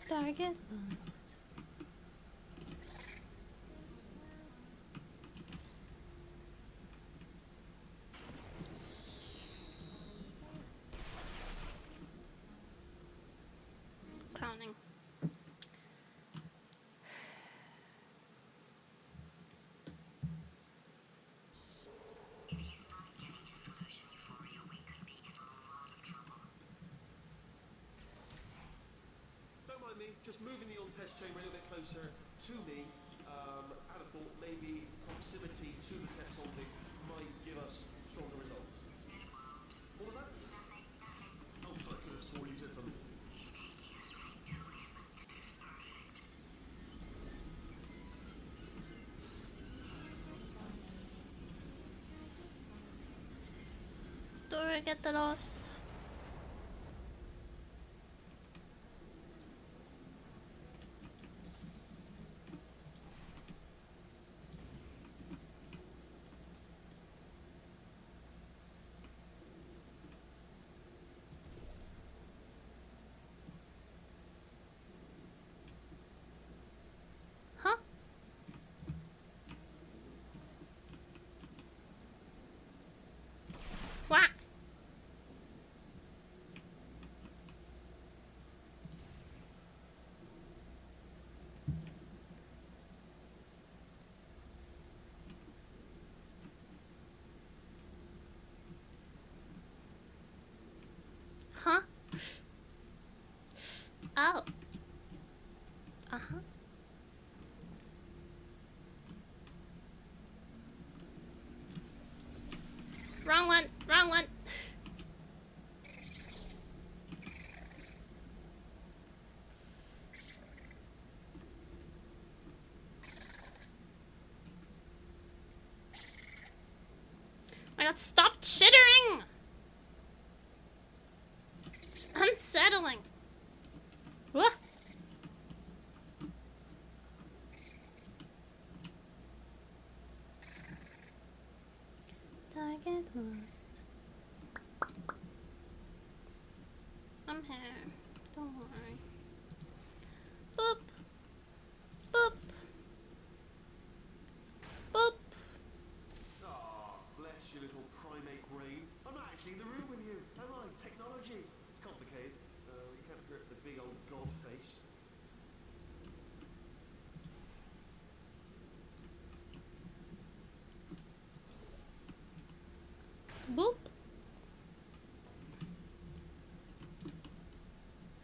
Target lost. Clowning. Don't mind me, just moving the old test chamber a little bit closer to me. I'd have thought maybe proximity to the test solving might give us stronger results. What was that? Oh, sorry, I could have sworn you said something. Dora, get the lost. Huh? What? Huh? Oh. Uh-huh. Wrong one, wrong one. My god, stop chittering! It's unsettling. What? Target lost. I'm here. Don't worry. Boop. Boop. Boop. Ah, bless your little primate brain. I'm not actually in the room with you, am I? Technology. It's complicated. You can't hurt the big old god face. Boop.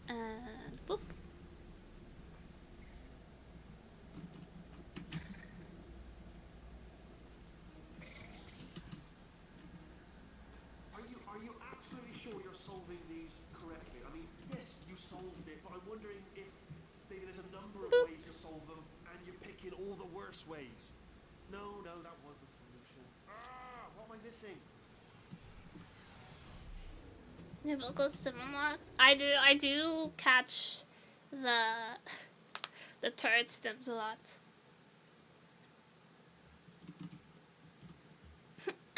And boop. Are you absolutely sure you're solving these correctly? I mean, yes, you solved it, but I'm wondering if maybe there's a number of ways to solve them, and you're picking all the worst ways. No, that was the solution. Ah, what am I missing? New vocal stim unlocked. I do catch the turret stims a lot.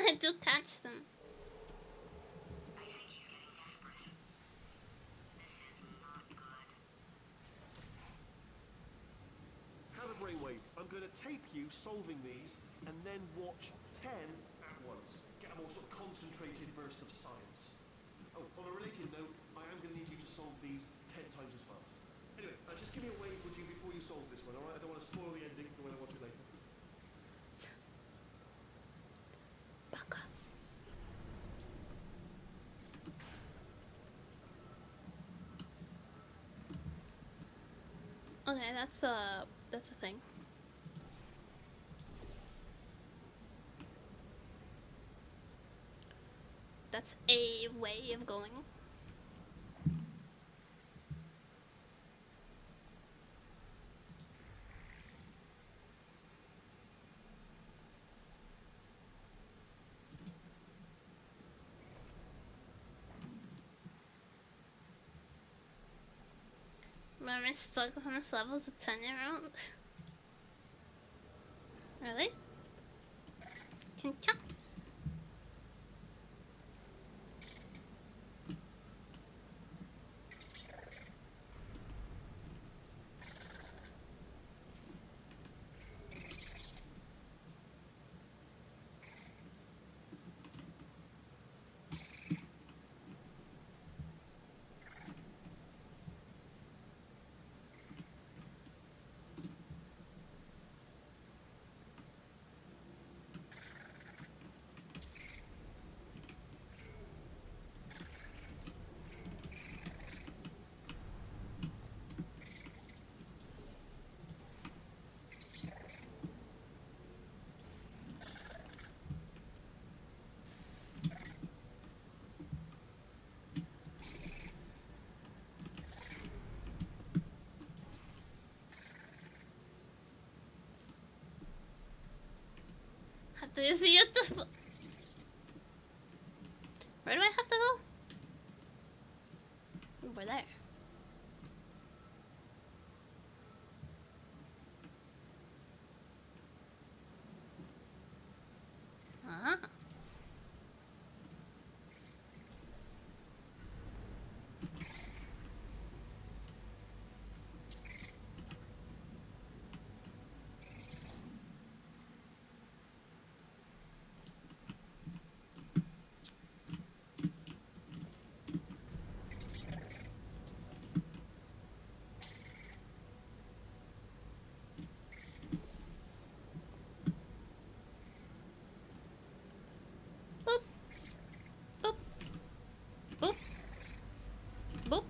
I do catch them. I think he's getting desperate. This is not good. Have a brainwave. I'm going to tape you solving these, and then watch 10 at once. Get a more sort of concentrated burst of science. Oh, on a related note, I am going to need you to solve these 10 times as fast. Anyway, just give me a wave, would you, before you solve this one, alright? I don't want to spoil the ending for when I watch it later. Baka. Okay, that's a thing. That's a way of going. Remember stuck on this level as a 10-year-old? Really? 진짜? Do you see it? Where do I have to go? Over there. Ah. Boop.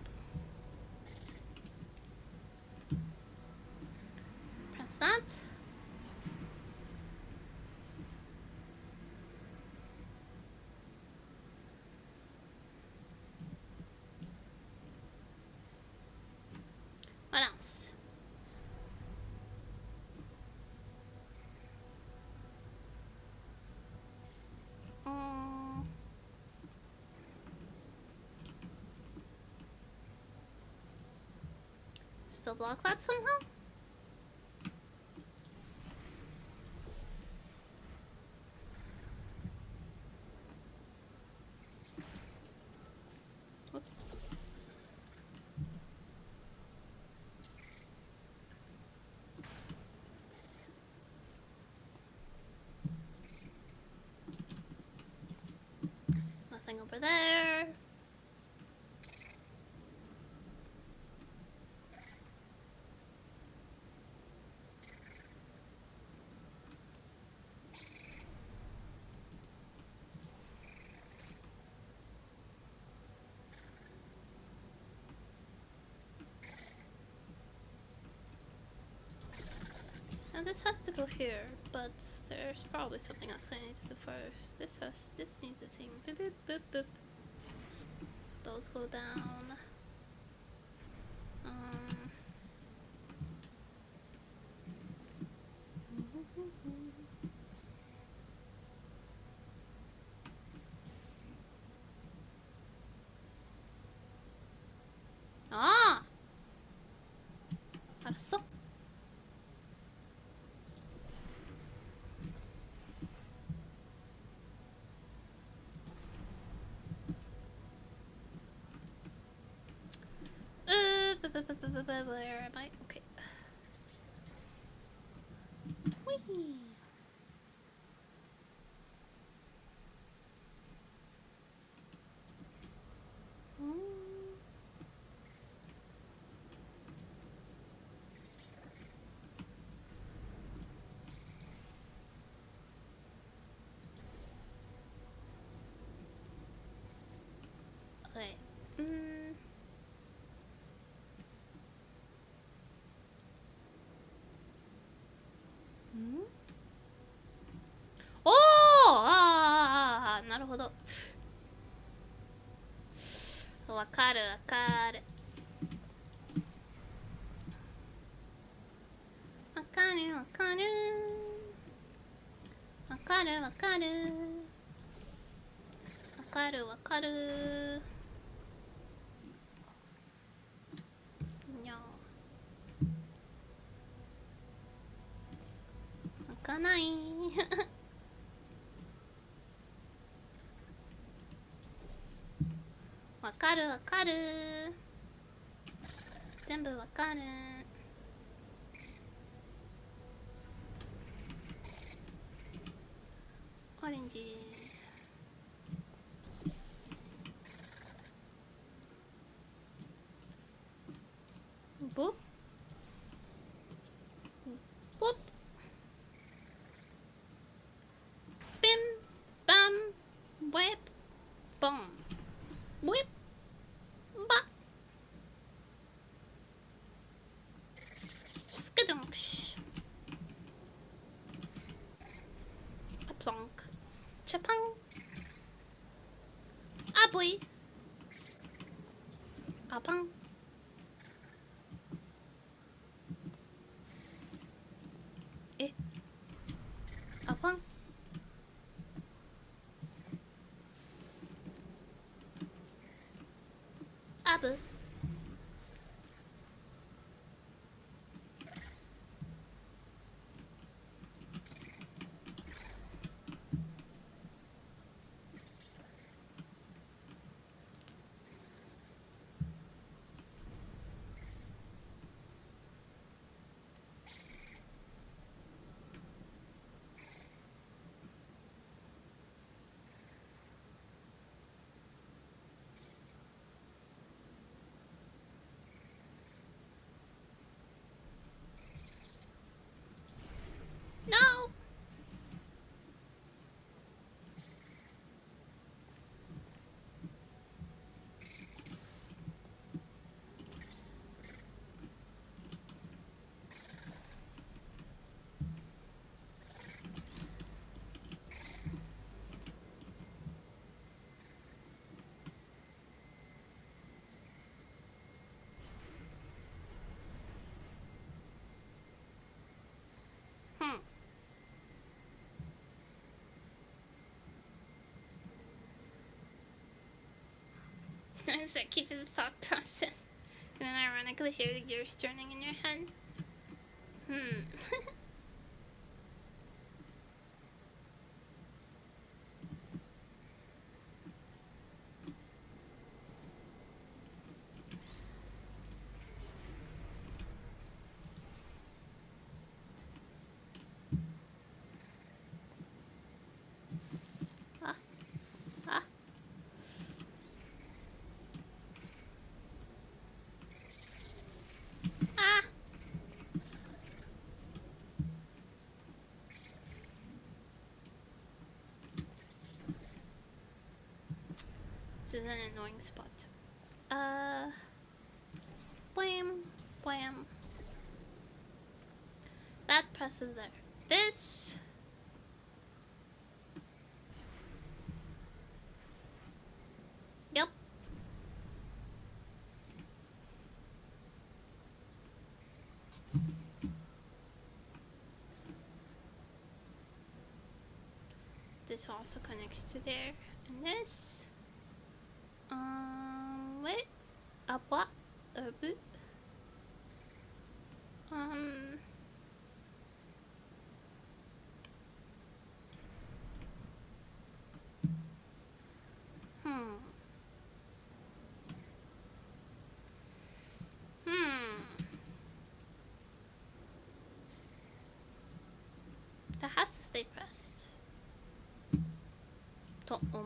Press that. What else? Still block that somehow? Whoops. Nothing over there. Now this has to go here, but there's probably something else I need to do first. This needs a thing. Boop boop boop boop. Those go down. 아! 알았어. Where am I? Okay. Whee! Okay. なるほど。わかるわかる。わかるわかる。わかるわかる。わかるわかる。にゃ開かない。わかるわかる。全部わかる。オレンジ。ボッボッビンバンウェブボンウェブバスケドンクシアプロンクチャパンアボイアパンアパンアブNo! As I keep to the thought process, and then ironically hear the gears turning in your head. This is an annoying spot. Blam, blam. That presses there. This. Yep. This also connects to there, and this. Wait, a what? A boot? That has to stay pressed. と思う。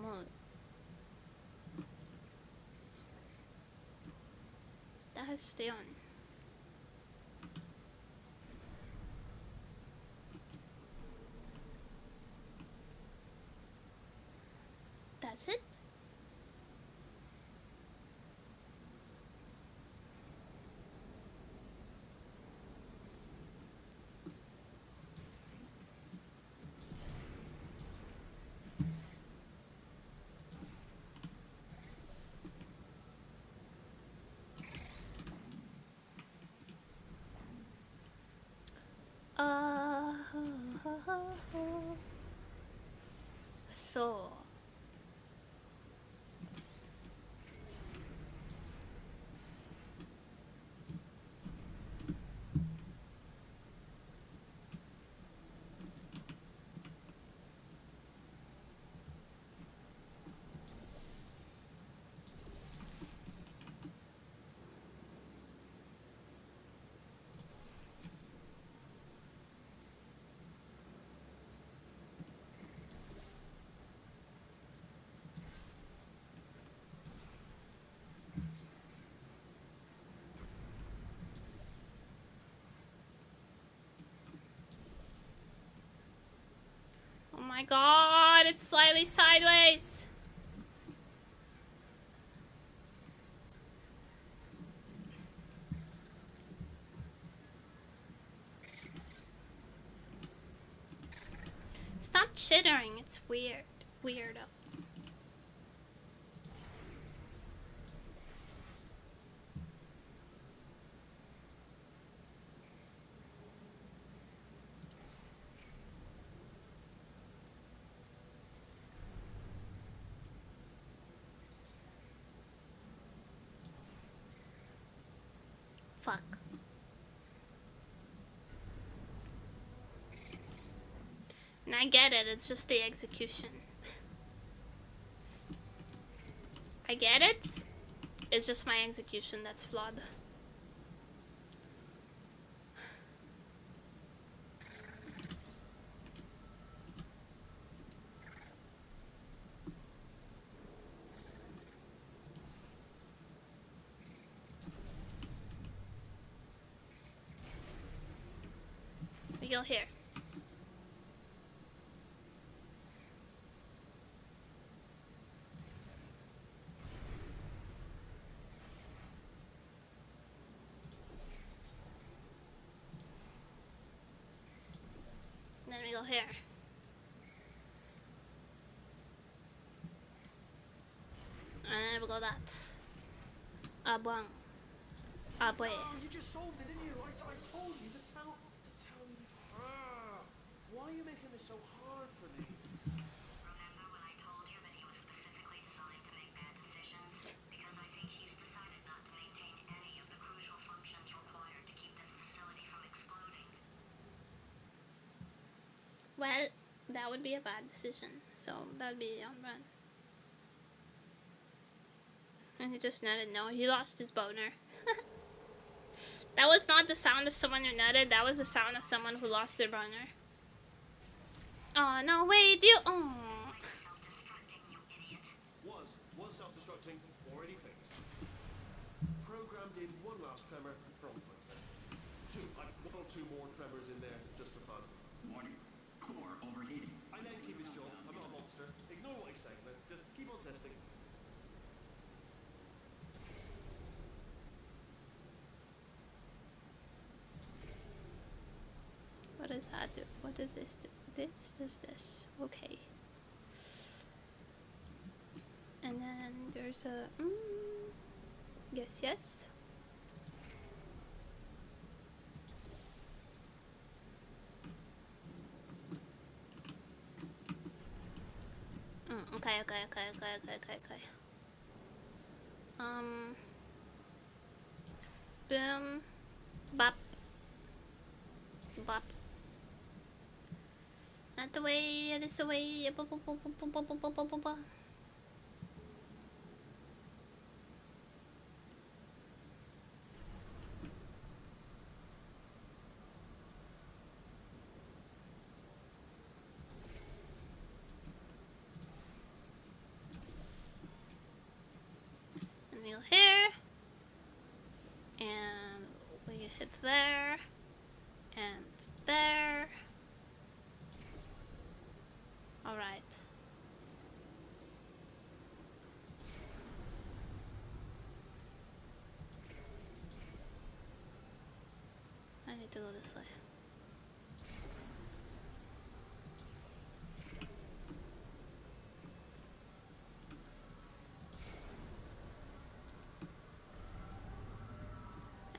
That has to stay on. That's it? So. Oh my god, it's slightly sideways. Stop chittering, it's weird. Weirdo. Fuck. And I get it, it's just the execution. I get it. It's just my execution that's flawed. We go here. And then we go here. And then we go that. Buang. Boy. Oh, you just solved it, didn't you? I told you to tell you. Why are you making this so hard for me? Remember when I told you that he was specifically designed to make bad decisions? Because I think he's decided not to maintain any of the crucial functions required to keep this facility from exploding. Well, that would be a bad decision. So that would be on run. And he just nutted. No, he lost his boner. That was not the sound of someone who nutted. That was the sound of someone who lost their boner. Oh, no, wait, you... Oh. Self-destructing, you idiot. Was self-destructing, already fixed. Programmed in one last tremor from closing. One or two more tremors in there, just for fun. Warning. Core overheating. I then keep his job. I'm not a monster. Ignore what he's saying, but just keep on testing. What does that do? What does this do? This does this. Okay. And then there's a... Yes, yes. Okay. Boom. Bop. Bop. Not the way, this the way. And we'll here. And we hit there. And there. All right. I need to go this way.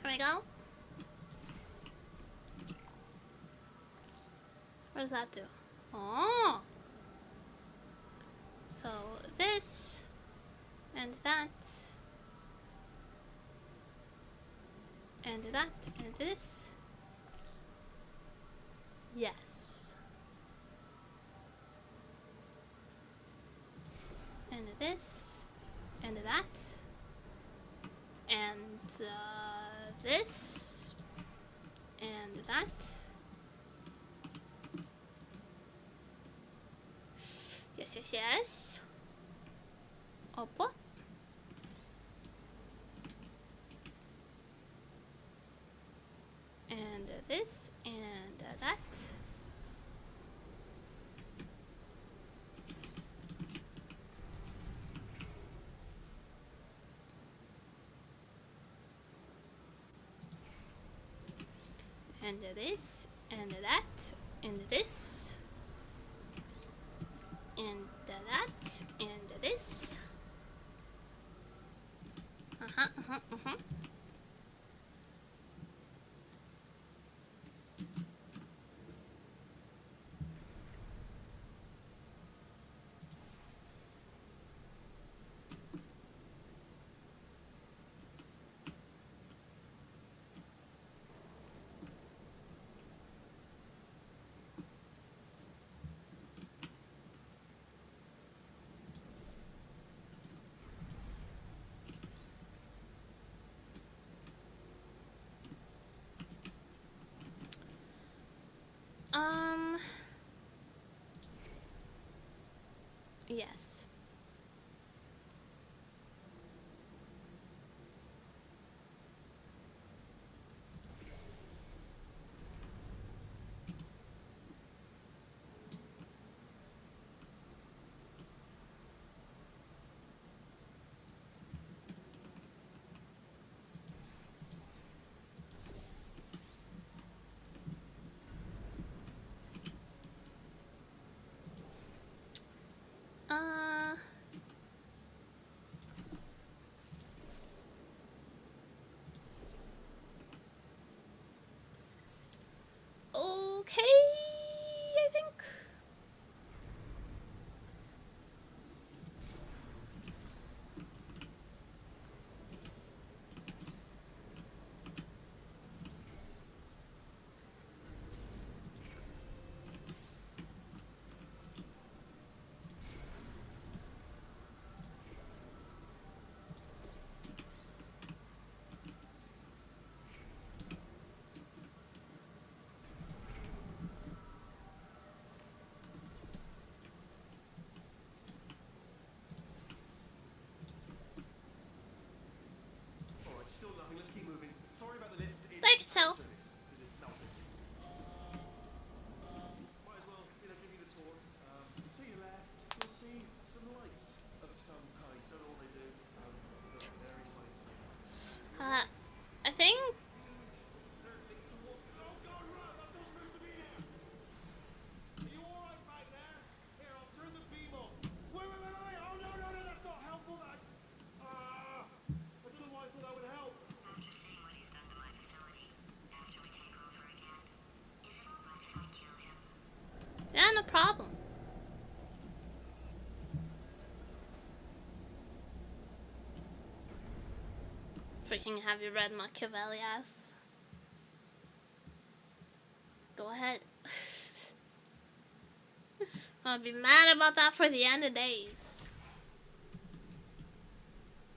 There we go. What does that do? Oh! So this and that and that and this. Yes. And this and that and this and that. Yes, yes, yes. Oppa. And this and that. And this and that and this and that and this. Yes. Okay, I think. Alright, still nothing. Let's keep moving. Sorry about the lift. Like so. Service, 'cause it melted. Might as well, give you the tour. To your left, you'll see some lights of some kind. Don't know what they do. Very scientific. I think. They're linked to what? Oh God, run! That's not supposed to be here. Are you all right back there? Here, I'll turn the beam off. Wait! Oh no! That's not helpful. I don't know why I thought that would help. After seeing what he's done to my facility, after we take over again, is it alright if I kill him? Yeah, no problem. Freaking have you read Machiavelli ass? Go ahead. I'll be mad about that for the end of days.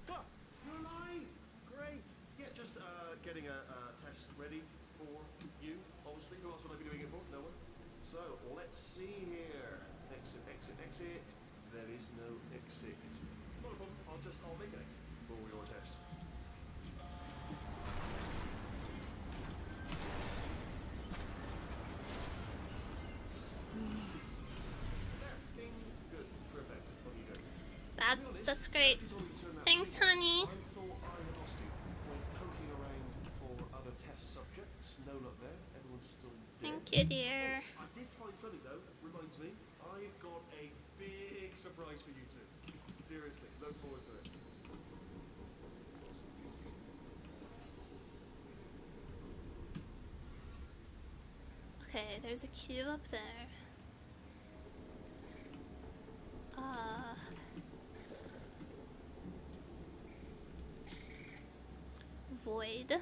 Ah, you're alive! Great. Yeah, just getting a test ready for you. Obviously, who else would I be doing it for? No one. So let's see here. Exit. There is no exit. Not a problem. I'll make an exit for your test. There. Ding. Good. Perfect. What are you doing? That's great. Thanks, honey. I thought I had lost you. Went poking around for other test subjects. No luck there. Everyone's still dead. Thank you, dear. I did find something though. Reminds me, I've got a big surprise for you two. Seriously, look forward to it. Okay, there's a cube up there. Void.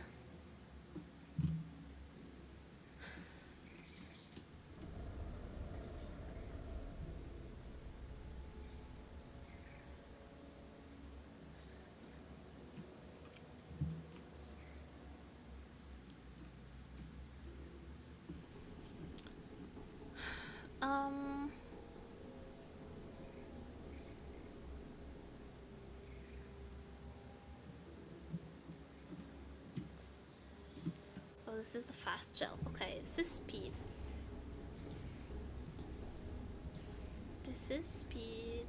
Oh, this is the fast gel. Okay, this is speed. This is speed.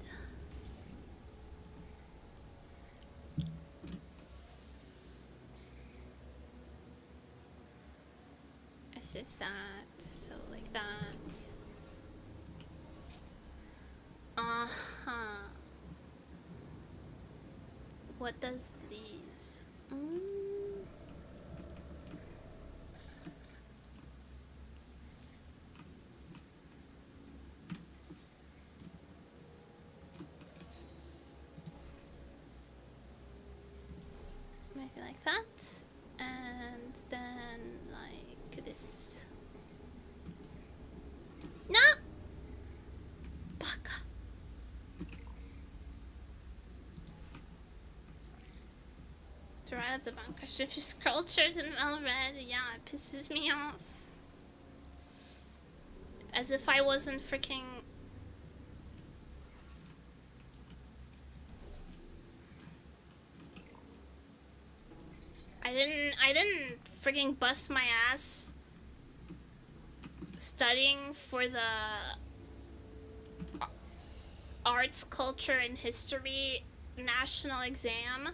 This is that. So like that. Uh-huh. What does these? Maybe like that. And then like this. No! Baka. To write up the bunker ship is cultured and well read. Yeah, it pisses me off. As if I wasn't freaking. I didn't freaking bust my ass studying for the arts, culture, and history national exam.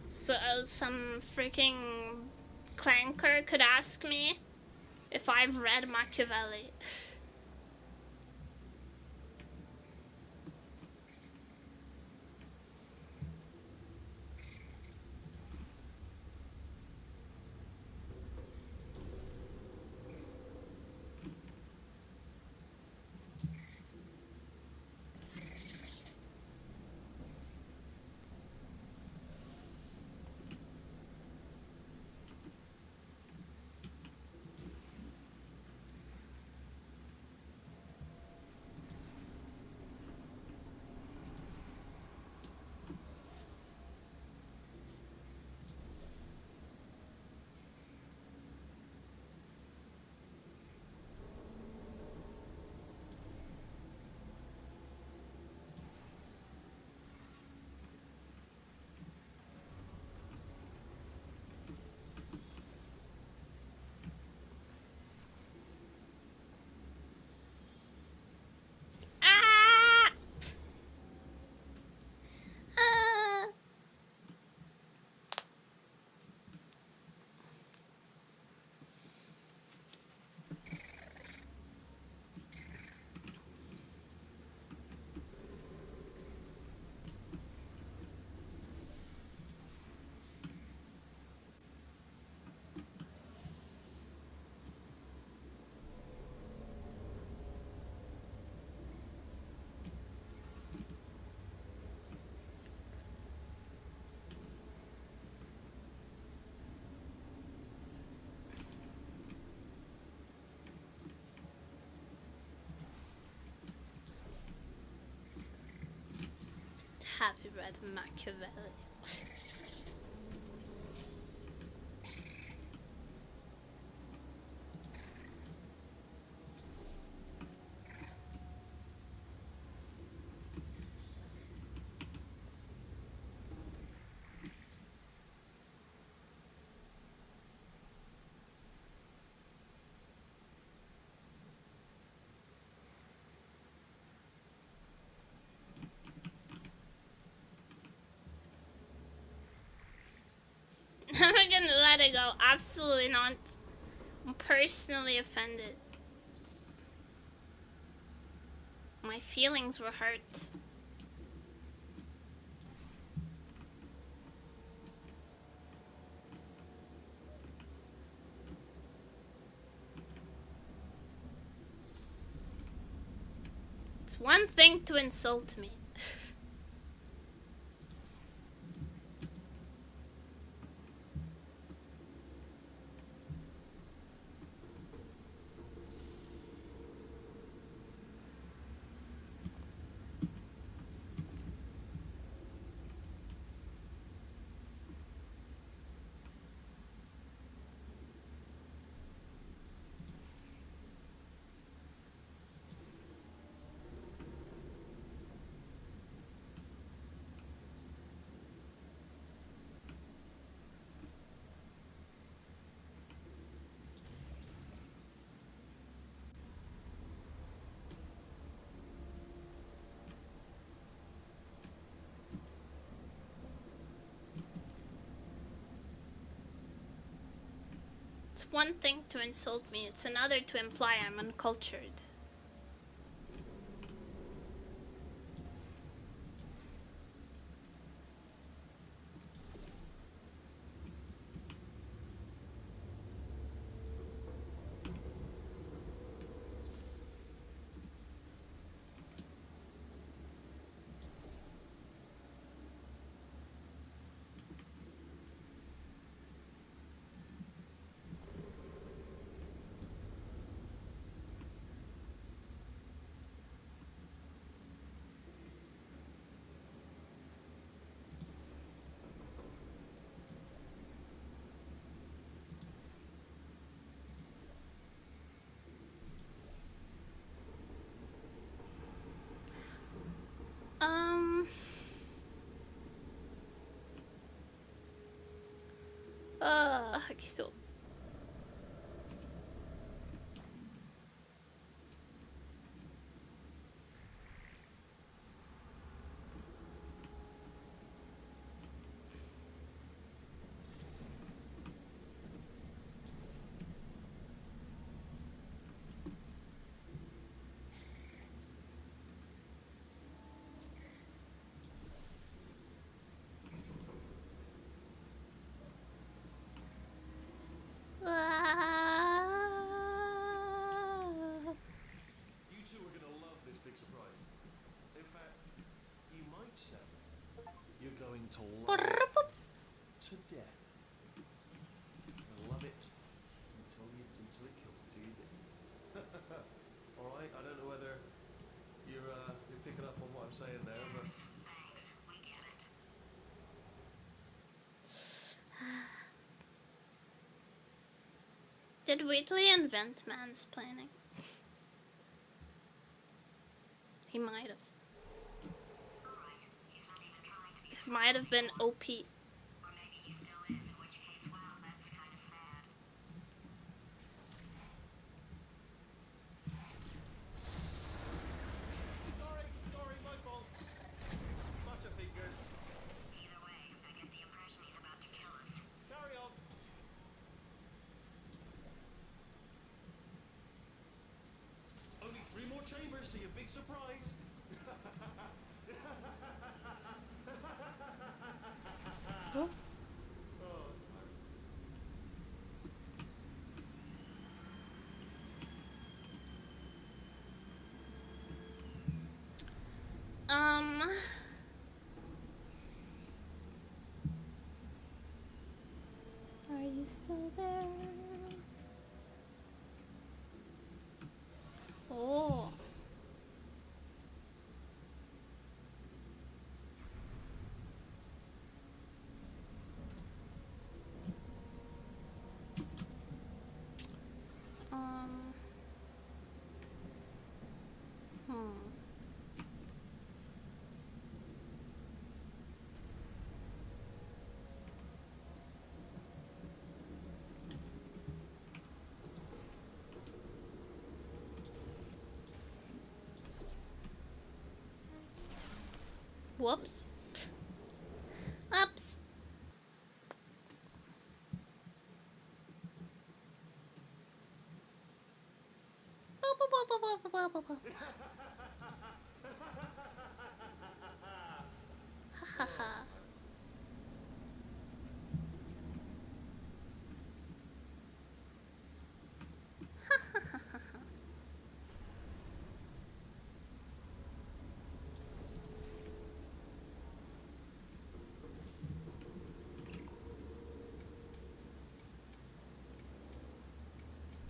So some freaking clanker could ask me if I've read Machiavelli. Have you read Machiavelli? I'm not gonna let it go. Absolutely not. I'm personally offended. My feelings were hurt. It's one thing to insult me. It's one thing to insult me, it's another to imply I'm uncultured.吐きそう。You two are gonna love this big surprise. In fact, you might say you're going to love it to death. And love it until it kills you. All right. I don't know whether you're picking up on what I'm saying there, but. Thanks, we get it. Did Wheatley invent mansplaining? He might have. Alright, he's not even trying to be It might have been OP. or maybe he still is, in which case, wow, that's kind of sad. Sorry, my fault. Butterfingers. Either way, I get the impression he's about to kill us. Carry on. Only 3 more chambers to your big surprise. Oh. Are you still there? Oh. Hmm. Whoops. Oops. Ha ha ha.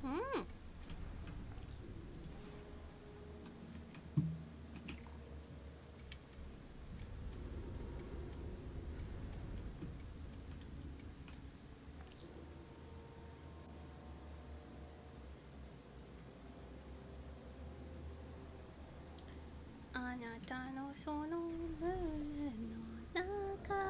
Hmm. Anata no sono mune no naka.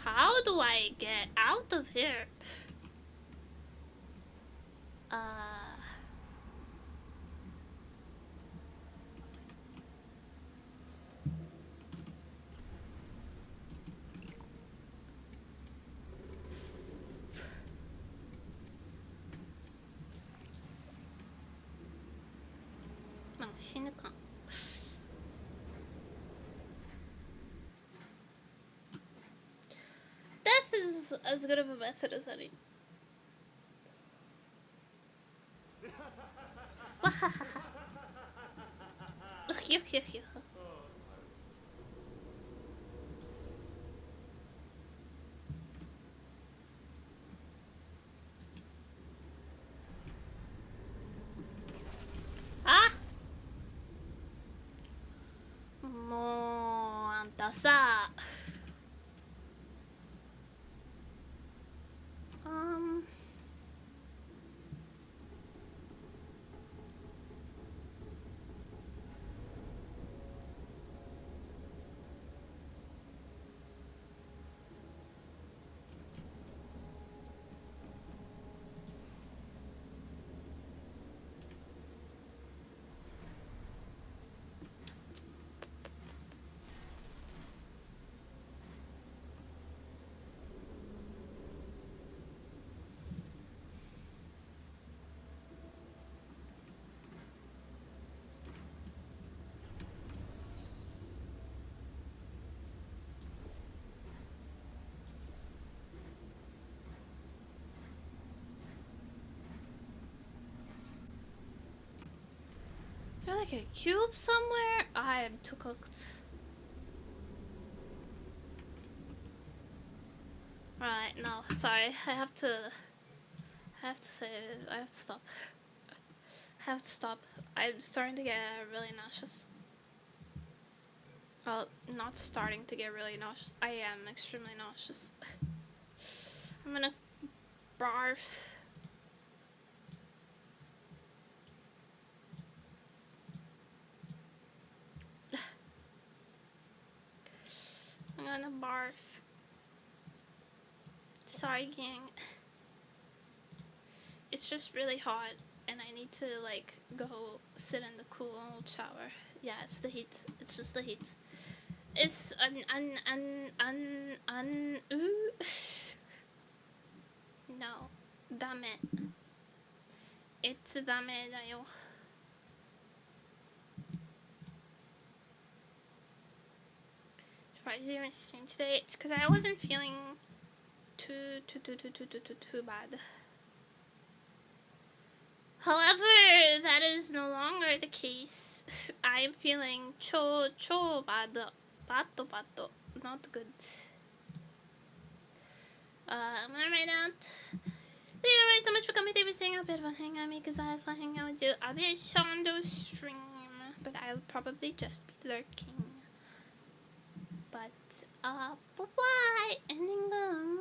How do I get out of here? No, 死ぬか。Death is as good of a method as any. Ah! Mo antasa. Is there like a cube somewhere? I'm too cooked. Right, no, sorry. I have to stop. I have to stop. I'm starting to get really nauseous. Well, not starting to get really nauseous. I am extremely nauseous. I'm gonna barf. I'm gonna barf. Sorry, gang. It's just really hot, and I need to like go sit in the cool shower. Yeah, it's the heat. It's just the heat. It's no, dame. It's dame da yo. Surprised you didn't stream today. It's because I wasn't feeling too bad. However, that is no longer the case. I am feeling cho bad. Bato. Not good. I'm gonna write out. Thank you so much for coming. Thank you for saying a bit of a hang out me because I have fun hanging out with you. I'll be a Shondo stream, but I'll probably just be lurking. But bye-bye. Ending the